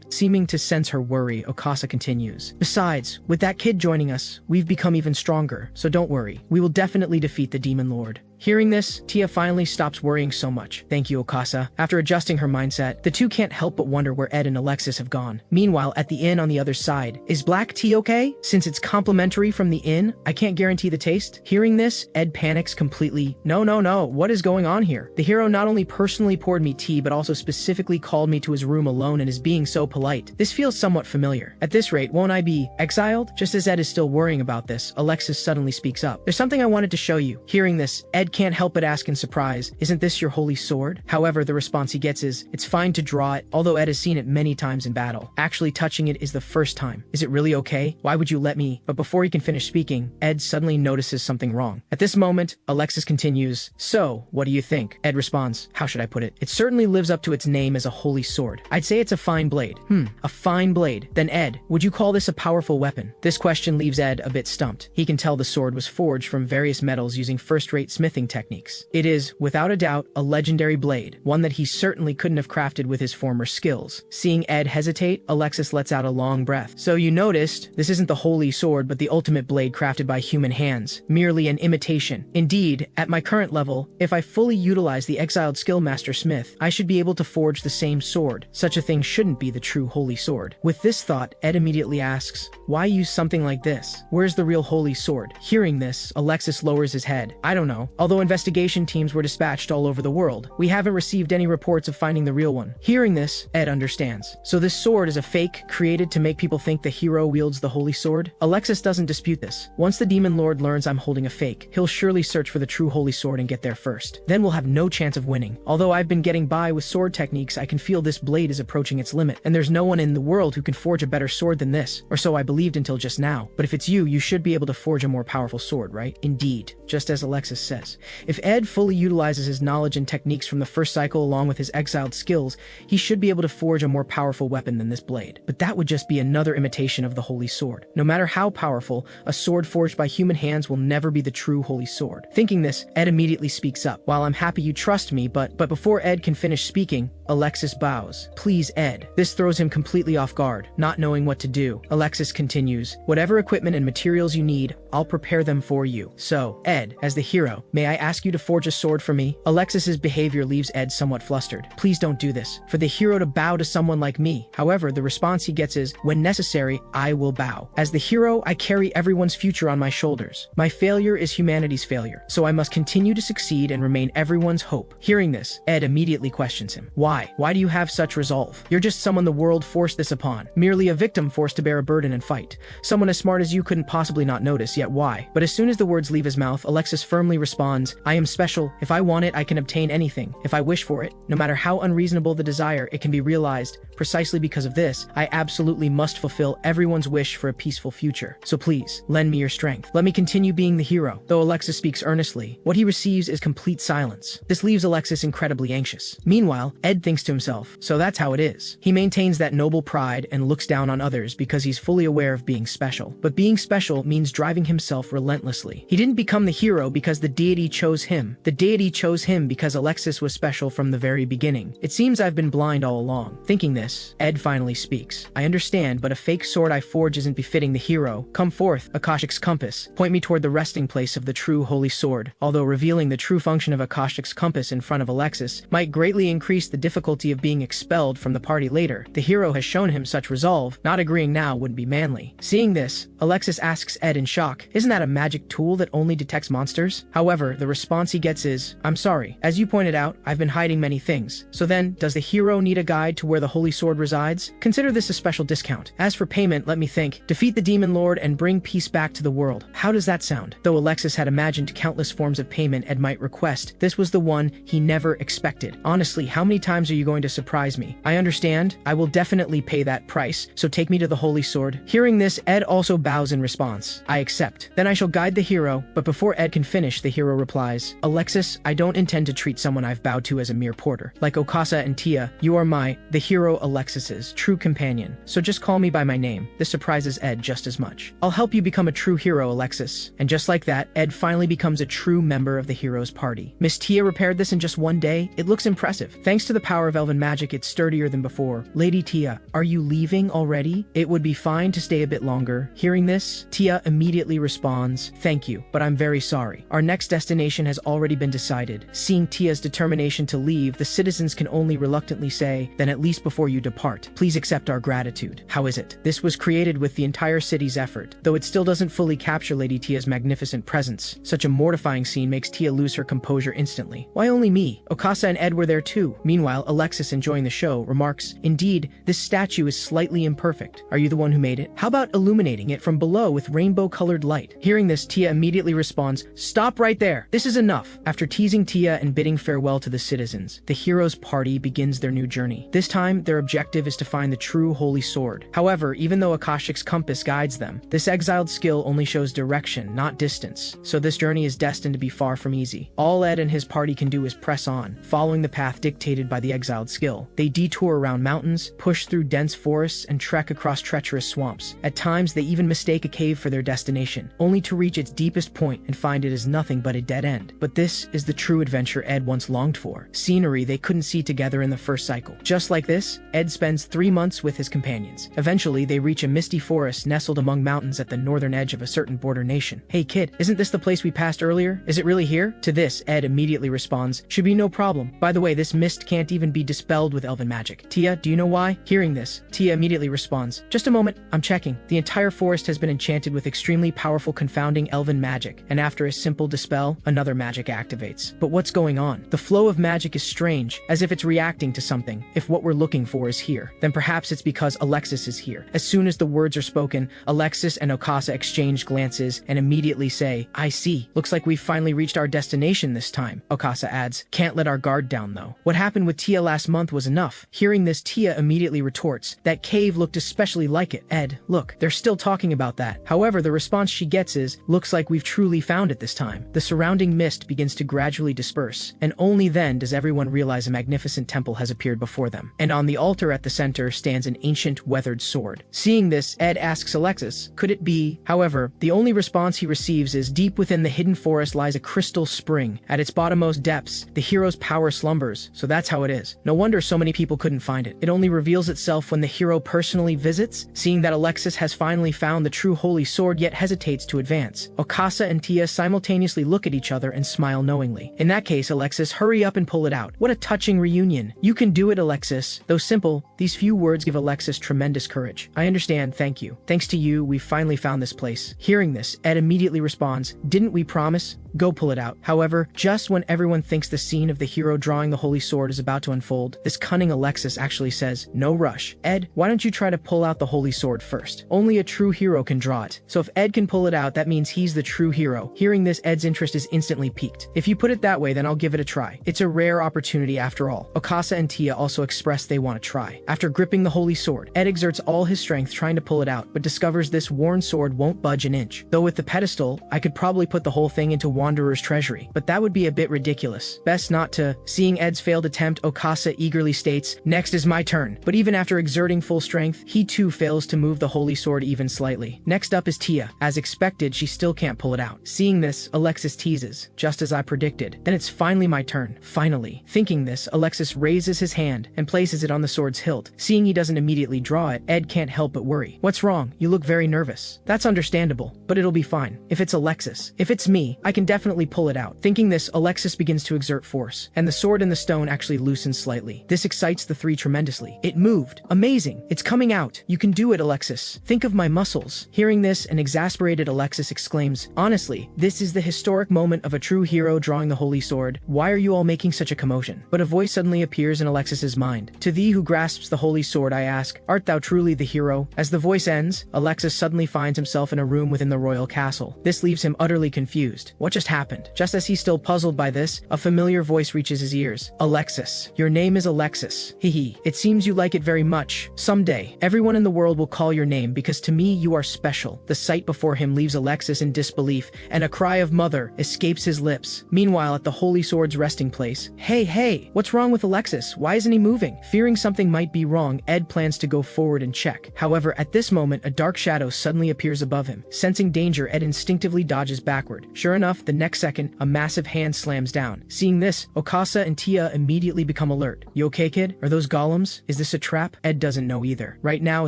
Speaker 1: seeming to sense her worry, Okasa continues. Besides, with that kid joining us, we've become even stronger, so don't worry. We will definitely defeat the demon lord. Hearing this, Tia finally stops worrying so much. Thank you, Okasa. After adjusting her mindset, the two can't help but wonder where Ed and Alexis have gone. Meanwhile, at the inn on the other side, is black tea okay? Since it's complimentary from the inn, I can't guarantee the taste. Hearing this, Ed panics completely. No, what is going on here? The hero not only personally poured me tea, but also specifically called me to his room alone and is being so polite. This feels somewhat familiar. At this rate, won't I be exiled? Just as Ed is still worrying about this, Alexis suddenly speaks up. There's something I wanted to show you. Hearing this, Ed can't help but ask in surprise, isn't this your holy sword? However, the response he gets is, it's fine to draw it, although Ed has seen it many times in battle. Actually touching it is the first time. Is it really okay? Why would you let me? But before he can finish speaking, Ed suddenly notices something wrong. At this moment, Alexis continues, so, what do you think? Ed responds, how should I put it? It certainly lives up to its name as a holy sword. I'd say it's a fine blade. A fine blade. Then Ed, would you call this a powerful weapon? This question leaves Ed a bit stumped. He can tell the sword was forged from various metals using first-rate smithing techniques. It is, without a doubt, a legendary blade, one that he certainly couldn't have crafted with his former skills. Seeing Ed hesitate, Alexis lets out a long breath. So you noticed, this isn't the holy sword but the ultimate blade crafted by human hands, merely an imitation. Indeed, at my current level, if I fully utilize the exiled skill master smith, I should be able to forge the same sword. Such a thing shouldn't be the true holy sword. With this thought, Ed immediately asks, why use something like this? Where's the real holy sword? Hearing this, Alexis lowers his head. I don't know. Although investigation teams were dispatched all over the world, we haven't received any reports of finding the real one. Hearing this, Ed understands. So this sword is a fake, created to make people think the hero wields the holy sword? Alexis doesn't dispute this. Once the demon lord learns I'm holding a fake, he'll surely search for the true holy sword and get there first. Then we'll have no chance of winning. Although I've been getting by with sword techniques, I can feel this blade is approaching its limit, and there's no one in the world who can forge a better sword than this, or so I believed until just now. But if it's you should be able to forge a more powerful sword, right? Indeed, just as Alexis says. If Ed fully utilizes his knowledge and techniques from the first cycle along with his exiled skills, he should be able to forge a more powerful weapon than this blade. But that would just be another imitation of the holy sword. No matter how powerful, a sword forged by human hands will never be the true holy sword. Thinking this, Ed immediately speaks up. While I'm happy you trust me, but before Ed can finish speaking, Alexis bows. Please, Ed. This throws him completely off guard, not knowing what to do. Alexis continues, whatever equipment and materials you need, I'll prepare them for you. So, Ed, as the hero, may I ask you to forge a sword for me? Alexis's behavior leaves Ed somewhat flustered. Please don't do this. For the hero to bow to someone like me. However, the response he gets is, when necessary, I will bow. As the hero, I carry everyone's future on my shoulders. My failure is humanity's failure, so I must continue to succeed and remain everyone's hope. Hearing this, Ed immediately questions him. Why? Why do you have such resolve? You're just someone the world forced this upon. Merely a victim forced to bear a burden and fight. Someone as smart as you couldn't possibly not notice, yet why? But as soon as the words leave his mouth, Alexis firmly responds, I am special. If I want it, I can obtain anything. If I wish for it, no matter how unreasonable the desire, it can be realized. Precisely because of this, I absolutely must fulfill everyone's wish for a peaceful future. So please, lend me your strength. Let me continue being the hero. Though Alexis speaks earnestly, what he receives is complete silence. This leaves Alexis incredibly anxious. Meanwhile, Ed thinks to himself, so that's how it is. He maintains that noble pride and looks down on others because he's fully aware of being special. But being special means driving himself relentlessly. He didn't become the hero because the deity chose him. The deity chose him because Alexis was special from the very beginning. It seems I've been blind all along. Thinking this, Ed finally speaks. I understand, but a fake sword I forge isn't befitting the hero. Come forth, Akashic's compass. Point me toward the resting place of the true holy sword. Although revealing the true function of Akashic's compass in front of Alexis might greatly increase the difficulty of being expelled from the party later, the hero has shown him such resolve. Not agreeing now wouldn't be manly. Seeing this, Alexis asks Ed in shock, isn't that a magic tool that only detects monsters? However, the response he gets is, I'm sorry. As you pointed out, I've been hiding many things. So then, does the hero need a guide to where the holy sword resides? Consider this a special discount. As for payment, let me think. Defeat the demon lord and bring peace back to the world. How does that sound? Though Alexis had imagined countless forms of payment Ed might request, this was the one he never expected. Honestly, how many times are you going to surprise me? I understand. I will definitely pay that price, so take me to the holy sword. Hearing this, Ed also bows in response. I accept. Then I shall guide the hero, but before Ed can finish, the hero replies, Alexis, I don't intend to treat someone I've bowed to as a mere porter. Like Okasa and Tia, you are the hero Alexis's, true companion. So just call me by my name. This surprises Ed just as much. I'll help you become a true hero, Alexis. And just like that, Ed finally becomes a true member of the hero's party. Miss Tia repaired this in just one day. It looks impressive. Thanks to the power of elven magic, it's sturdier than before. Lady Tia, are you leaving already? It would be fine to stay a bit longer. Hearing this, Tia immediately responds, thank you, but I'm very sorry. Our next destination has already been decided. Seeing Tia's determination to leave, the citizens can only reluctantly say, then at least before you depart, please accept our gratitude. How is it? This was created with the entire city's effort, though it still doesn't fully capture Lady Tia's magnificent presence. Such a mortifying scene makes Tia lose her composure instantly. Why only me? Okasa and Ed were there too. Meanwhile, Alexis, enjoying the show, remarks, indeed, this statue is slightly imperfect. Are you the one who made it? How about illuminating it from below with rainbow-colored light? Hearing this, Tia immediately responds, stop right there. This is enough. After teasing Tia and bidding farewell to the citizens, the heroes' party begins their new journey. This time, their objective is to find the true holy sword. However, even though Akashic's compass guides them, this exiled skill only shows direction, not distance, so this journey is destined to be far from easy. All Ed and his party can do is press on, following the path dictated by the exiled skill. They detour around mountains, push through dense forests, and trek across treacherous swamps. At times, they even mistake a cave for their destination, only to reach its deepest point and find it is nothing but a dead end. But this is the true adventure Ed once longed for. Scenery they couldn't see together in the first cycle. Just like this, Ed spends 3 months with his companions. Eventually, they reach a misty forest nestled among mountains at the northern edge of a certain border nation. Hey kid, isn't this the place we passed earlier? Is it really here? To this, Ed immediately responds, should be no problem. By the way, this mist can't even be dispelled with elven magic. Tia, do you know why? Hearing this, Tia immediately responds, just a moment, I'm checking. The entire forest has been enchanted with extremely powerful confounding elven magic, and after a simple dispel, another magic activates. But what's going on? The flow of magic is strange, as if it's reacting to something. If what we're looking for is here, then perhaps it's because Alexis is here. As soon as the words are spoken, Alexis and Okasa exchange glances and immediately say, I see. Looks like we've finally reached our destination this time. Okasa adds, can't let our guard down though. What happened with Tia last month was enough. Hearing this, Tia immediately retorts, that cave looked especially like it. Ed, look, they're still talking about that. However, the response she gets is, looks like we've truly found it this time. The surrounding mist begins to gradually disperse, and only then does everyone realize a magnificent temple has appeared before them. And on the altar at the center stands an ancient weathered sword. Seeing this, Ed asks Alexis, could it be? However, the only response he receives is, deep within the hidden forest lies a crystal spring. At its bottommost depths, the hero's power slumbers, so that's how it is. No wonder so many people couldn't find it. It only reveals itself when the hero personally visits. Seeing that Alexis has finally found the true holy sword yet hesitates to advance, Okasa and Tia simultaneously look at each other and smile knowingly. In that case, Alexis, hurry up and pull it out. What a touching reunion. You can do it, Alexis. Though simple, these few words give Alexis tremendous courage. I understand, thank you. Thanks to you, we've finally found this place. Hearing this, Ed immediately responds, didn't we promise? Go pull it out. However, just when everyone thinks the scene of the hero drawing the holy sword is about to unfold, this cunning Alexis actually says, no rush. Ed, why don't you try to pull out the holy sword first? Only a true hero can draw it. So if Ed can pull it out, that means he's the true hero. Hearing this, Ed's interest is instantly piqued. If you put it that way, then I'll give it a try. It's a rare opportunity after all. Okasa and Tia also express they want to try. After gripping the holy sword, Ed exerts all his strength trying to pull it out, but discovers this worn sword won't budge an inch. Though with the pedestal, I could probably put the whole thing into Wanderer's treasury, but that would be a bit ridiculous. Best not to. Seeing Ed's failed attempt, Okasa eagerly states, next is my turn. But even after exerting full strength, he too fails to move the holy sword even slightly. Next up is Tia. As expected, she still can't pull it out. Seeing this, Alexis teases, just as I predicted. Then it's finally my turn. Finally. Thinking this, Alexis raises his hand and places it on the sword's hilt. Seeing he doesn't immediately draw it, Ed can't help but worry. What's wrong? You look very nervous. That's understandable, but it'll be fine. If it's Alexis. If it's me, I can definitely pull it out. Thinking this, Alexis begins to exert force, and the sword in the stone actually loosens slightly. This excites the three tremendously. It moved. Amazing. It's coming out. You can do it, Alexis. Think of my muscles. Hearing this, an exasperated Alexis exclaims, honestly, this is the historic moment of a true hero drawing the holy sword. Why are you all making such a commotion? But a voice suddenly appears in Alexis's mind. To thee who grasps the holy sword, I ask, art thou truly the hero? As the voice ends, Alexis suddenly finds himself in a room within the royal castle. This leaves him utterly confused. What just happened? Just as he's still puzzled by this, a familiar voice reaches his ears. Alexis. Your name is Alexis. Hee. It seems you like it very much. Someday, everyone in the world will call your name because to me you are special. The sight before him leaves Alexis in disbelief, and a cry of mother escapes his lips. Meanwhile, at the holy sword's resting place, hey, what's wrong with Alexis? Why isn't he moving? Fearing something might be wrong, Ed plans to go forward and check. However, at this moment, a dark shadow suddenly appears above him. Sensing danger, Ed instinctively dodges backward. Sure enough, the the next second, a massive hand slams down. Seeing this, Okasa and Tia immediately become alert. You okay, kid? Are those golems? Is this a trap? Ed doesn't know either. Right now,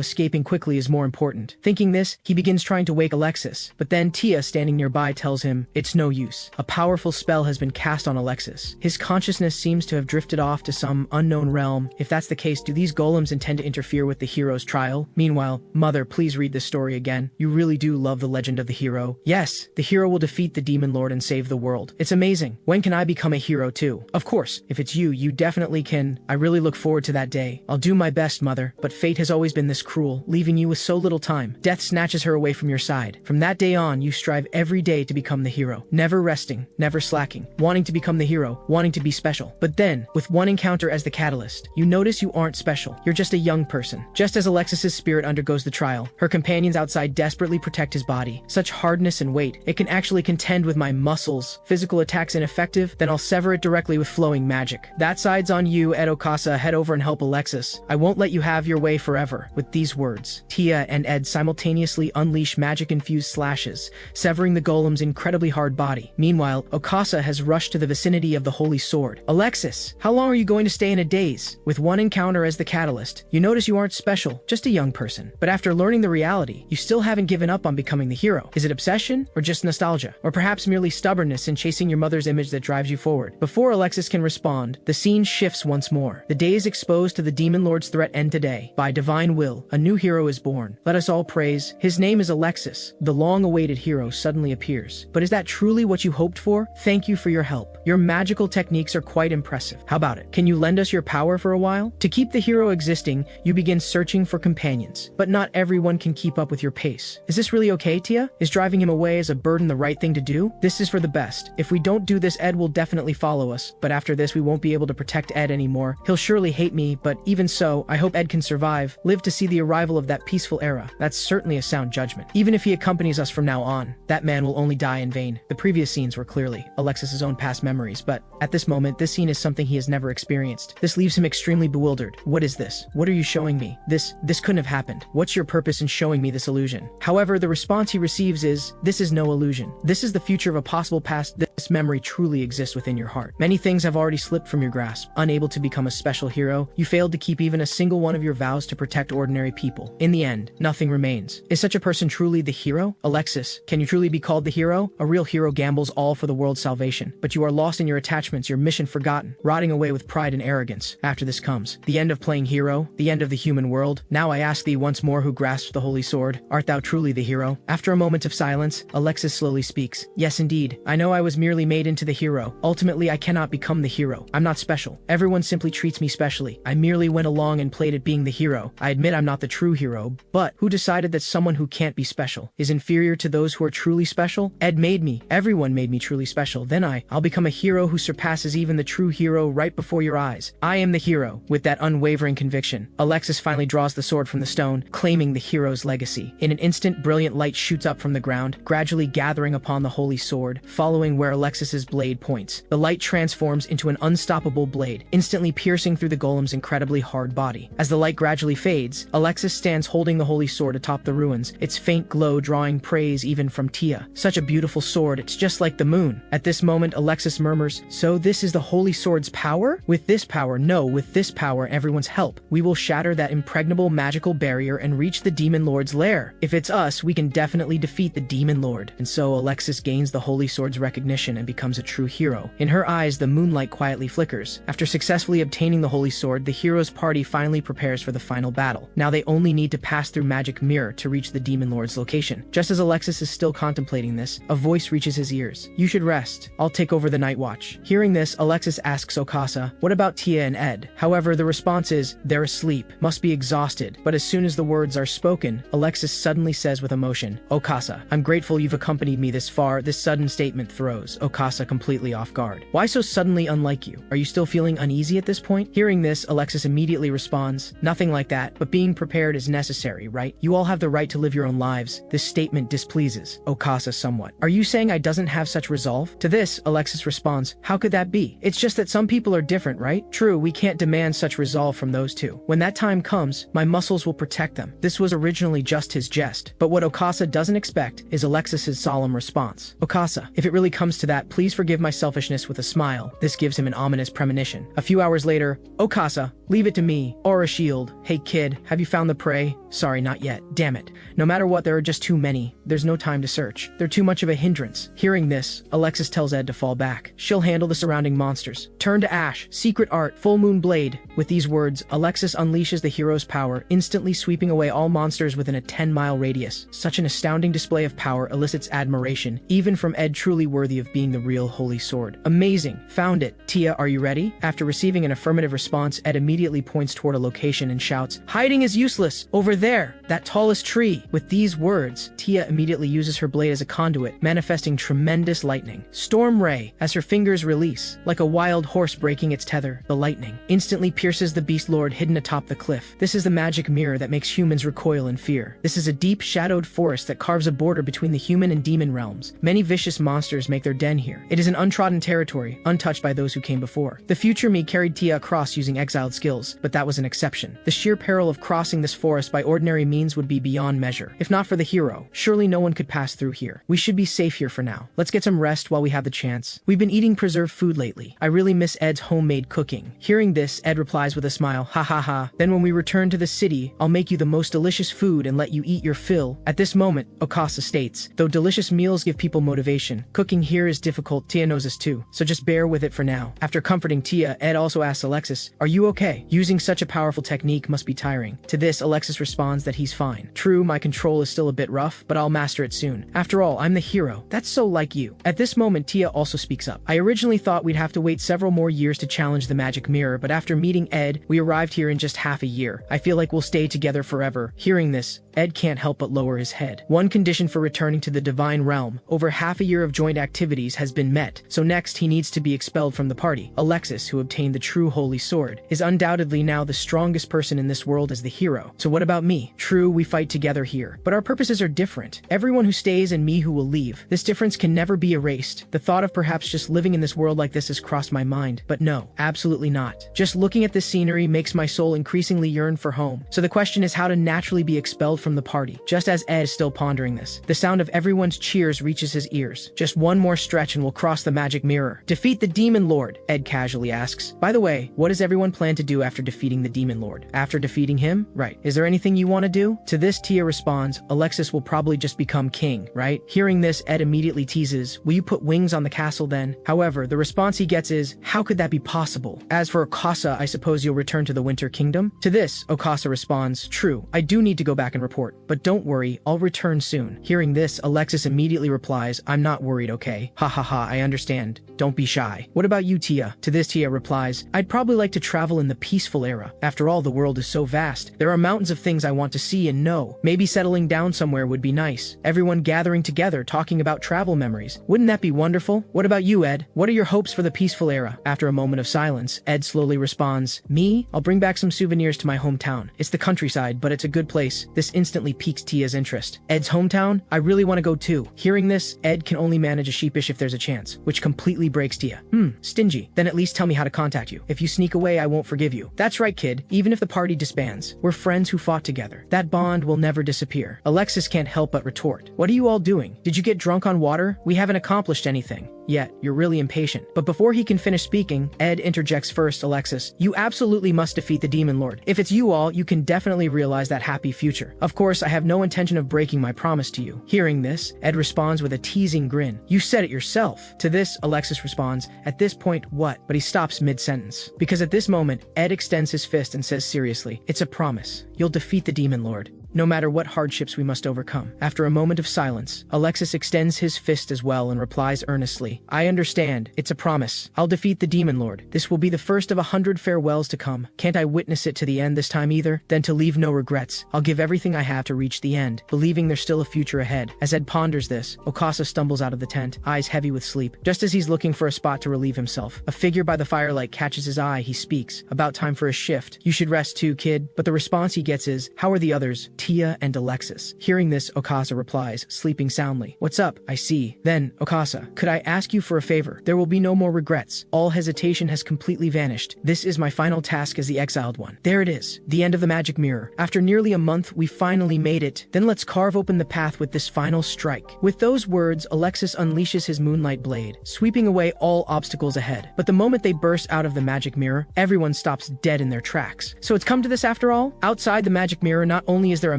Speaker 1: escaping quickly is more important. Thinking this, he begins trying to wake Alexis, but then Tia, standing nearby, tells him it's no use. A powerful spell has been cast on Alexis. His consciousness seems to have drifted off to some unknown realm. If that's the case, do these golems intend to interfere with the hero's trial? Meanwhile, Mother, please read this story again. You really do love the legend of the hero. Yes, the hero will defeat the demon lord and save the world. It's amazing. When can I become a hero too? Of course, if it's you, you definitely can. I really look forward to that day. I'll do my best, Mother, but fate has always been this cruel, leaving you with so little time. Death snatches her away from your side. From that day on, you strive every day to become the hero. Never resting, never slacking, wanting to become the hero, wanting to be special. But then, with one encounter as the catalyst, you notice you aren't special. You're just a young person. Just as Alexis's spirit undergoes the trial, her companions outside desperately protect his body. Such hardness and weight, it can actually contend with my muscles. Physical attacks ineffective, then I'll sever it directly with flowing magic. That side's on you, Ed. Okasa, head over and help Alexis. I won't let you have your way forever. With these words, Tia and Ed simultaneously unleash magic-infused slashes, severing the golem's incredibly hard body. Meanwhile, Okasa has rushed to the vicinity of the holy sword. Alexis, how long are you going to stay in a daze? With one encounter as the catalyst, you notice you aren't special, just a young person. But after learning the reality, you still haven't given up on becoming the hero. Is it obsession, or just nostalgia? Or perhaps merely stubbornness in chasing your mother's image that drives you forward? Before Alexis can respond, the scene shifts once more. The days exposed to the demon lord's threat end today. By divine will, a new hero is born. Let us all praise. His name is Alexis. The long-awaited hero suddenly appears. But is that truly what you hoped for? Thank you for your help. Your magical techniques are quite impressive. How about it? Can you lend us your power for a while? To keep the hero existing, you begin searching for companions. But not everyone can keep up with your pace. Is this really okay, Tia? Is driving him away as a burden the right thing to do? This is for the best. If we don't do this, Ed will definitely follow us. But after this, we won't be able to protect Ed anymore. He'll surely hate me, but even so, I hope Ed can survive, live to see the arrival of that peaceful era. That's certainly a sound judgment. Even if he accompanies us from now on, that man will only die in vain. The previous scenes were clearly Alexis's own past memories, but at this moment, this scene is something he has never experienced. This leaves him extremely bewildered. What is this? What are you showing me? This couldn't have happened. What's your purpose in showing me this illusion? However, the response he receives is, this is no illusion. This is the future of a possible past. This memory truly exists within your heart. Many things have already slipped from your grasp. Unable to become a special hero, you failed to keep even a single one of your vows to protect ordinary people. In the end, nothing remains. Is such a person truly the hero? Alexis, can you truly be called the hero? A real hero gambles all for the world's salvation, but you are lost in your attachments, your mission forgotten, rotting away with pride and arrogance. After this comes the end of playing hero, the end of the human world. Now I ask thee once more, who grasps the holy sword, art thou truly the hero? After a moment of silence, Alexis slowly speaks. Yes, indeed. I know I was merely made into the hero. Ultimately, I cannot become the hero. I'm not special. Everyone simply treats me specially. I merely went along and played at being the hero. I admit I'm not the true hero, but who decided that someone who can't be special is inferior to those who are truly special? Ed made me. Everyone made me truly special. Then I'll become a hero who surpasses even the true hero right before your eyes. I am the hero. With that unwavering conviction, Alexis finally draws the sword from the stone, claiming the hero's legacy. In an instant, brilliant light shoots up from the ground, gradually gathering upon the holy sword, following where Alexis's blade points. The light transforms into an unstoppable blade, instantly piercing through the golem's incredibly hard body. As the light gradually fades, Alexis stands holding the holy sword atop the ruins, its faint glow drawing praise even from Tia. Such a beautiful sword, it's just like the moon. At this moment, Alexis murmurs, so this is the holy sword's power? With this power, no, with this power, everyone's help, we will shatter that impregnable magical barrier and reach the demon lord's lair. If it's us, we can definitely defeat the demon lord. And so Alexis gains the holy sword's recognition and becomes a true hero. In her eyes, the moonlight quietly flickers. After successfully obtaining the holy sword, the hero's party finally prepares for the final battle. Now they only need to pass through Magic Mirror to reach the demon lord's location. Just as Alexis is still contemplating this, a voice reaches his ears. You should rest. I'll take over the night watch. Hearing this, Alexis asks Okasa, what about Tia and Ed? However, the response is, they're asleep, must be exhausted. But as soon as the words are spoken, Alexis suddenly says with emotion, Okasa, I'm grateful you've accompanied me this far. This sudden statement throws Okasa completely off guard. Why so suddenly unlike you? Are you still feeling uneasy at this point? Hearing this, Alexis immediately responds, nothing like that, but being prepared is necessary, right? You all have the right to live your own lives. This statement displeases Okasa somewhat. Are you saying I doesn't have such resolve? To this, Alexis responds, how could that be? It's just that some people are different, right? True, we can't demand such resolve from those two. When that time comes, my muscles will protect them. This was originally just his jest, but what Okasa doesn't expect is Alexis's solemn response. Okasa, if it really comes to to that, please forgive my selfishness with a smile. This gives him an ominous premonition. A few hours later, Okasa, leave it to me. Aura shield. Hey kid, have you found the prey? Sorry, not yet. Damn it. No matter what, there are just too many. There's no time to search. They're too much of a hindrance. Hearing this, Alexis tells Ed to fall back. She'll handle the surrounding monsters. Turn to ash. Secret art. Full moon blade. With these words, Alexis unleashes the hero's power, instantly sweeping away all monsters within a 10-mile radius. Such an astounding display of power elicits admiration, even from Ed, truly worthy of being the real holy sword. Amazing. Found it. Tia, are you ready? After receiving an affirmative response, Ed immediately points toward a location and shouts, hiding is useless. Over there. That tallest tree. With these words, Tia immediately uses her blade as a conduit, manifesting tremendous lightning. Storm ray. As her fingers release, like a wild horse breaking its tether, the lightning instantly pierces the beast lord hidden atop the cliff. This is the magic mirror that makes humans recoil in fear. This is a deep, shadowed forest that carves a border between the human and demon realms. Many vicious monsters make their den here. It is an untrodden territory, untouched by those who came before. The future me carried Tia across using exiled skills, but that was an exception. The sheer peril of crossing this forest by ordinary means would be beyond measure. If not for the hero, surely no one could pass through here. We should be safe here for now. Let's get some rest while we have the chance. We've been eating preserved food lately. I really miss Ed's homemade cooking. Hearing this, Ed replies with a smile, ha ha ha. Then when we return to the city, I'll make you the most delicious food and let you eat your fill. At this moment, Okasa states, though delicious meals give people motivation, cooking here is difficult. Tia knows this too, so just bear with it for now. After comforting Tia, Ed also asks Alexis, are you okay? Using such a powerful technique must be tiring. To this, Alexis responds that he's fine. True, my control is still a bit rough, but I'll master it soon. After all, I'm the hero. That's so like you. At this moment, Tia also speaks up. I originally thought we'd have to wait several more years to challenge the magic mirror, but after meeting Ed, we arrived here in just half a year. I feel like we'll stay together forever. Hearing this, Ed can't help but lower his head. One condition for returning to the divine realm, over half a year of joint activities, has been met, so next he needs to be expelled from the party. Alexis, who obtained the true holy sword, is undoubtedly now the strongest person in this world as the hero. So what about me? True, we fight together here, but our purposes are different. Everyone who stays and me who will leave. This difference can never be erased. The thought of perhaps just living in this world like this has crossed my mind, but no, absolutely not. Just looking at this scenery makes my soul increasingly yearn for home. So the question is how to naturally be expelled from the party. Just as Ed is still pondering this, the sound of everyone's cheers reaches his ears. Just one more stretch and we'll cross the magic mirror. Defeat the demon lord, Ed casually asks. By the way, what does everyone plan to do after defeating the demon lord? After defeating him? Right. Is there anything you want to do? To this, Tia responds, Alexis will probably just become king, right? Hearing this, Ed immediately teases, will you put wings on the castle then? However, the response he gets is, how could that be possible? As for Okasa, I suppose you'll return to the Winter Kingdom? To this, Okasa responds, true, I do need to go back and report, but don't worry, I'll return soon. Hearing this, Alexis immediately replies, I'm not worried, okay? Ha ha ha, I understand. Don't be shy. What about you, Tia? To this, Tia replies, I'd probably like to travel in the peaceful era. After all, the world is so vast. There are mountains of things I want to see and know. Maybe settling down somewhere would be nice. Everyone gathering together talking about travel memories. Wouldn't that be wonderful? What about you, Ed? What are your hopes for the peaceful era? After a moment of silence, Ed slowly responds, me? I'll bring back some souvenirs to my hometown. It's the countryside, but it's a good place. This instantly piques Tia's interest. Ed's hometown? I really want to go too. Hearing this, Ed can only manage a sheepish if there's a chance, which completely breaks Tia. Stingy. Then at least tell me how to contact you. If you sneak away, I won't forgive you. That's right, kid. Even if the party disbands, we're friends who fought together. That bond will never disappear. Alexis can't help but retort. What are you all doing? Did you get drunk on water? We haven't accomplished anything. Yet, you're really impatient. But before he can finish speaking, Ed interjects first, Alexis, you absolutely must defeat the demon lord. If it's you all, you can definitely realize that happy future. Of course, I have no intention of breaking my promise to you. Hearing this, Ed responds with a teasing grin. You said it yourself. To this, Alexis responds, at this point, what? But he stops mid-sentence. Because at this moment, Ed extends his fist and says seriously, it's a promise. You'll defeat the demon lord, no matter what hardships we must overcome. After a moment of silence, Alexis extends his fist as well and replies earnestly, I understand. It's a promise. I'll defeat the demon lord. This will be the first of 100 farewells to come. Can't I witness it to the end this time either? Then to leave no regrets, I'll give everything I have to reach the end, believing there's still a future ahead. As Ed ponders this, Okasa stumbles out of the tent, eyes heavy with sleep. Just as he's looking for a spot to relieve himself, a figure by the firelight catches his eye. He speaks, about time for a shift. You should rest too, kid. But the response he gets is, how are the others? Tia and Alexis. Hearing this, Okasa replies, sleeping soundly. What's up? I see. Then, Okasa, could I ask you for a favor? There will be no more regrets. All hesitation has completely vanished. This is my final task as the exiled one. There it is. The end of the magic mirror. After nearly a month, we finally made it. Then let's carve open the path with this final strike. With those words, Alexis unleashes his moonlight blade, sweeping away all obstacles ahead. But the moment they burst out of the magic mirror, everyone stops dead in their tracks. So it's come to this after all? Outside the magic mirror, not only is there a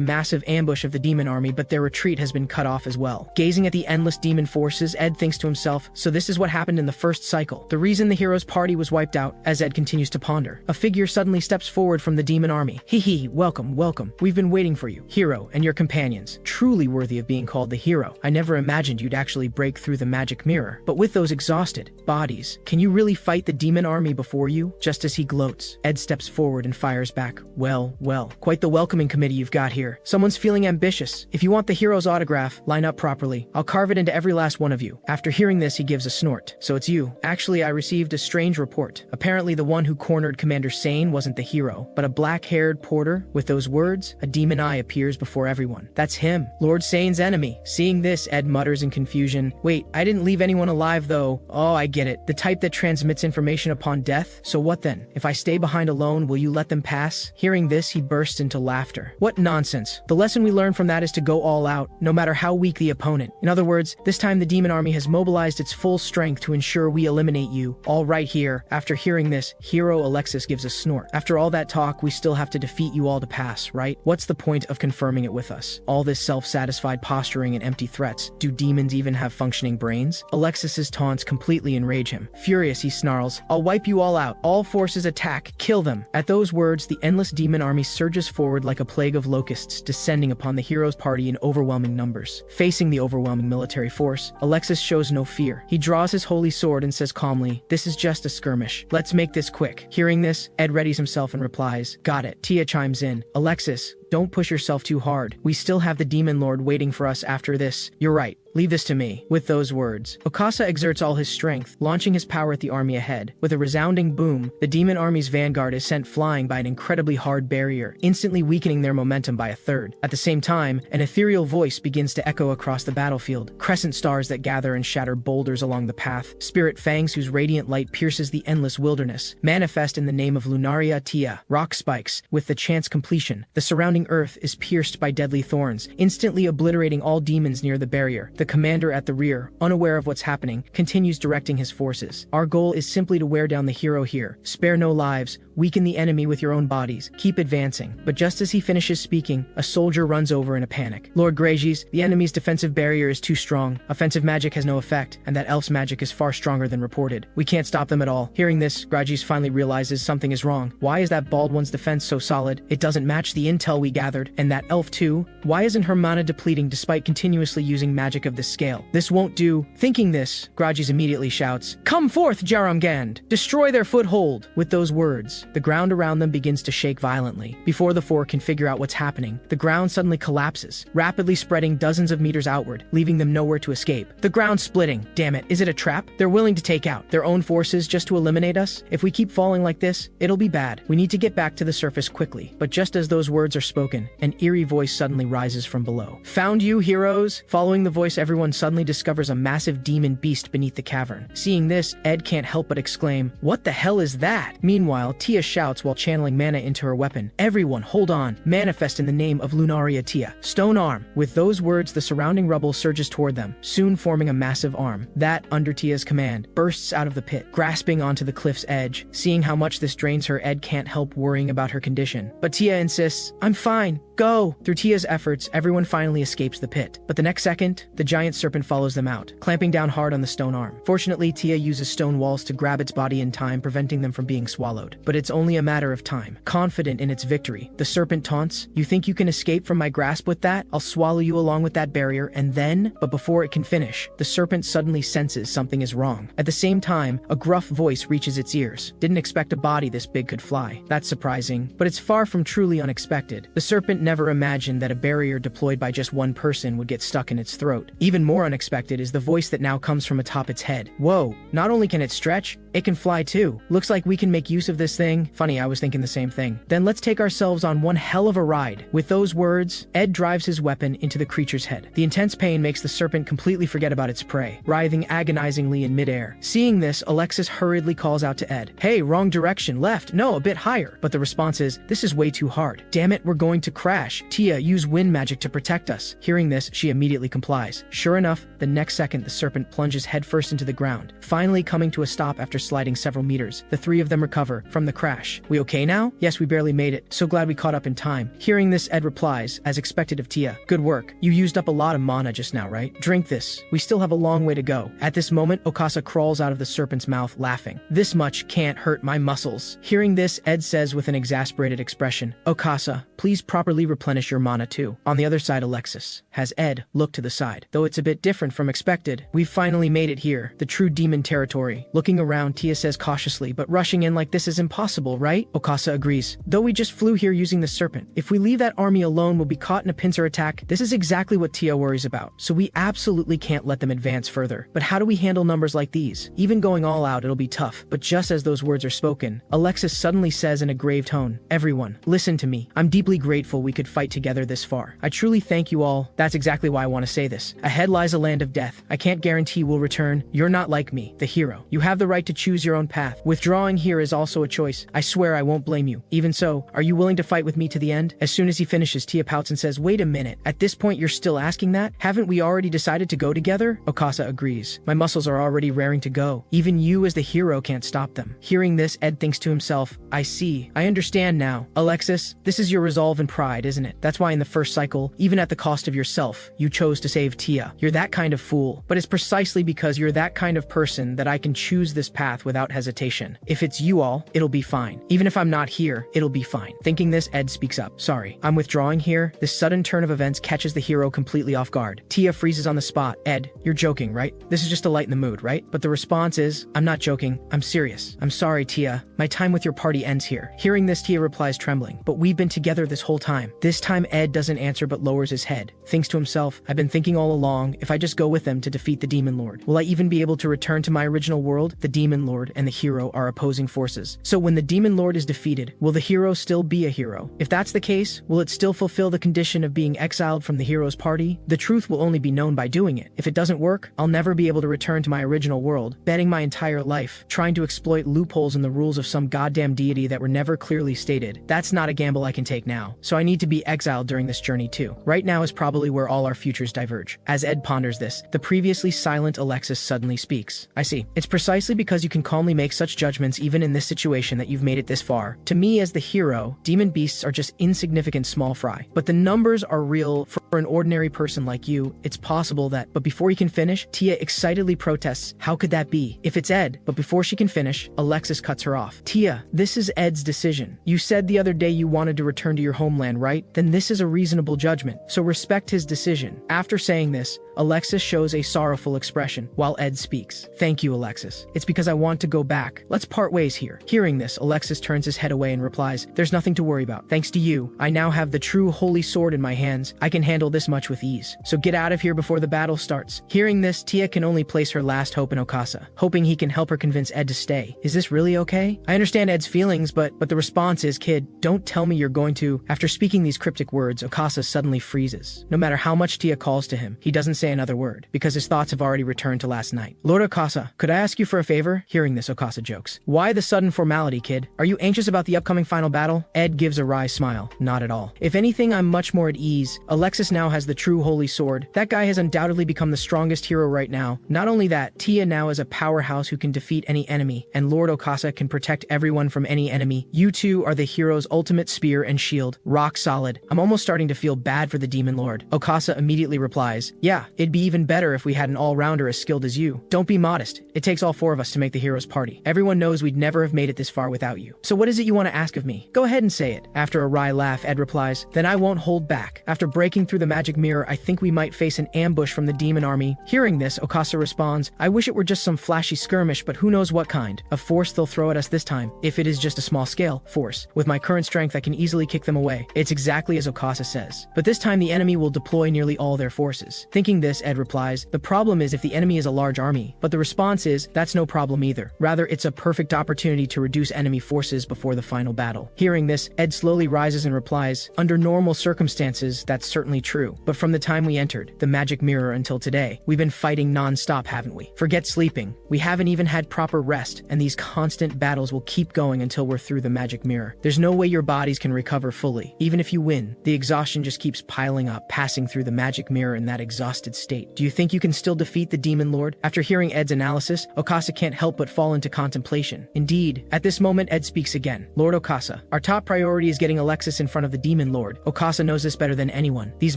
Speaker 1: massive ambush of the demon army, but their retreat has been cut off as well. Gazing at the endless demon forces, Ed thinks to himself, so this is what happened in the first cycle. The reason the hero's party was wiped out, as Ed continues to ponder. A figure suddenly steps forward from the demon army. Hee, welcome. We've been waiting for you, hero, and your companions. Truly worthy of being called the hero. I never imagined you'd actually break through the magic mirror. But with those exhausted bodies, can you really fight the demon army before you? Just as he gloats, Ed steps forward and fires back. Well, quite the welcoming committee you've got here. Someone's feeling ambitious. If you want the hero's autograph, line up properly. I'll carve it into every last one of you. After hearing this, he gives a snort. So it's you. Actually, I received a strange report. Apparently the one who cornered Commander Sane wasn't the hero, but a black-haired porter. With those words, a demon eye appears before everyone. That's him, Lord Sane's enemy. Seeing this, Ed mutters in confusion. Wait, I didn't leave anyone alive though. Oh, I get it. The type that transmits information upon death? So what then? If I stay behind alone, will you let them pass? Hearing this, he bursts into laughter. What nonsense. The lesson we learn from that is to go all out, no matter how weak the opponent. In other words, this time the demon army has mobilized its full strength to ensure we eliminate you, all right here. After hearing this, hero Alexis gives a snort. After all that talk, we still have to defeat you all to pass, right? What's the point of confirming it with us? All this self-satisfied posturing and empty threats. Do demons even have functioning brains? Alexis's taunts completely enrage him. Furious, he snarls, I'll wipe you all out. All forces attack. Kill them. At those words, the endless demon army surges forward like a plague of locusts, descending upon the hero's party in overwhelming numbers. Facing the overwhelming military force, Alexis shows no fear. He draws his holy sword and says calmly, this is just a skirmish. Let's make this quick. Hearing this, Ed readies himself and replies, got it. Tia chimes in, Alexis, don't push yourself too hard. We still have the demon lord waiting for us after this. You're right. Leave this to me. With those words, Okasa exerts all his strength, launching his power at the army ahead. With a resounding boom, the demon army's vanguard is sent flying by an incredibly hard barrier, instantly weakening their momentum by a third. At the same time, an ethereal voice begins to echo across the battlefield. Crescent stars that gather and shatter boulders along the path. Spirit fangs whose radiant light pierces the endless wilderness. Manifest in the name of Lunaria Tia. Rock spikes, with the chance completion. The surrounding earth is pierced by deadly thorns, instantly obliterating all demons near the barrier. The commander at the rear, unaware of what's happening, continues directing his forces. Our goal is simply to wear down the hero here. Spare no lives, weaken the enemy with your own bodies, keep advancing. But just as he finishes speaking, a soldier runs over in a panic. Lord Greyges, the enemy's defensive barrier is too strong. Offensive magic has no effect, and that elf's magic is far stronger than reported. We can't stop them at all. Hearing this, Greyges finally realizes something is wrong. Why is that bald one's defense so solid? It doesn't match the intel we gathered. And that elf too? Why isn't her mana depleting despite continuously using magic of this scale? This won't do. Thinking this, Greyges immediately shouts, come forth, Jarumgand! Destroy their foothold! With those words, the ground around them begins to shake violently. Before the four can figure out what's happening, the ground suddenly collapses, rapidly spreading dozens of meters outward, leaving them nowhere to escape. The ground splitting. Damn it, is it a trap? They're willing to take out their own forces just to eliminate us? If we keep falling like this, it'll be bad. We need to get back to the surface quickly. But just as those words are spoken, an eerie voice suddenly rises from below. Found you, heroes? Following the voice, everyone suddenly discovers a massive demon beast beneath the cavern. Seeing this, Ed can't help but exclaim, what the hell is that? Meanwhile, Tia shouts while channeling mana into her weapon. Everyone, hold on. Manifest in the name of Lunaria Tia. Stone arm. With those words, the surrounding rubble surges toward them, soon forming a massive arm. That, under Tia's command, bursts out of the pit, grasping onto the cliff's edge. Seeing how much this drains her, Ed can't help worrying about her condition. But Tia insists, I'm fine. Go! Through Tia's efforts, everyone finally escapes the pit. But the next second, the giant serpent follows them out, clamping down hard on the stone arm. Fortunately, Tia uses stone walls to grab its body in time, preventing them from being swallowed. But it's only a matter of time. Confident in its victory, the serpent taunts, you think you can escape from my grasp with that? I'll swallow you along with that barrier, and then... But before it can finish, the serpent suddenly senses something is wrong. At the same time, a gruff voice reaches its ears. Didn't expect a body this big could fly. That's surprising, but it's far from truly unexpected. The serpent never imagined that a barrier deployed by just one person would get stuck in its throat. Even more unexpected is the voice that now comes from atop its head. Whoa, not only can it stretch, it can fly too. Looks like we can make use of this thing. Funny, I was thinking the same thing. Then let's take ourselves on one hell of a ride. With those words, Ed drives his weapon into the creature's head. The intense pain makes the serpent completely forget about its prey, writhing agonizingly in midair. Seeing this, Alexis hurriedly calls out to Ed. Hey, wrong direction, left, no, a bit higher. But the response is, this is way too hard. Damn it, we're going to crash. Tia, use wind magic to protect us. Hearing this, she immediately complies. Sure enough, the next second the serpent plunges headfirst into the ground, finally coming to a stop after sliding several meters. The three of them recover from the crash. We okay now? Yes, we barely made it. So glad we caught up in time. Hearing this, Ed replies, as expected of Tia. Good work. You used up a lot of mana just now, right? Drink this. We still have a long way to go. At this moment, Okasa crawls out of the serpent's mouth, laughing. This much can't hurt my muscles. Hearing this, Ed says with an exasperated expression, Okasa, please properly replenish your mana too. On the other side, Alexis has Ed look to the side. Though it's a bit different from expected, we've finally made it here, the true demon territory. Looking around, Tia says cautiously, but rushing in like this is impossible, right? Okasa agrees. Though we just flew here using the serpent. If we leave that army alone, we'll be caught in a pincer attack. This is exactly what Tia worries about. So we absolutely can't let them advance further. But how do we handle numbers like these? Even going all out, it'll be tough. But just as those words are spoken, Alexis suddenly says in a grave tone, everyone, listen to me. I'm deeply grateful we could fight together this far. I truly thank you all. That's exactly why I want to say this. Ahead lies a land of death. I can't guarantee we'll return. You're not like me, the hero. You have the right to choose your own path. Withdrawing here is also a choice. I swear I won't blame you. Even so, are you willing to fight with me to the end? As soon as he finishes, Tia pouts and says, wait a minute. At this point, you're still asking that? Haven't we already decided to go together? Okasa agrees. My muscles are already raring to go. Even you as the hero can't stop them. Hearing this, Ed thinks to himself, I see. I understand now. Alexis, this is your resolve and pride, isn't it? That's why in the first cycle, even at the cost of yourself, you chose to save Tia. You're that kind of fool. But it's precisely because you're that kind of person that I can choose this path without hesitation. If it's you all, it'll be fine. Even if I'm not here, it'll be fine. Thinking this, Ed speaks up. Sorry, I'm withdrawing here. This sudden turn of events catches the hero completely off guard. Tia freezes on the spot. Ed, you're joking, right? This is just to lighten the mood, right? But the response is, I'm not joking. I'm serious. I'm sorry, Tia. My time with your party ends here. Hearing this, Tia replies trembling. But we've been together this whole time. This time, Ed doesn't answer but lowers his head. Thinks to himself, I've been thinking all along, if I just go with them to defeat the Demon Lord, will I even be able to return to my original world? The Demon Lord and the hero are opposing forces. So when the Demon Lord is defeated, will the hero still be a hero? If that's the case, will it still fulfill the condition of being exiled from the hero's party? The truth will only be known by doing it. If it doesn't work, I'll never be able to return to my original world, betting my entire life, trying to exploit loopholes in the rules of some goddamn deity that were never clearly stated. That's not a gamble I can take now. So I need to be exiled during this journey too. Right now is probably where all our futures diverge. As Ed ponders this, the previously silent Alexis suddenly speaks. I see. It's precisely because you can calmly make such judgments even in this situation that you've made it this far. To me as the hero, demon beasts are just insignificant small fry. But the numbers are real for an ordinary person like you. It's possible that, but before he can finish, Tia excitedly protests, how could that be? If it's Ed, but before she can finish, Alexis cuts her off. Tia, this is Ed's decision. You said the other day you wanted to return to your homeland, right? Then this is a reasonable judgment, so respect his decision. After saying this, Alexis shows a sorrowful expression while Ed speaks. Thank you, Alexis. It's because I want to go back. Let's part ways here. Hearing this, Alexis turns his head away and replies, there's nothing to worry about. Thanks to you, I now have the true holy sword in my hands. I can handle this much with ease. So get out of here before the battle starts. Hearing this, Tia can only place her last hope in Okasa, hoping he can help her convince Ed to stay. Is this really okay? I understand Ed's feelings, but the response is, kid, don't tell me you're going to. After speaking these cryptic words, Okasa suddenly freezes. No matter how much Tia calls to him, he doesn't say another word, because his thoughts have already returned to last night. Lord Okasa, could I ask you for a favor? Hearing this, Okasa jokes. Why the sudden formality, kid? Are you anxious about the upcoming final battle? Ed gives a wry smile. Not at all. If anything, I'm much more at ease. Alexis now has the true holy sword. That guy has undoubtedly become the strongest hero right now. Not only that, Tia now is a powerhouse who can defeat any enemy, and Lord Okasa can protect everyone from any enemy. You two are the hero's ultimate spear and shield. Rock solid. I'm almost starting to feel bad for the Demon Lord. Okasa immediately replies, yeah, it'd be even better if we had an all-rounder as skilled as you. Don't be modest. It takes all four of us to make the hero's party. Everyone knows we'd never have made it this far without you. So what is it you want to ask of me? Go ahead and say it. After a wry laugh, Ed replies, then I won't hold back. After breaking through through the magic mirror, I think we might face an ambush from the demon army. Hearing this, Okasa responds, I wish it were just some flashy skirmish, but who knows what kind of force they'll throw at us this time. If it is just a small-scale force, with my current strength I can easily kick them away. It's exactly as Okasa says. But this time the enemy will deploy nearly all their forces. Thinking this, Ed replies, the problem is if the enemy is a large army. But the response is, that's no problem either. Rather, it's a perfect opportunity to reduce enemy forces before the final battle. Hearing this, Ed slowly rises and replies, under normal circumstances, that's certainly true. But from the time we entered the magic mirror until today, we've been fighting non-stop, haven't we? Forget sleeping. We haven't even had proper rest, and these constant battles will keep going until we're through the magic mirror. There's no way your bodies can recover fully. Even if you win, the exhaustion just keeps piling up, passing through the magic mirror in that exhausted state. Do you think you can still defeat the demon lord? After hearing Ed's analysis, Okasa can't help but fall into contemplation. Indeed, at this moment Ed speaks again. Lord Okasa, our top priority is getting Alexis in front of the demon lord. Okasa knows this better than anyone. These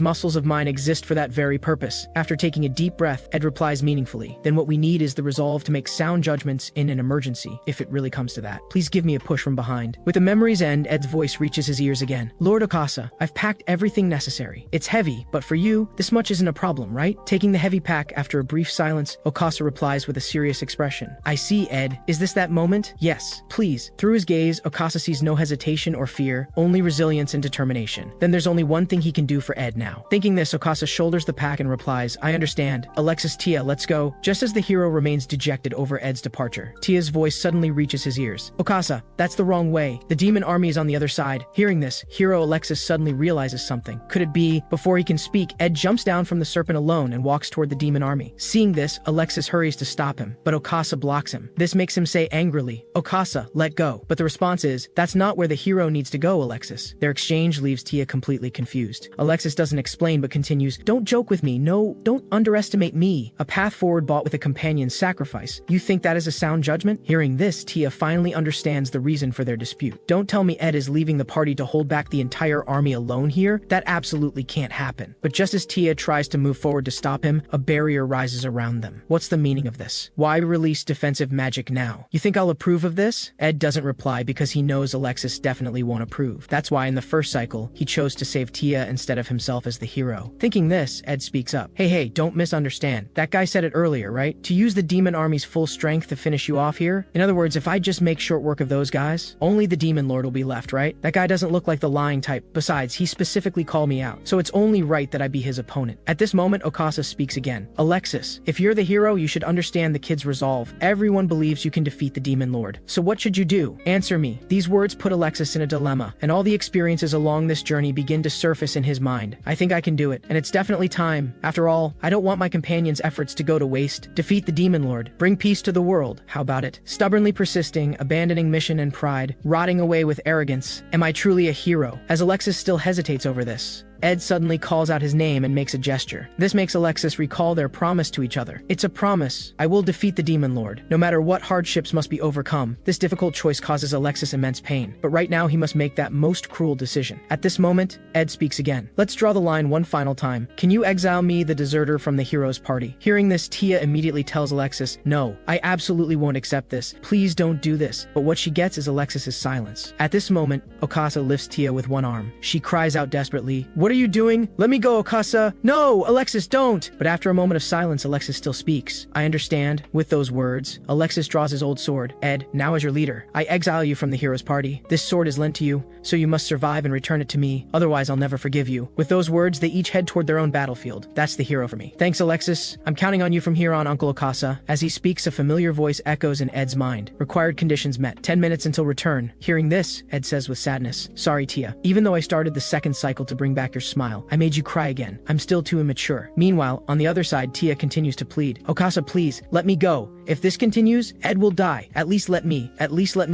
Speaker 1: muscles of mine exist for that very purpose. After taking a deep breath, Ed replies meaningfully, then what we need is the resolve to make sound judgments in an emergency, if it really comes to that. Please give me a push from behind. With the memory's end, Ed's voice reaches his ears again. Lord Okasa, I've packed everything necessary. It's heavy, but for you, this much isn't a problem, right? Taking the heavy pack after a brief silence, Okasa replies with a serious expression. I see, Ed. Is this that moment? Yes, please. Through his gaze, Okasa sees no hesitation or fear, only resilience and determination. Then there's only one thing he can do for Ed now. Thinking this, Okasa shoulders the pack and replies, I understand. Alexis, Tia, let's go. Just as the hero remains dejected over Ed's departure, Tia's voice suddenly reaches his ears. Okasa, that's the wrong way. The demon army is on the other side. Hearing this, hero Alexis suddenly realizes something. Could it be? Before he can speak, Ed jumps down from the serpent alone and walks toward the demon army. Seeing this, Alexis hurries to stop him, but Okasa blocks him. This makes him say angrily, Okasa, let go. But the response is, that's not where the hero needs to go, Alexis. Their exchange leaves Tia completely confused. Alexis doesn't explain but continues, don't joke with me. No, don't underestimate me. A path forward bought with a companion's sacrifice. You think that is a sound judgment? Hearing this, Tia finally understands the reason for their dispute. Don't tell me Ed is leaving the party to hold back the entire army alone here. That absolutely can't happen. But just as Tia tries to move forward to stop him, a barrier rises around them. What's the meaning of this? Why release defensive magic now? You think I'll approve of this? Ed doesn't reply because he knows Alexis definitely won't approve. That's why in the first cycle, he chose to save Tia instead of himself as the hero. Thinking this, Ed speaks up. Hey, don't misunderstand. That guy said it earlier, right? To use the demon army's full strength to finish you off here? In other words, if I just make short work of those guys, only the demon lord will be left, right? That guy doesn't look like the lying type. Besides, he specifically called me out, so it's only right that I be his opponent. At this moment, Okasa speaks again. Alexis, if you're the hero, you should understand the kid's resolve. Everyone believes you can defeat the demon lord. So what should you do? Answer me. These words put Alexis in a dilemma, and all the experiences along this journey begin to surface in his mind. I think I can do it, and it's definitely time. After all, I don't want my companion's efforts to go to waste. Defeat the demon lord. Bring peace to the world. How about it? Stubbornly persisting, abandoning mission and pride, rotting away with arrogance. Am I truly a hero? As Alexis still hesitates over this, Ed suddenly calls out his name and makes a gesture. This makes Alexis recall their promise to each other. It's a promise. I will defeat the demon lord. No matter what hardships must be overcome, this difficult choice causes Alexis immense pain. But right now he must make that most cruel decision. At this moment, Ed speaks again. Let's draw the line one final time. Can you exile me, the deserter, from the hero's party? Hearing this, Tia immediately tells Alexis, no, I absolutely won't accept this. Please don't do this. But what she gets is Alexis's silence. At this moment, Okasa lifts Tia with one arm. She cries out desperately, what are you doing? Let me go, Okasa. No, Alexis, don't. But after a moment of silence, Alexis still speaks. I understand. With those words, Alexis draws his old sword. Ed, now as your leader, I exile you from the hero's party. This sword is lent to you, so you must survive and return it to me. Otherwise, I'll never forgive you. With those words, they each head toward their own battlefield. That's the hero for me. Thanks, Alexis. I'm counting on you from here on, Uncle Okasa. As he speaks, a familiar voice echoes in Ed's mind. Required conditions met. 10 minutes until return. Hearing this, Ed says with sadness, sorry, Tia. Even though I started the second cycle to bring back your smile, I made you cry again. I'm still too immature. Meanwhile, on the other side, Tia continues to plead. Okasa, please, let me go. If this continues, Ed will die. At least let me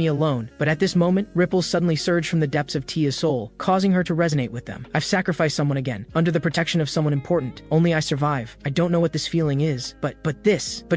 Speaker 1: alone. But at this moment, ripples suddenly surge from the depths of Tia's soul, causing her to resonate with them. I've sacrificed someone again, under the protection of someone important. Only I survive. I don't know what this feeling is, but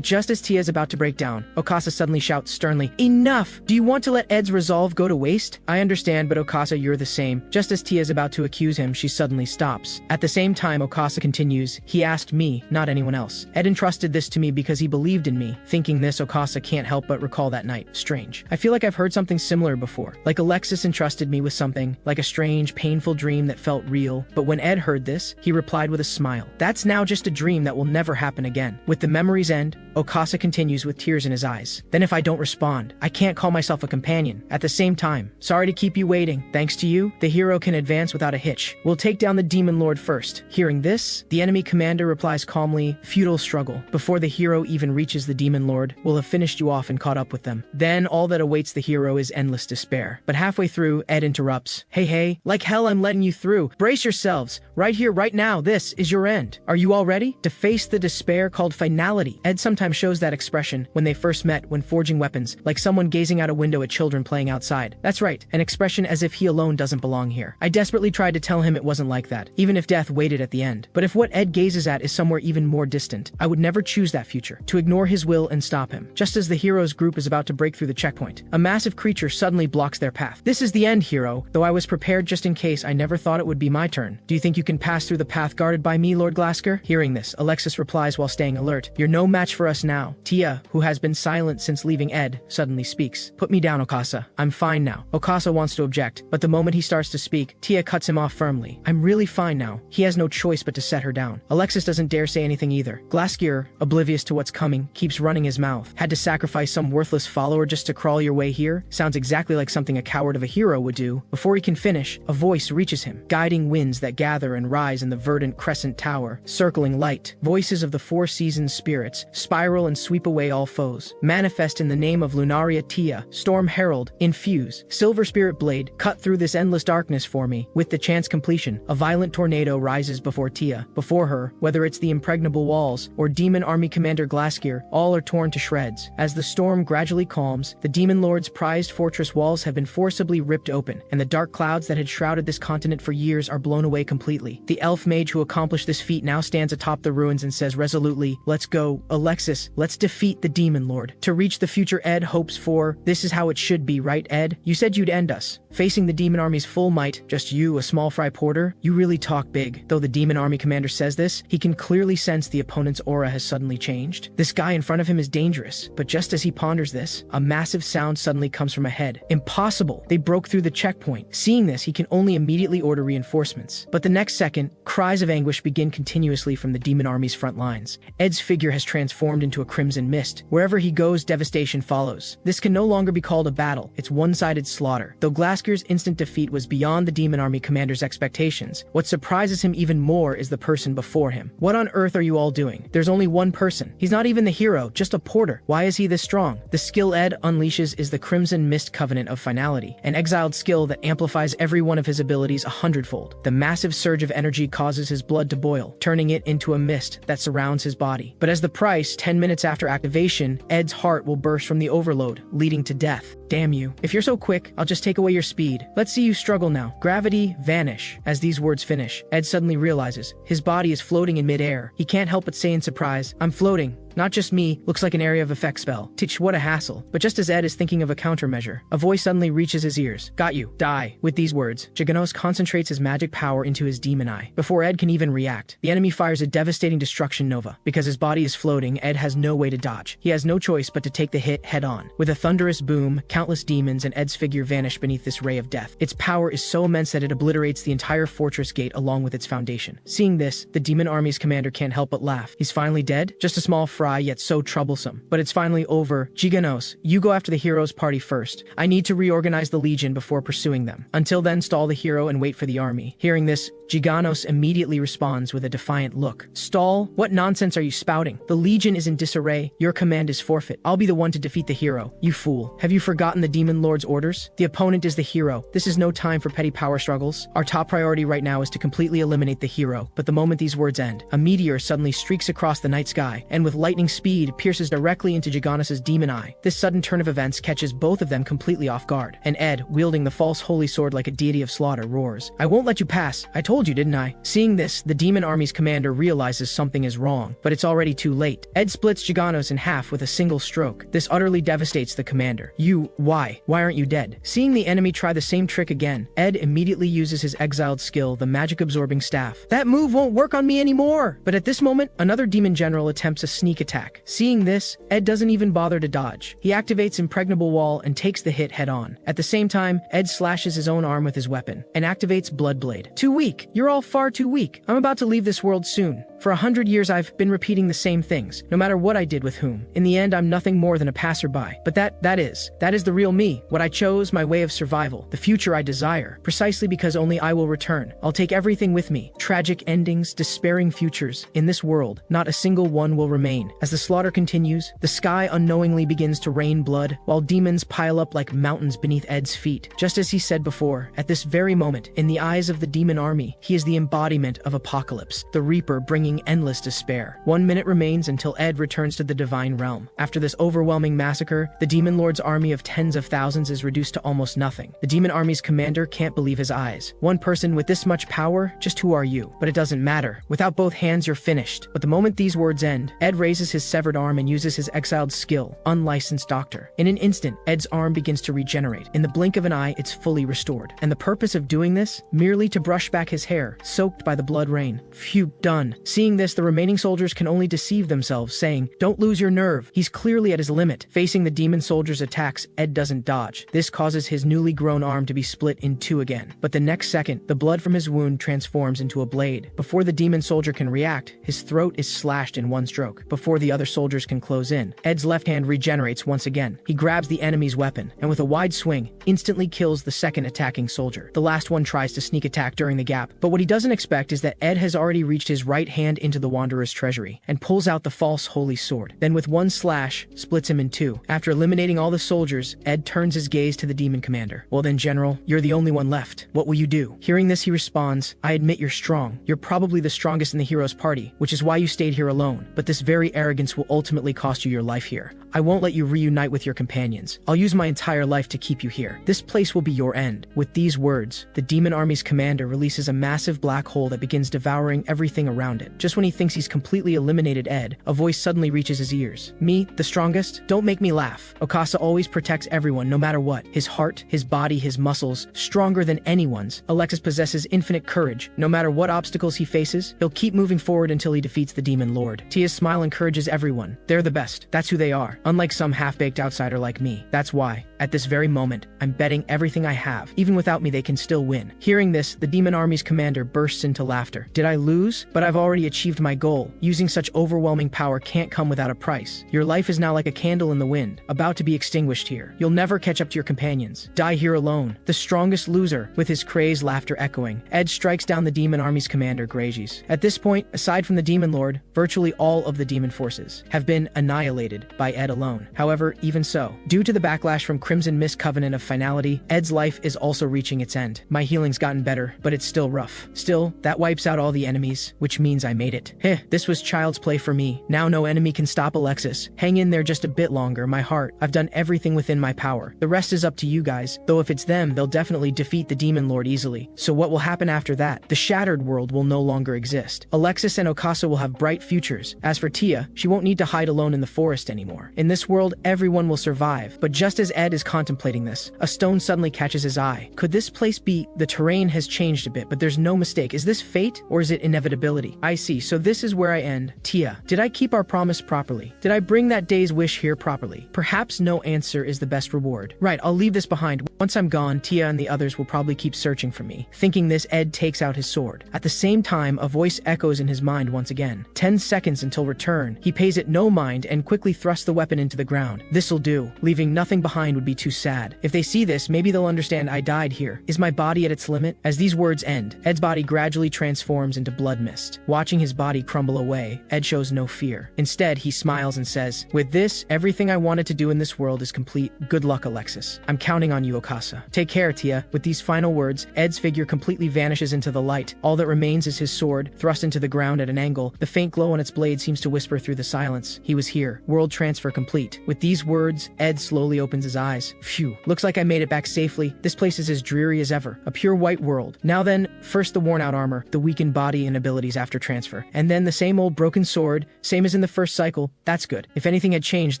Speaker 1: just as Tia is about to break down, Okasa suddenly shouts sternly, enough! Do you want to let Ed's resolve go to waste? I understand, but Okasa, you're the same. Just as Tia is about to accuse him, she suddenly stops. At the same time, Okasa continues, he asked me, not anyone else. Ed entrusted this to me because he believed in me. Thinking this, Okasa can't help but recall that night. Strange. I feel like I've heard something similar before. Like Alexis entrusted me with something, like a strange, painful dream that felt real. But when Ed heard this, he replied with a smile. That's now just a dream that will never happen again. With the memory's end, Okasa continues with tears in his eyes. Then if I don't respond, I can't call myself a companion. At the same time, sorry to keep you waiting. Thanks to you, the hero can advance without a hitch. We'll take down the demon lord first. Hearing this, the enemy commander replies calmly, futile struggle. Before the hero even reaches the demon lord, we'll have finished you off and caught up with them. Then all that awaits the hero is endless despair. But halfway through, Ed interrupts. Hey, like hell I'm letting you through. Brace yourselves. Right here, right now, this is your end. Are you all ready? To face the despair called finality. Ed sometimes shows that expression when they first met when forging weapons, like someone gazing out a window at children playing outside. That's right, an expression as if he alone doesn't belong here. I desperately tried to tell him it wasn't like that, even if death waited at the end. But if what Ed gazes at is somewhere even more distant, I would never choose that future, to ignore his will and stop him. Just as the hero's group is about to break through the checkpoint, a massive creature suddenly blocks their path. This is the end, hero, though I was prepared just in case. I never thought it would be my turn. Do you think you can pass through the path guarded by me, Lord Glasker? Hearing this, Alexis replies while staying alert. You're no match for us now. Tia, who has been silent since leaving Ed, suddenly speaks. Put me down, Okasa. I'm fine now. Okasa wants to object, but the moment he starts to speak, Tia cuts him off firmly. I'm really fine now. He has no choice but to set her down. Alexis doesn't dare say anything either. Glasker, oblivious to what's coming, keeps running his mouth. Had to sacrifice some worthless follower just to crawl your way here? Sounds exactly like something a coward of a hero would do. Before he can finish, a voice reaches him. Guiding winds that gather and rise in the verdant crescent tower, circling light. Voices of the four seasons spirits, spiral and sweep away all foes. Manifest in the name of Lunaria Tia, Storm Herald, infuse. Silver Spirit Blade, cut through this endless darkness for me. With the chance completion, a violent tornado rises before Tia. Before her, whether it's the impregnable walls or Demon Army Commander Glasker, all are torn to shreds. As the storm gradually calms, the Demon Lord's prized fortress walls have been forcibly ripped open, and the dark clouds that had shrouded this continent for years are blown away completely. The elf mage who accomplished this feat now stands atop the ruins and says resolutely, "Let's go, Alexis, let's defeat the Demon Lord. To reach the future Ed hopes for, this is how it should be, right, Ed? You said you'd end us. Facing the Demon Army's full might, just you, a small fry porter? You really talk big." Though the Demon Army commander says this, he can clearly sense the opponent's aura has suddenly changed. This guy in front of him is dangerous, but just as he ponders this, a massive sound suddenly comes from ahead. Impossible! They broke through the checkpoint. Seeing this, he can only immediately order reinforcements. But the next second, cries of anguish begin continuously from the Demon Army's front lines. Ed's figure has transformed into a crimson mist. Wherever he goes, devastation follows. This can no longer be called a battle. It's one-sided slaughter. Though Glasker's instant defeat was beyond the Demon Army commander's expectations, what surprises him even more is the person before him. What on earth are you all doing? There's only one person. He's not even the hero, just a porter. Why is he this strong? The skill Ed unleashes is the Crimson Mist Covenant of Finality, an exiled skill that amplifies every one of his abilities 100-fold. The massive surge of energy causes his blood to boil, turning it into a mist that surrounds his body. But as the price, 10 minutes after activation, Ed's heart will burst from the overload, leading to death. Damn you. If you're so quick, I'll just take away your speed. Let's see you struggle now. Gravity, vanish. As these words finish, Ed suddenly realizes his body is floating in midair. He can't help but say in surprise, "I'm floating. Not just me, looks like an area of effect spell. Tch, what a hassle." But just as Ed is thinking of a countermeasure, a voice suddenly reaches his ears. "Got you. Die." With these words, Giganos concentrates his magic power into his demon eye. Before Ed can even react, the enemy fires a devastating destruction nova. Because his body is floating, Ed has no way to dodge. He has no choice but to take the hit head on. With a thunderous boom, countless demons and Ed's figure vanish beneath this ray of death. Its power is so immense that it obliterates the entire fortress gate along with its foundation. Seeing this, the demon army's commander can't help but laugh. He's finally dead? Just a small fry, yet so troublesome. But it's finally over. Giganos, you go after the hero's party first. I need to reorganize the legion before pursuing them. Until then, stall the hero and wait for the army. Hearing this, Giganos immediately responds with a defiant look. Stall? What nonsense are you spouting? The legion is in disarray. Your command is forfeit. I'll be the one to defeat the hero. You fool. Have you forgotten the demon lord's orders? The opponent is the hero. This is no time for petty power struggles. Our top priority right now is to completely eliminate the hero. But the moment these words end, a meteor suddenly streaks across the night sky, and with lightning speed, pierces directly into Giganos' demon eye. This sudden turn of events catches both of them completely off guard, and Ed, wielding the false holy sword like a deity of slaughter, roars, "I won't let you pass. I told you, didn't I?" Seeing this, the demon army's commander realizes something is wrong, but it's already too late. Ed splits Giganos in half with a single stroke. This utterly devastates the commander. Why aren't you dead? Seeing the enemy try the same trick again, Ed immediately uses his exiled skill, the magic absorbing staff. That move won't work on me anymore! But at this moment, another demon general attempts a sneak sneak attack. Seeing this, Ed doesn't even bother to dodge. He activates Impregnable Wall and takes the hit head on. At the same time, Ed slashes his own arm with his weapon and activates Blood Blade. Too weak. You're all far too weak. I'm about to leave this world soon. For 100 years I've been repeating the same things, no matter what I did with whom. In the end, I'm nothing more than a passerby. But that is the real me, what I chose, my way of survival, the future I desire, precisely because only I will return. I'll take everything with me. Tragic endings, despairing futures. In this world, not a single one will remain. As the slaughter continues, the sky unknowingly begins to rain blood, while demons pile up like mountains beneath Ed's feet. Just as he said before, at this very moment, in the eyes of the demon army, he is the embodiment of apocalypse, the reaper bringing endless despair. 1 minute remains until Ed returns to the divine realm. After this overwhelming massacre, the demon lord's army of tens of thousands is reduced to almost nothing. The demon army's commander can't believe his eyes. One person with this much power? Just who are you? But it doesn't matter. Without both hands, you're finished. But the moment these words end, Ed raises his severed arm and uses his exiled skill, Unlicensed Doctor. In an instant, Ed's arm begins to regenerate. In the blink of an eye, it's fully restored. And the purpose of doing this? Merely to brush back his hair, soaked by the blood rain. Phew, done. Seeing this, the remaining soldiers can only deceive themselves, saying, "Don't lose your nerve." He's clearly at his limit. Facing the demon soldiers' attacks, Ed doesn't dodge. This causes his newly grown arm to be split in two again. But the next second, the blood from his wound transforms into a blade. Before the demon soldier can react, his throat is slashed in one stroke. Before the other soldiers can close in, Ed's left hand regenerates once again. He grabs the enemy's weapon, and with a wide swing, instantly kills the second attacking soldier. The last one tries to sneak attack during the gap, but what he doesn't expect is that Ed has already reached his right hand into the Wanderer's treasury and pulls out the false holy sword. Then with one slash, splits him in two. After eliminating all the soldiers, Ed turns his gaze to the demon commander. "Well then, General, you're the only one left. What will you do?" Hearing this, he responds, "I admit you're strong. You're probably the strongest in the hero's party, which is why you stayed here alone. But this very arrogance will ultimately cost you your life here. I won't let you reunite with your companions. I'll use my entire life to keep you here. This place will be your end." With these words, the demon army's commander releases a massive black hole that begins devouring everything around it. Just when he thinks he's completely eliminated Ed, a voice suddenly reaches his ears. "Me, the strongest? Don't make me laugh. Okasa always protects everyone, no matter what. His heart, his body, his muscles, stronger than anyone's. Alexis possesses infinite courage. No matter what obstacles he faces, he'll keep moving forward until he defeats the demon lord." Tia's smile encourages everyone. They're the best. That's who they are. Unlike some half-baked outsider like me. That's why, at this very moment, I'm betting everything I have. Even without me, they can still win. Hearing this, the demon army's commander bursts into laughter. "Did I lose? But I've already achieved my goal. Using such overwhelming power can't come without a price. Your life is now like a candle in the wind, about to be extinguished here. You'll never catch up to your companions. Die here alone. The strongest loser." With his crazed laughter echoing, Ed strikes down the demon army's commander, Grages. At this point, aside from the demon lord, virtually all of the demon forces have been annihilated by Ed alone. However, even so, due to the backlash from Crimson Mist Covenant of Finality, Ed's life is also reaching its end. My healing's gotten better, but it's still rough. Still, that wipes out all the enemies, which means I made it. This was child's play for me. Now no enemy can stop Alexis. Hang in there just a bit longer, my heart. I've done everything within my power. The rest is up to you guys, though if it's them, they'll definitely defeat the demon lord easily. So what will happen after that? The shattered world will no longer exist. Alexis and Okasa will have bright futures. As for Tia, she won't need to hide alone in the forest anymore. In this world, everyone will survive. But just as Ed is contemplating this, a stone suddenly catches his eye. Could this place be? The terrain has changed a bit, but there's no mistake. Is this fate, or is it inevitability? I see, so this is where I end. Tia, did I keep our promise properly? Did I bring that day's wish here properly? Perhaps no answer is the best reward. Right, I'll leave this behind. Once I'm gone, Tia and the others will probably keep searching for me. Thinking this, Ed takes out his sword. At the same time, a voice echoes in his mind once again. 10 seconds until return. He pays it no mind and quickly thrusts the weapon into the ground. This'll do. Leaving nothing behind would be too sad. If they see this, maybe they'll understand I died here. Is my body at its limit? As these words end, Ed's body gradually transforms into blood mist. Watching his body crumble away, Ed shows no fear. Instead, he smiles and says, "With this, everything I wanted to do in this world is complete. Good luck, Alexis. I'm counting on you, Okasa. Take care, Tia." With these final words, Ed's figure completely vanishes into the light. All that remains is his sword, thrust into the ground at an angle. The faint glow on its blade seems to whisper through the silence. He was here. World transfer complete. With these words, Ed slowly opens his eyes. sighs. Phew, looks like I made it back safely. This place is as dreary as ever. A pure white world. Now then, first the worn out armor, the weakened body and abilities after transfer. And then the same old broken sword, same as in the first cycle. That's good. If anything had changed,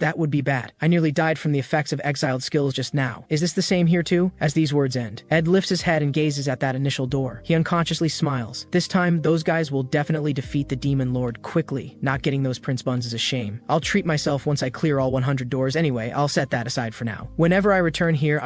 Speaker 1: that would be bad. I nearly died from the effects of exiled skills just now. Is this the same here too? As these words end, Ed lifts his head and gazes at that initial door. He unconsciously smiles. This time, those guys will definitely defeat the Demon Lord quickly. Not getting those Prince Buns is a shame. I'll treat myself once I clear all 100 doors anyway. I'll set that aside for now. Whenever I return here,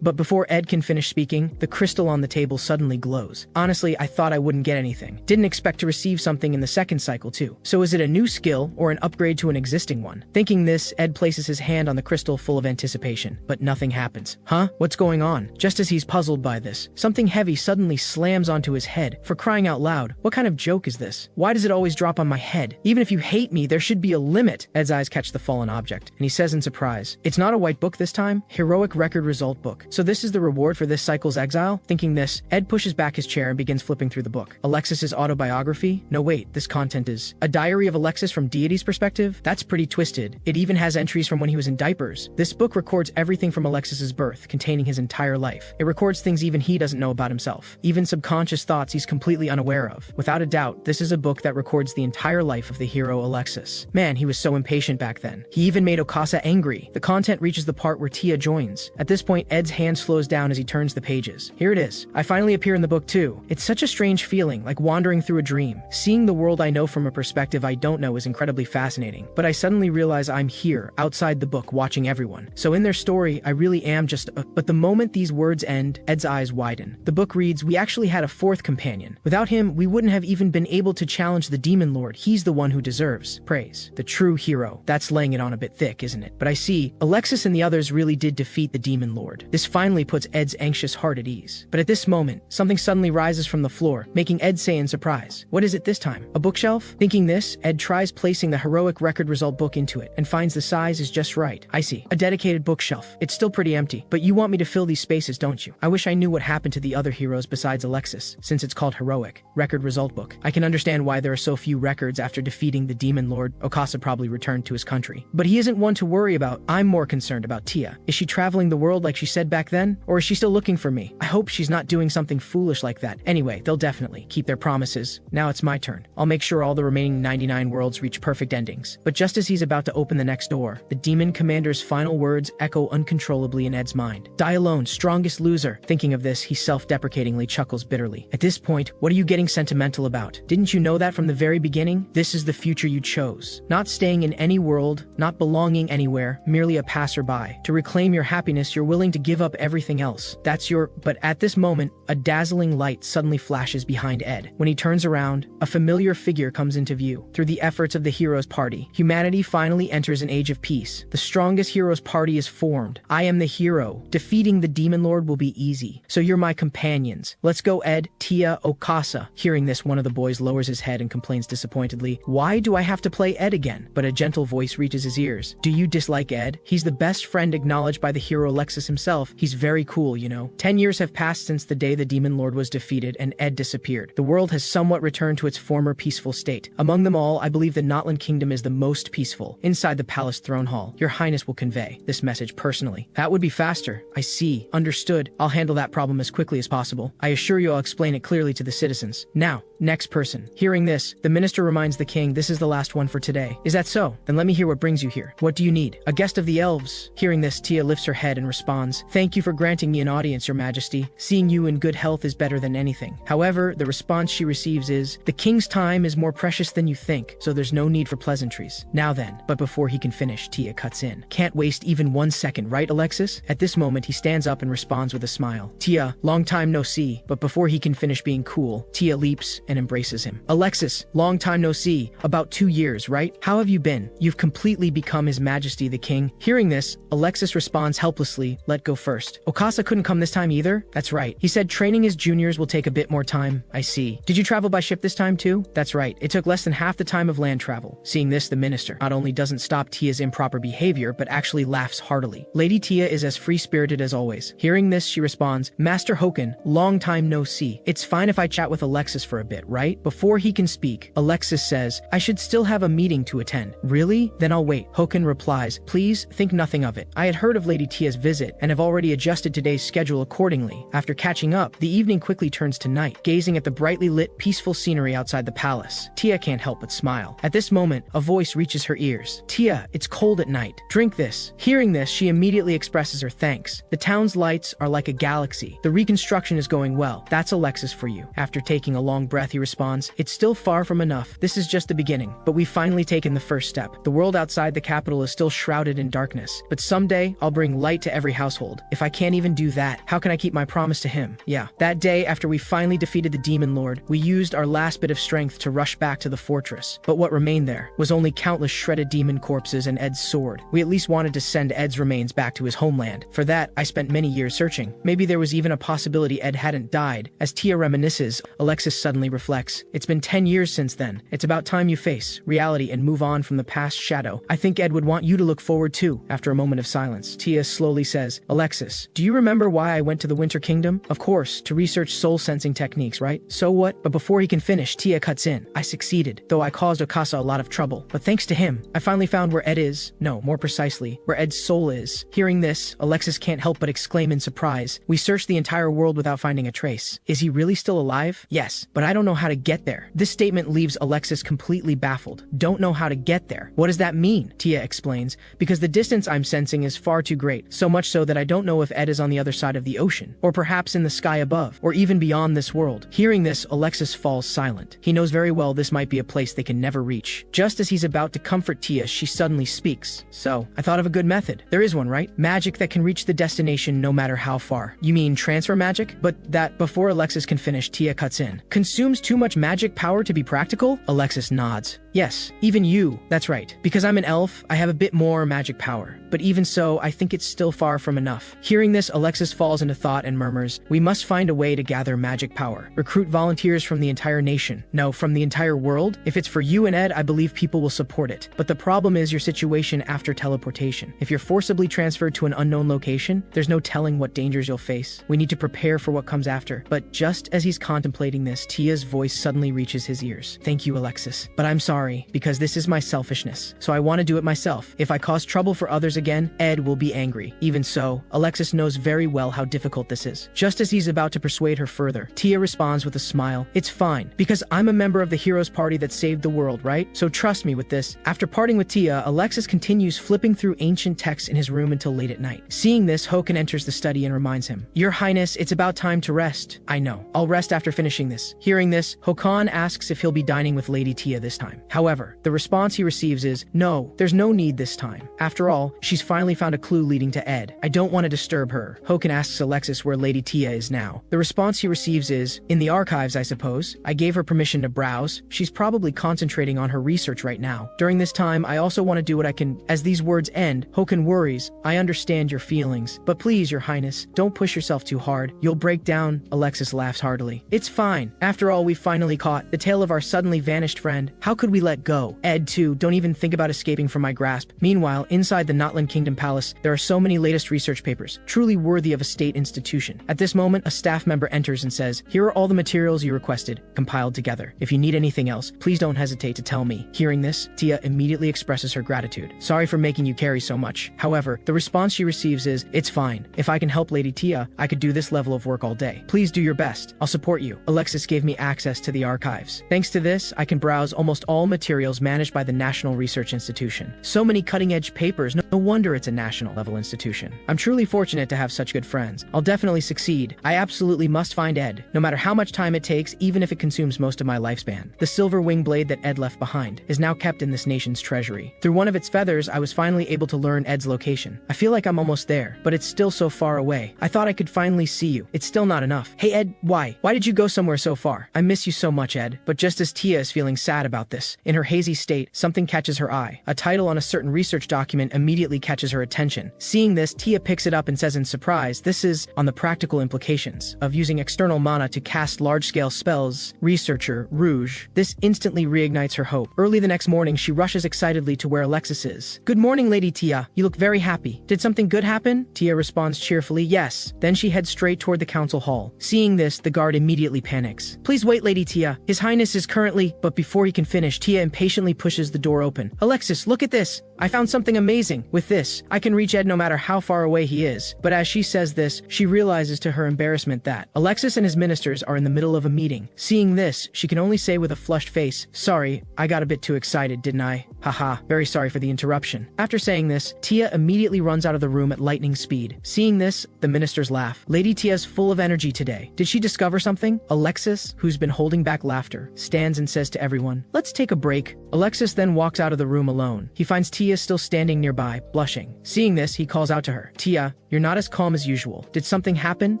Speaker 1: but before Ed can finish speaking, the crystal on the table suddenly glows. Honestly, I thought I wouldn't get anything. Didn't expect to receive something in the second cycle too. So is it a new skill or an upgrade to an existing one? Thinking this, Ed places his hand on the crystal full of anticipation, but nothing happens. Huh? What's going on? Just as he's puzzled by this, something heavy suddenly slams onto his head. For crying out loud, what kind of joke is this? Why does it always drop on my head? Even if you hate me, there should be a limit. Ed's eyes catch the fallen object, and he says in surprise, it's not a white book this time, heroic record result book. So this is the reward for this cycle's exile? Thinking this, Ed pushes back his chair and begins flipping through the book. Alexis's autobiography? No wait, this content is a diary of Alexis from Deity's perspective? That's pretty twisted. It even has entries from when he was in diapers. This book records everything from Alexis's birth, containing his entire life. It records things even he doesn't know about himself, even subconscious thoughts he's completely unaware of. Without a doubt, this is a book that records the entire life of the hero Alexis. Man, he was so impatient back then. He even made Okasa angry. The content reaches the part where Tia joins. At this point, Ed's hand slows down as he turns the pages. Here it is. I finally appear in the book too. It's such a strange feeling, like wandering through a dream. Seeing the world I know from a perspective I don't know is incredibly fascinating. But I suddenly realize I'm here, outside the book, watching everyone. So in their story, I really am just But the moment these words end, Ed's eyes widen. The book reads, we actually had a fourth companion. Without him, we wouldn't have even been able to challenge the Demon Lord. He's the one who deserves praise. The true hero. That's laying it on a bit thick, isn't it? But I see, Alexis and the others really did defeat the Demon Lord. This finally puts Ed's anxious heart at ease. But at this moment, something suddenly rises from the floor, making Ed say in surprise, what is it this time? A bookshelf? Thinking this, Ed tries placing the heroic record result book into it, and finds the size is just right. I see. A dedicated bookshelf. It's still pretty empty, but you want me to fill these spaces, don't you? I wish I knew what happened to the other heroes besides Alexis, since it's called heroic record result book. I can understand why there are so few records after defeating the Demon Lord. Okasa probably returned to his country. But he isn't one to worry about. I'm more concerned about Tia. Is she traveling the world like she said back then? Or is she still looking for me? I hope she's not doing something foolish like that. Anyway, they'll definitely keep their promises. Now it's my turn. I'll make sure all the remaining 99 worlds reach perfect endings. But just as he's about to open the next door, the demon commander's final words echo uncontrollably in Ed's mind. Die alone, strongest loser. Thinking of this, he self-deprecatingly chuckles bitterly. At this point, what are you getting sentimental about? Didn't you know that from the very beginning? This is the future you chose. Not staying in any world, not belonging anywhere, merely a passerby. To reclaim your happiness, you're willing to give up everything else. But at this moment, a dazzling light suddenly flashes behind Ed. When he turns around, a familiar figure comes into view. Through the efforts of the heroes party, humanity finally enters an age of peace. The strongest heroes party is formed. I am the hero. Defeating the Demon Lord will be easy. So you're my companions. Let's go, Ed, Tia, Okasa. Hearing this, one of the boys lowers his head and complains disappointedly, why do I have to play Ed again? But a gentle voice reaches his ears. Do you dislike Ed? He's the best friend acknowledged by the hero Alexis himself. He's very cool, you know. 10 years have passed since the day the Demon Lord was defeated and Ed disappeared. The world has somewhat returned to its former peaceful state. Among them all, I believe the Notland Kingdom is the most peaceful. Inside the palace throne hall, your highness will convey this message personally. That would be faster. I see. Understood. I'll handle that problem as quickly as possible. I assure you I'll explain it clearly to the citizens. Now, next person. Hearing this, the minister reminds the king this is the last one for today. Is that so? Then let me hear what brings you here. What do you need? A guest of the elves. Hearing this, Tia lifts her head and responds, thank you for granting me an audience, your majesty. Seeing you in good health is better than anything. However, the response she receives is, the king's time is more precious than you think, so there's no need for pleasantries. Now then, but before he can finish, Tia cuts in. Can't waste even 1 second, right, Alexis? At this moment, he stands up and responds with a smile. Tia, long time no see. But before he can finish being cool, Tia leaps and embraces him. Alexis, long time no see. About 2 years, right? How have you been? You've completely become His Majesty the King. Hearing this, Alexis responds helplessly, let go first. Okasa couldn't come this time either? That's right. He said training his juniors will take a bit more time. I see. Did you travel by ship this time too? That's right. It took less than half the time of land travel. Seeing this, the minister not only doesn't stop Tia's improper behavior, but actually laughs heartily. Lady Tia is as free-spirited as always. Hearing this, she responds, Master Hoken, long time no see. It's fine if I chat with Alexis for a bit, right? Before he can speak, Alexis says, I should still have a meeting to attend. Really? Then I'll wait. Hoken replies, please think nothing of it. I had had heard of Lady Tia's visit and have already adjusted today's schedule accordingly. After catching up, the evening quickly turns to night. Gazing at the brightly lit, peaceful scenery outside the palace, Tia can't help but smile. At this moment, a voice reaches her ears. Tia, it's cold at night. Drink this. Hearing this, she immediately expresses her thanks. The town's lights are like a galaxy. The reconstruction is going well. That's Alexis for you. After taking a long breath, he responds, it's still far from enough. This is just the beginning, but we've finally taken the first step. The world outside the capital is still shrouded in darkness, but someday I'll bring light to every household. If I can't even do that, how can I keep my promise to him? Yeah. That day, after we finally defeated the demon lord, we used our last bit of strength to rush back to the fortress. But what remained there was only countless shredded demon corpses and Ed's sword. We at least wanted to send Ed's remains back to his homeland. For that, I spent many years searching. Maybe there was even a possibility Ed hadn't died. As Tia reminisces, Alexis suddenly reflects. It's been 10 years since then. It's about time you face reality and move on from the past shadow. I think Ed would want you to look forward too. After a moment of silence, Tia slowly says, Alexis, do you remember why I went to the Winter Kingdom? Of course, to research soul sensing techniques, right? So what? But before he can finish, Tia cuts in. I succeeded, though I caused Okasa a lot of trouble. But thanks to him, I finally found where Ed is. No, more precisely, where Ed's soul is. Hearing this, Alexis can't help but exclaim in surprise. We searched the entire world without finding a trace. Is he really still alive? Yes, but I don't know how to get there. This statement leaves Alexis completely baffled. Don't know how to get there. What does that mean? Tia explains, because the distance I'm sensing is far too great, so much so that I don't know if Ed is on the other side of the ocean, or perhaps in the sky above, or even beyond this world. Hearing this, Alexis falls silent. He knows very well this might be a place they can never reach. Just as he's about to comfort Tia, she suddenly speaks. So, I thought of a good method. There is one, right? Magic that can reach the destination no matter how far. You mean transfer magic? But that, before Alexis can finish, Tia cuts in. Consumes too much magic power to be practical? Alexis nods. Yes, even you. That's right. Because I'm an elf, I have a bit more magic power. But even so, I think it's still far from enough. Hearing this, Alexis falls into thought and murmurs, we must find a way to gather magic power. Recruit volunteers from the entire nation. No, from the entire world? If it's for you and Ed, I believe people will support it. But the problem is your situation after teleportation. If you're forcibly transferred to an unknown location, there's no telling what dangers you'll face. We need to prepare for what comes after. But just as he's contemplating this, Tia's voice suddenly reaches his ears. Thank you, Alexis. But I'm sorry, because this is my selfishness. So I want to do it myself. If I cause trouble for others again, Ed will be angry. Even so, Alexis knows very well how difficult this is. Just as he's about to persuade her further, Tia responds with a smile. It's fine, because I'm a member of the heroes party that saved the world, right? So trust me with this. After parting with Tia, Alexis continues flipping through ancient texts in his room until late at night. Seeing this, Hokan enters the study and reminds him, Your Highness, it's about time to rest. I know. I'll rest after finishing this. Hearing this, Hokan asks if he'll be dining with Lady Tia this time. However, the response he receives is, no, there's no need this time. After all, she's finally found a clue leading to Ed. I don't want to disturb her. Hokan asks Alexis where Lady Tia is now. The response he receives is, in the archives, I suppose. I gave her permission to browse. She's probably concentrating on her research right now. During this time, I also want to do what I can. As these words end, Hokan worries, I understand your feelings, but please, Your Highness, don't push yourself too hard. You'll break down. Alexis laughs heartily. It's fine. After all, we've finally caught the tale of our suddenly vanished friend. How could we let go? Ed, too, don't even think about escaping from my grasp. Meanwhile, inside the Notland Kingdom Palace, there are so many latest research papers, truly worthy of a state institution. At this moment, a staff member enters and says, here are all the materials you requested, compiled together. If you need anything else, please don't hesitate to tell me. Hearing this, Tia immediately expresses her gratitude. Sorry for making you carry so much. However, the response she receives is, it's fine. If I can help Lady Tia, I could do this level of work all day. Please do your best. I'll support you. Alexis gave me access to the archives. Thanks to this, I can browse almost all materials managed by the National Research Institution. So many cutting-edge papers, no wonder it's a national-level institution. I'm truly fortunate to have such good friends. I'll definitely succeed. I absolutely must find Ed, no matter how much time it takes, even if it consumes most of my lifespan. The silver wing blade that Ed left behind is now kept in this nation's treasury. Through one of its feathers, I was finally able to learn Ed's location. I feel like I'm almost there, but it's still so far away. I thought I could finally see you. It's still not enough. Hey Ed, why? Why did you go somewhere so far? I miss you so much, Ed. But just as Tia is feeling sad about this, in her hazy state, something catches her eye. A title on a certain research document immediately catches her attention. Seeing this, Tia picks it up and says in surprise, this is on the practical implications of using external mana to cast large-scale spells. Researcher, Rouge. This instantly reignites her hope. Early the next morning, she rushes excitedly to where Alexis is. Good morning, Lady Tia. You look very happy. Did something good happen? Tia responds cheerfully, yes. Then she heads straight toward the council hall. Seeing this, the guard immediately panics. Please wait, Lady Tia. His Highness is currently... But before he can finish, Tia impatiently pushes the door open. Alexis, look at this. I found something amazing. With With this, I can reach Ed no matter how far away he is. But as she says this, she realizes to her embarrassment that Alexis and his ministers are in the middle of a meeting. Seeing this, she can only say with a flushed face, "Sorry, I got a bit too excited, didn't I? Haha, very sorry for the interruption." After saying this, Tia immediately runs out of the room at lightning speed. Seeing this, the ministers laugh. Lady Tia's full of energy today. Did she discover something? Alexis, who's been holding back laughter, stands and says to everyone, "Let's take a break." Alexis then walks out of the room alone. He finds Tia still standing nearby, blushing. Seeing this, he calls out to her, "Tia, you're not as calm as usual. Did something happen?"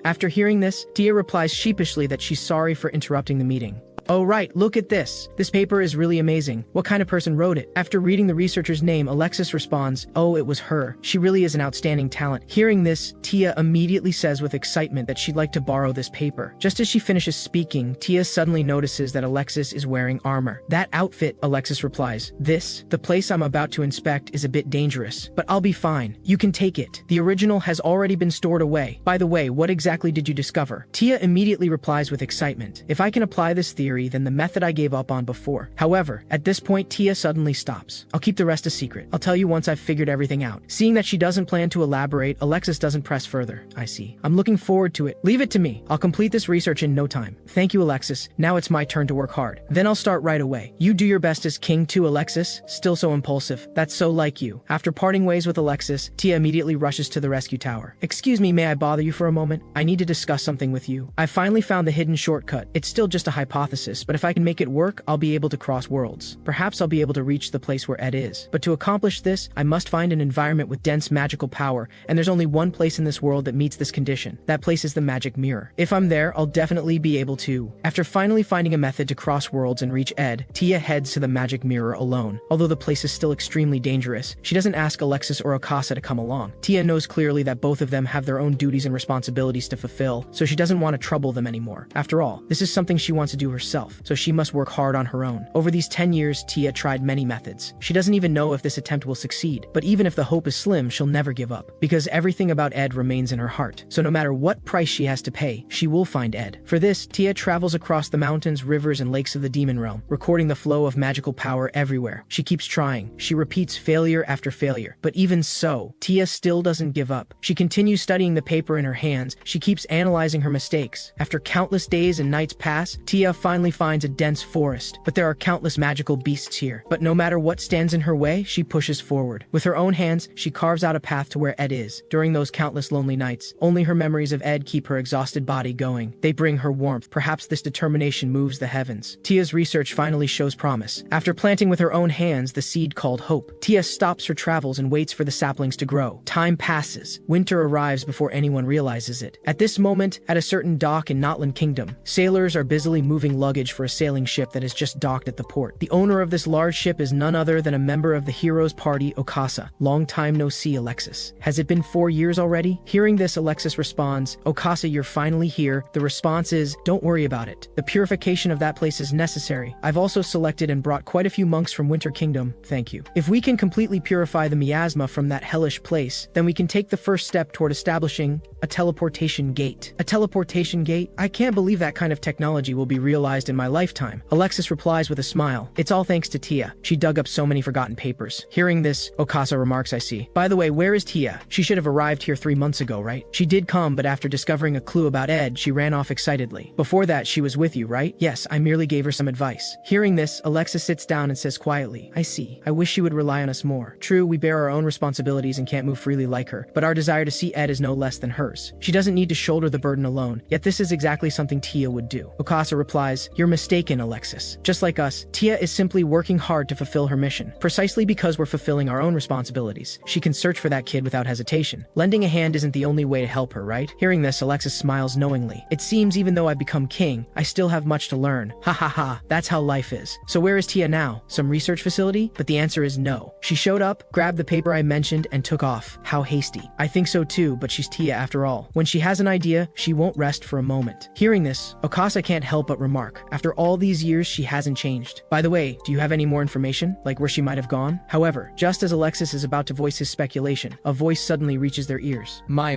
Speaker 1: After hearing this, Tia replies sheepishly that she's sorry for interrupting the meeting. "Oh right, look at this. This paper is really amazing. What kind of person wrote it?" After reading the researcher's name, Alexis responds, "Oh, it was her. She really is an outstanding talent." Hearing this, Tia immediately says with excitement that she'd like to borrow this paper. Just as she finishes speaking, Tia suddenly notices that Alexis is wearing armor. "That outfit," Alexis replies. The place I'm about to inspect is a bit dangerous, but I'll be fine. You can take it. The original has already been stored away. By the way, what exactly did you discover?" Tia immediately replies with excitement, "If I can apply this theory, then the method I gave up on before." However, at this point, Tia suddenly stops. "I'll keep the rest a secret. I'll tell you once I've figured everything out." Seeing that she doesn't plan to elaborate, Alexis doesn't press further. "I see. I'm looking forward to it. Leave it to me. I'll complete this research in no time." "Thank you, Alexis. Now it's my turn to work hard. Then I'll start right away." "You do your best as king too, Alexis. Still so impulsive. That's so like you." After parting ways with Alexis, Tia immediately rushes to the rescue tower. "Excuse me, may I bother you for a moment? I need to discuss something with you. I finally found the hidden shortcut. It's still just a hypothesis, but if I can make it work, I'll be able to cross worlds. Perhaps I'll be able to reach the place where Ed is. But to accomplish this, I must find an environment with dense magical power, and there's only one place in this world that meets this condition. That place is the magic mirror. If I'm there, I'll definitely be able to." After finally finding a method to cross worlds and reach Ed, Tia heads to the magic mirror alone. Although the place is still extremely dangerous, she doesn't ask Alexis or Okasa to come along. Tia knows clearly that both of them have their own duties and responsibilities to fulfill, so she doesn't want to trouble them anymore. After all, this is something she wants to do herself, so she must work hard on her own. Over these 10 years, Tia tried many methods. She doesn't even know if this attempt will succeed, but even if the hope is slim, she'll never give up, because everything about Ed remains in her heart. So no matter what price she has to pay, she will find Ed. For this, Tia travels across the mountains, rivers, and lakes of the demon realm, recording the flow of magical power everywhere. She keeps trying. She repeats failure after failure. But even so, Tia still doesn't give up. She continues studying the paper in her hands. She keeps analyzing her mistakes. After countless days and nights pass, Tia finally finds a dense forest. But there are countless magical beasts here. But no matter what stands in her way, she pushes forward. With her own hands, she carves out a path to where Ed is. During those countless lonely nights, only her memories of Ed keep her exhausted body going. They bring her warmth. Perhaps this determination moves the heavens. Tia's research finally shows promise. After planting with her own hands the seed called hope, Tia stops her travels and waits for the saplings to grow. Time passes. Winter arrives before anyone realizes it. At this moment, at a certain dock in Notland Kingdom, sailors are busily moving luggage for a sailing ship that has just docked at the port. The owner of this large ship is none other than a member of the hero's party, Okasa. "Long time no see, Alexis. Has it been 4 years already?" Hearing this, Alexis responds, "Okasa, you're finally here." The response is, "Don't worry about it. The purification of that place is necessary. I've also selected and brought quite a few monks from Winter Kingdom. Thank you. If we can completely purify the miasma from that hellish place, then we can take the first step toward establishing a teleportation gate." "A teleportation gate? I can't believe that kind of technology will be realized in my lifetime." Alexis replies with a smile. "It's all thanks to Tia. She dug up so many forgotten papers." Hearing this, Okasa remarks, "I see. By the way, where is Tia? She should have arrived here 3 months ago, right?" "She did come, but after discovering a clue about Ed, she ran off excitedly. Before that, she was with you, right?" "Yes, I merely gave her some advice." Hearing this, Alexis sits down and says quietly, "I see. I wish she would rely on us more. True, we bear our own responsibilities and can't move freely like her, but our desire to see Ed is no less than hers. She doesn't need to shoulder the burden alone, yet this is exactly something Tia would do." Okasa replies, "You're mistaken, Alexis. Just like us, Tia is simply working hard to fulfill her mission. Precisely because we're fulfilling our own responsibilities, she can search for that kid without hesitation. Lending a hand isn't the only way to help her, right?" Hearing this, Alexis smiles knowingly. "It seems even though I've become king, I still have much to learn. Ha ha ha, that's how life is. So where is Tia now? Some research facility?" But the answer is no. She showed up, grabbed the paper I mentioned, and took off. How hasty. I think so too, but she's Tia after all. When she has an idea, she won't rest for a moment. Hearing this, Okasa can't help but remark, look, after all these years, she hasn't changed. By the way, do you have any more information, like where she might have gone? However, just as Alexis is about to voice his speculation, a voice suddenly reaches their ears. My,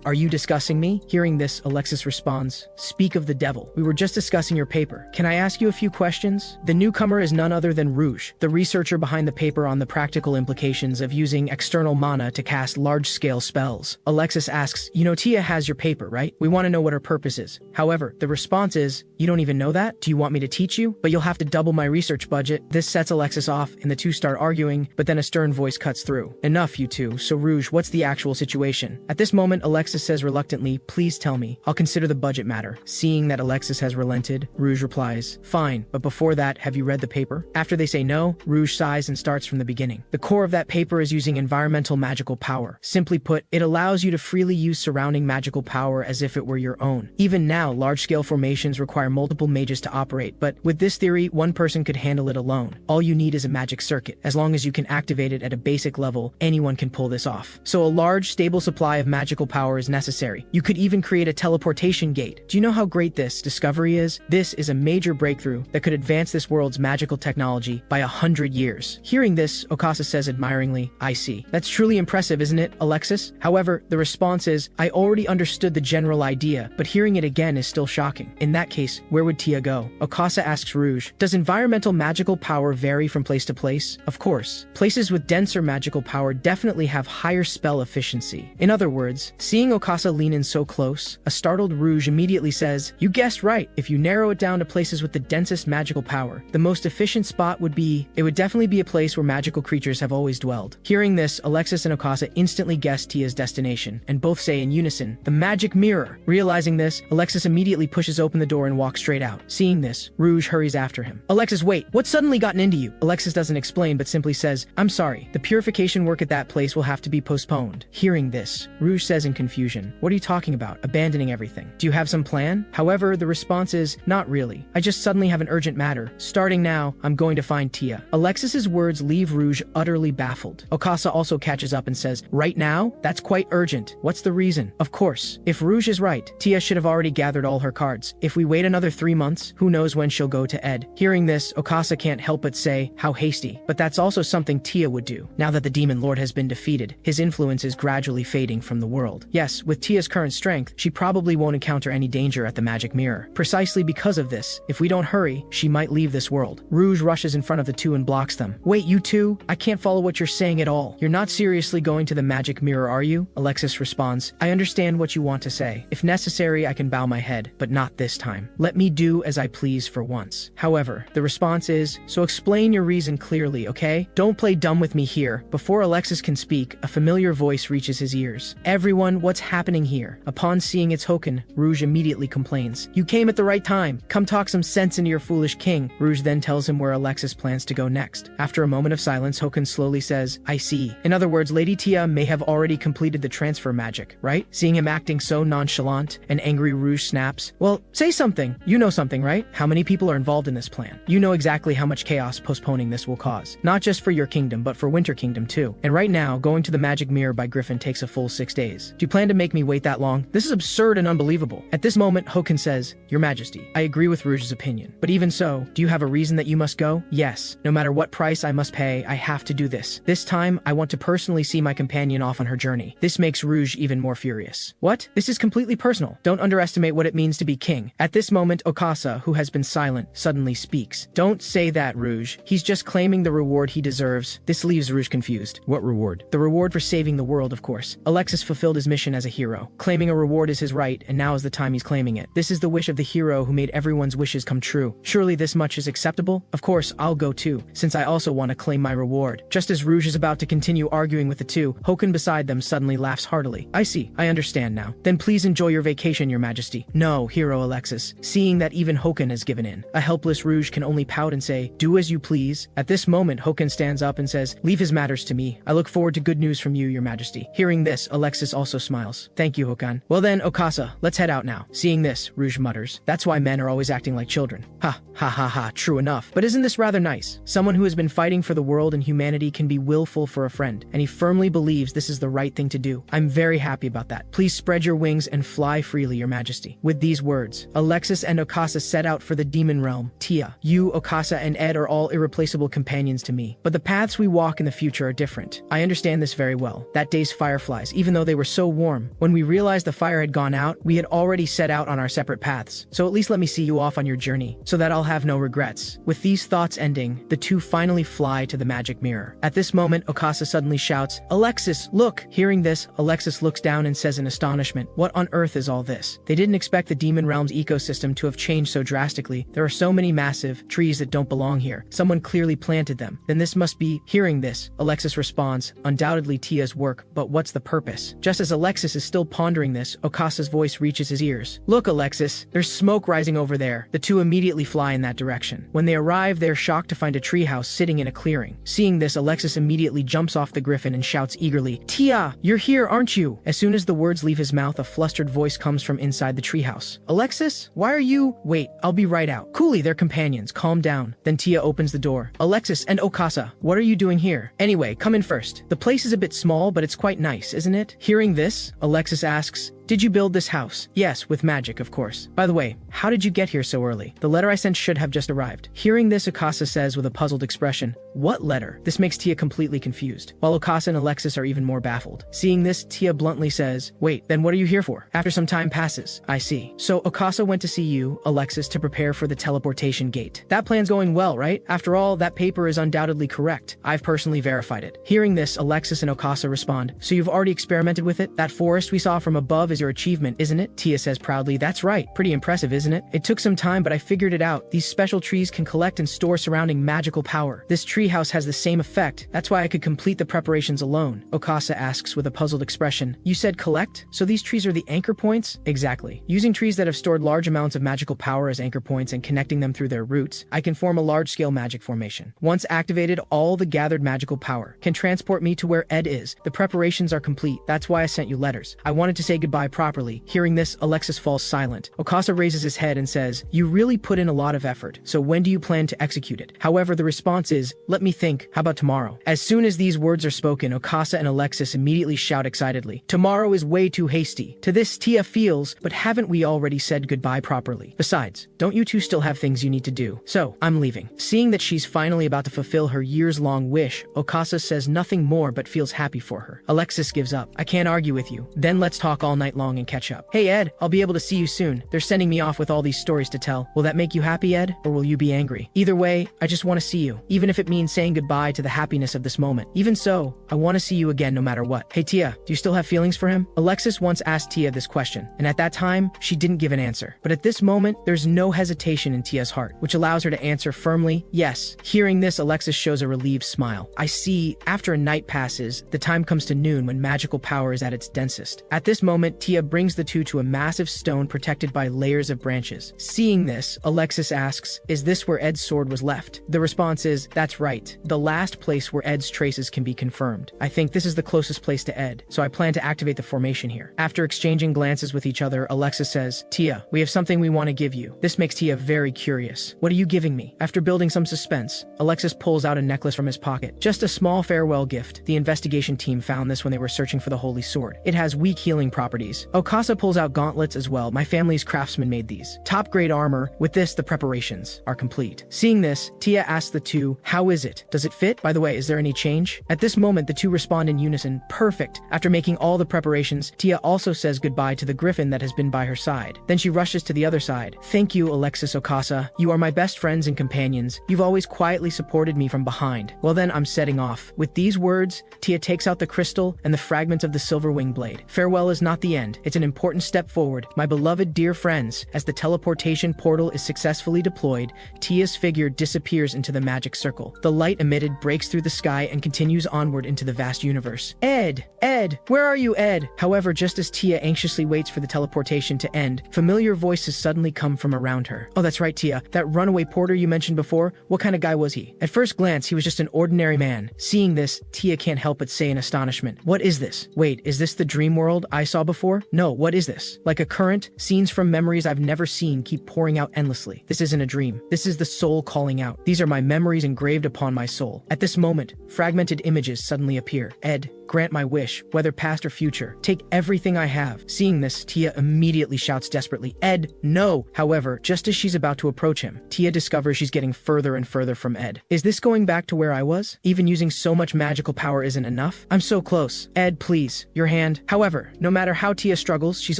Speaker 1: are you discussing me? Hearing this, Alexis responds, speak of the devil. We were just discussing your paper. Can I ask you a few questions? The newcomer is none other than Rouge, the researcher behind the paper on the practical implications of using external mana to cast large-scale spells. Alexis asks, you know Tia has your paper, right? We want to know what her purpose is. However, the response is, you don't even know that? Do you want me to teach you? But you'll have to double my research budget. This sets Alexis off, and the two start arguing, but then a stern voice cuts through. Enough, you two. So Rouge, what's the actual situation? At this moment, Alexis says reluctantly, please tell me. I'll consider the budget matter. Seeing that Alexis has relented, Rouge replies, fine, but before that, have you read the paper? After they say no, Rouge sighs and starts from the beginning. The core of that paper is using environmental magical power. Simply put, it allows you to freely use surrounding magical power as if it were your own. Even now, large-scale formations require multiple mages to operate, but with this theory, one person could handle it alone. All you need is a magic circuit. As long as you can activate it at a basic level, anyone can pull this off. So a large, stable supply of magical power is necessary. You could even create a teleportation gate. Do you know how great this discovery is? This is a major breakthrough that could advance this world's magical technology by 100 years. Hearing this, Okasa says admiringly, I see. That's truly impressive, isn't it, Alexis? However, the response is, I already understood the general idea, but hearing it again is still shocking. In that case, where would Tia go? Okasa asks Rouge, does environmental magical power vary from place to place? Of course. Places with denser magical power definitely have higher spell efficiency. In other words, seeing Okasa lean in so close, a startled Rouge immediately says, you guessed right. If you narrow it down to places with the densest magical power, the most efficient spot would definitely be a place where magical creatures have always dwelled. Hearing this, Alexis and Okasa instantly guess Tia's destination, and both say in unison, the magic mirror. Realizing this, Alexis immediately pushes open the door and walks straight out. Seeing this, Rouge hurries after him. Alexis, wait, what's suddenly gotten into you? Alexis doesn't explain, but simply says, I'm sorry, the purification work at that place will have to be postponed. Hearing this, Rouge says in confusion, what are you talking about? Abandoning everything? Do you have some plan? However, the response is, not really. I just suddenly have an urgent matter. Starting now, I'm going to find Tia. Alexis's words leave Rouge utterly baffled. Okasa also catches up and says, right now? That's quite urgent. What's the reason? Of course, if Rouge is right, Tia should have already gathered all her cards. If we wait another 3 months, who knows when she'll go to Ed. Hearing this, Okasa can't help but say, how hasty. But that's also something Tia would do. Now that the Demon Lord has been defeated, his influence is gradually fading from the world. Yes, with Tia's current strength, she probably won't encounter any danger at the magic mirror. Precisely because of this, if we don't hurry, she might leave this world. Rouge rushes in front of the two and blocks them. Wait, you two? I can't follow what you're saying at all. You're not seriously going to the magic mirror, are you? Alexis responds, I understand what you want to say. If necessary, I can bow my head, but not this time. Let me do as I please for once. However, the response is, so explain your reason clearly, okay? Don't play dumb with me here. Before Alexis can speak, a familiar voice reaches his ears. Everyone, what's happening here? Upon seeing it's Hoken, Rouge immediately complains. You came at the right time. Come talk some sense into your foolish king. Rouge then tells him where Alexis plans to go next. After a moment of silence, Hoken slowly says, I see. In other words, Lady Tia may have already completed the transfer magic, right? Seeing him acting so nonchalant, an angry Rouge snaps, well, say something. You know something, right? How many people are involved in this plan? You know exactly how much chaos postponing this will cause. Not just for your kingdom, but for Winter Kingdom too. And right now, going to the magic mirror by Griffin takes a full 6 days. Do you plan to make me wait that long? This is absurd and unbelievable. At this moment, Hoken says, Your Majesty, I agree with Rouge's opinion. But even so, do you have a reason that you must go? Yes. No matter what price I must pay, I have to do this. This time, I want to personally see my companion off on her journey. This makes Rouge even more furious. What? This is completely personal. Don't underestimate what it means to be king. At this moment, Okasa, who has been silent, suddenly speaks. Don't say that, Rouge. He's just claiming the reward he deserves. This leaves Rouge confused. What reward? The reward for saving the world, of course. Alexis fulfilled his mission as a hero. Claiming a reward is his right, and now is the time he's claiming it. This is the wish of the hero who made everyone's wishes come true. Surely this much is acceptable? Of course, I'll go too, since I also want to claim my reward. Just as Rouge is about to continue arguing with the two, Hoken beside them suddenly laughs heartily. I see. I understand now. Then please enjoy your vacation, Your Majesty. No, hero Alexis. Seeing that even Hoken has given in, a helpless Rouge can only pout and say, do as you please. At this moment, Hoken stands up and says, leave his matters to me. I look forward to good news from you, Your Majesty. Hearing this, Alexis also smiles. Thank you, Hoken. Well then, Okasa, let's head out now. Seeing this, Rouge mutters, that's why men are always acting like children. Ha, true enough. But isn't this rather nice? Someone who has been fighting for the world and humanity can be willful for a friend, and he firmly believes this is the right thing to do. I'm very happy about that. Please spread your wings and fly freely, Your Majesty. With these words, Alexis and Okasa set out for the demon realm. Tia, you, Okasa, and Ed are all irreplaceable companions to me. But the paths we walk in the future are different. I understand this very well. That day's fireflies, even though they were so warm, when we realized the fire had gone out, we had already set out on our separate paths. So at least let me see you off on your journey, so that I'll have no regrets. With these thoughts ending, the two finally fly to the magic mirror. At this moment, Okasa suddenly shouts, "Alexis, look!" Hearing this, Alexis looks down and says in astonishment, "What on earth is all this?" They didn't expect the demon realm's ecosystem to have changed so drastically. There are so many massive trees that don't belong here. Someone clearly planted them. Then this must be... Hearing this, Alexis responds, "Undoubtedly Tia's work, but what's the purpose?" Just as Alexis is still pondering this, Okasa's voice reaches his ears. "Look, Alexis, there's smoke rising over there." The two immediately fly in that direction. When they arrive, they're shocked to find a treehouse sitting in a clearing. Seeing this, Alexis immediately jumps off the griffin and shouts eagerly, "Tia, you're here, aren't you?" As soon as the words leave his mouth, a flustered voice comes from inside the treehouse. "Alexis, why are you—" "Wait, I'll be right out." Coolly, they're companions. Calm down. Then Tia opens the door. "Alexis and Okasa, what are you doing here? Anyway, come in first. The place is a bit small, but it's quite nice, isn't it?" Hearing this, Alexis asks, "Did you build this house?" "Yes, with magic, of course. By the way, how did you get here so early? The letter I sent should have just arrived." Hearing this, Okasa says with a puzzled expression, "What letter?" This makes Tia completely confused, while Okasa and Alexis are even more baffled. Seeing this, Tia bluntly says, "Wait, then what are you here for?" After some time passes, "I see. So Okasa went to see you, Alexis, to prepare for the teleportation gate. That plan's going well, right? After all, that paper is undoubtedly correct. I've personally verified it." Hearing this, Alexis and Okasa respond, "So you've already experimented with it? That forest we saw from above is your achievement, isn't it?" Tia says proudly, "That's right. Pretty impressive, isn't it? It took some time, but I figured it out. These special trees can collect and store surrounding magical power. This treehouse has the same effect. That's why I could complete the preparations alone." Okasa asks with a puzzled expression, "You said collect? So these trees are the anchor points?" "Exactly. Using trees that have stored large amounts of magical power as anchor points and connecting them through their roots, I can form a large-scale magic formation. Once activated, all the gathered magical power can transport me to where Ed is. The preparations are complete. That's why I sent you letters. I wanted to say goodbye properly." Hearing this, Alexis falls silent. Okasa raises his head and says, "You really put in a lot of effort. So when do you plan to execute it?" However, the response is, "Let me think. How about tomorrow?" As soon as these words are spoken, Okasa and Alexis immediately shout excitedly, "Tomorrow is way too hasty." To this, Tia feels, "But haven't we already said goodbye properly? Besides, don't you two still have things you need to do? So, I'm leaving." Seeing that she's finally about to fulfill her years-long wish, Okasa says nothing more but feels happy for her. Alexis gives up. "I can't argue with you. Then let's talk all night long and catch up. Hey Ed, I'll be able to see you soon. They're sending me off with all these stories to tell. Will that make you happy, Ed? Or will you be angry? Either way, I just want to see you. Even if it means saying goodbye to the happiness of this moment. Even so, I want to see you again no matter what. Hey Tia, do you still have feelings for him?" Alexis once asked Tia this question, and at that time, she didn't give an answer. But at this moment, there's no hesitation in Tia's heart, which allows her to answer firmly, "Yes." Hearing this, Alexis shows a relieved smile. "I see, after a night passes, the time comes to noon when magical power is at its densest." At this moment, Tia brings the two to a massive stone protected by layers of branches. Seeing this, Alexis asks, "Is this where Ed's sword was left?" The response is, "That's right. The last place where Ed's traces can be confirmed. I think this is the closest place to Ed, so I plan to activate the formation here." After exchanging glances with each other, Alexis says, "Tia, we have something we want to give you." This makes Tia very curious. "What are you giving me?" After building some suspense, Alexis pulls out a necklace from his pocket. Just a small farewell gift. The investigation team found this when they were searching for the holy sword. It has weak healing properties. Okasa pulls out gauntlets as well. "My family's craftsmen made these. Top grade armor. With this, the preparations are complete." Seeing this, Tia asks the two, "How is it? Does it fit? By the way, is there any change?" At this moment, the two respond in unison, "Perfect." After making all the preparations, Tia also says goodbye to the griffin that has been by her side. Then she rushes to the other side. "Thank you, Alexis Okasa. You are my best friends and companions. You've always quietly supported me from behind. Well then, I'm setting off." With these words, Tia takes out the crystal and the fragments of the silver wing blade. Farewell is not the end. It's an important step forward. My beloved dear friends, as the teleportation portal is successfully deployed, Tia's figure disappears into the magic circle. The light emitted breaks through the sky and continues onward into the vast universe. "Ed! Ed! Where are you, Ed?" However, just as Tia anxiously waits for the teleportation to end, familiar voices suddenly come from around her. "Oh, that's right, Tia. That runaway porter you mentioned before, what kind of guy was he?" At first glance, he was just an ordinary man. Seeing this, Tia can't help but say in astonishment, "What is this? Wait, is this the dream world I saw before?" before? No, what is this? Like a current, scenes from memories I've never seen keep pouring out endlessly. This isn't a dream. This is the soul calling out. These are my memories engraved upon my soul. At this moment, fragmented images suddenly appear. Ed, grant my wish, whether past or future. Take everything I have. Seeing this, Tia immediately shouts desperately, Ed, no! However, just as she's about to approach him, Tia discovers she's getting further and further from Ed. Is this going back to where I was? Even using so much magical power isn't enough? I'm so close. Ed, please, your hand. However, no matter how Tia struggles, she's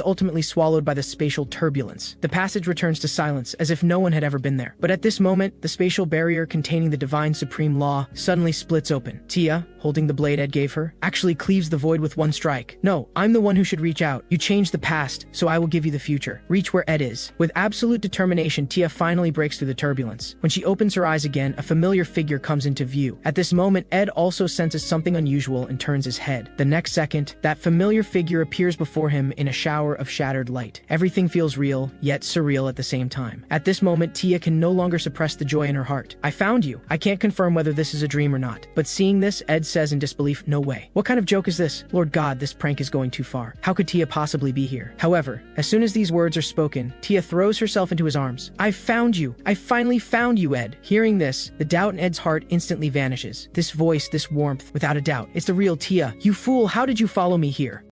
Speaker 1: ultimately swallowed by the spatial turbulence. The passage returns to silence, as if no one had ever been there. But at this moment, the spatial barrier containing the divine supreme law suddenly splits open. Tia, holding the blade Ed gave her, actually cleaves the void with one strike. No, I'm the one who should reach out. You changed the past, so I will give you the future. Reach where Ed is. With absolute determination, Tia finally breaks through the turbulence. When she opens her eyes again, a familiar figure comes into view. At this moment, Ed also senses something unusual and turns his head. The next second, that familiar figure appears before him in a shower of shattered light. Everything feels real, yet surreal at the same time. At this moment, Tia can no longer suppress the joy in her heart. I found you. I can't confirm whether this is a dream or not. But seeing this, Ed says in disbelief, no way. What kind of joke is this? Lord God, this prank is going too far. How could Tia possibly be here? However, as soon as these words are spoken, Tia throws herself into his arms. I found you. I finally found you, Ed. Hearing this, the doubt in Ed's heart instantly vanishes. This voice, this warmth, without a doubt, it's the real Tia. You fool, how did you follow me here?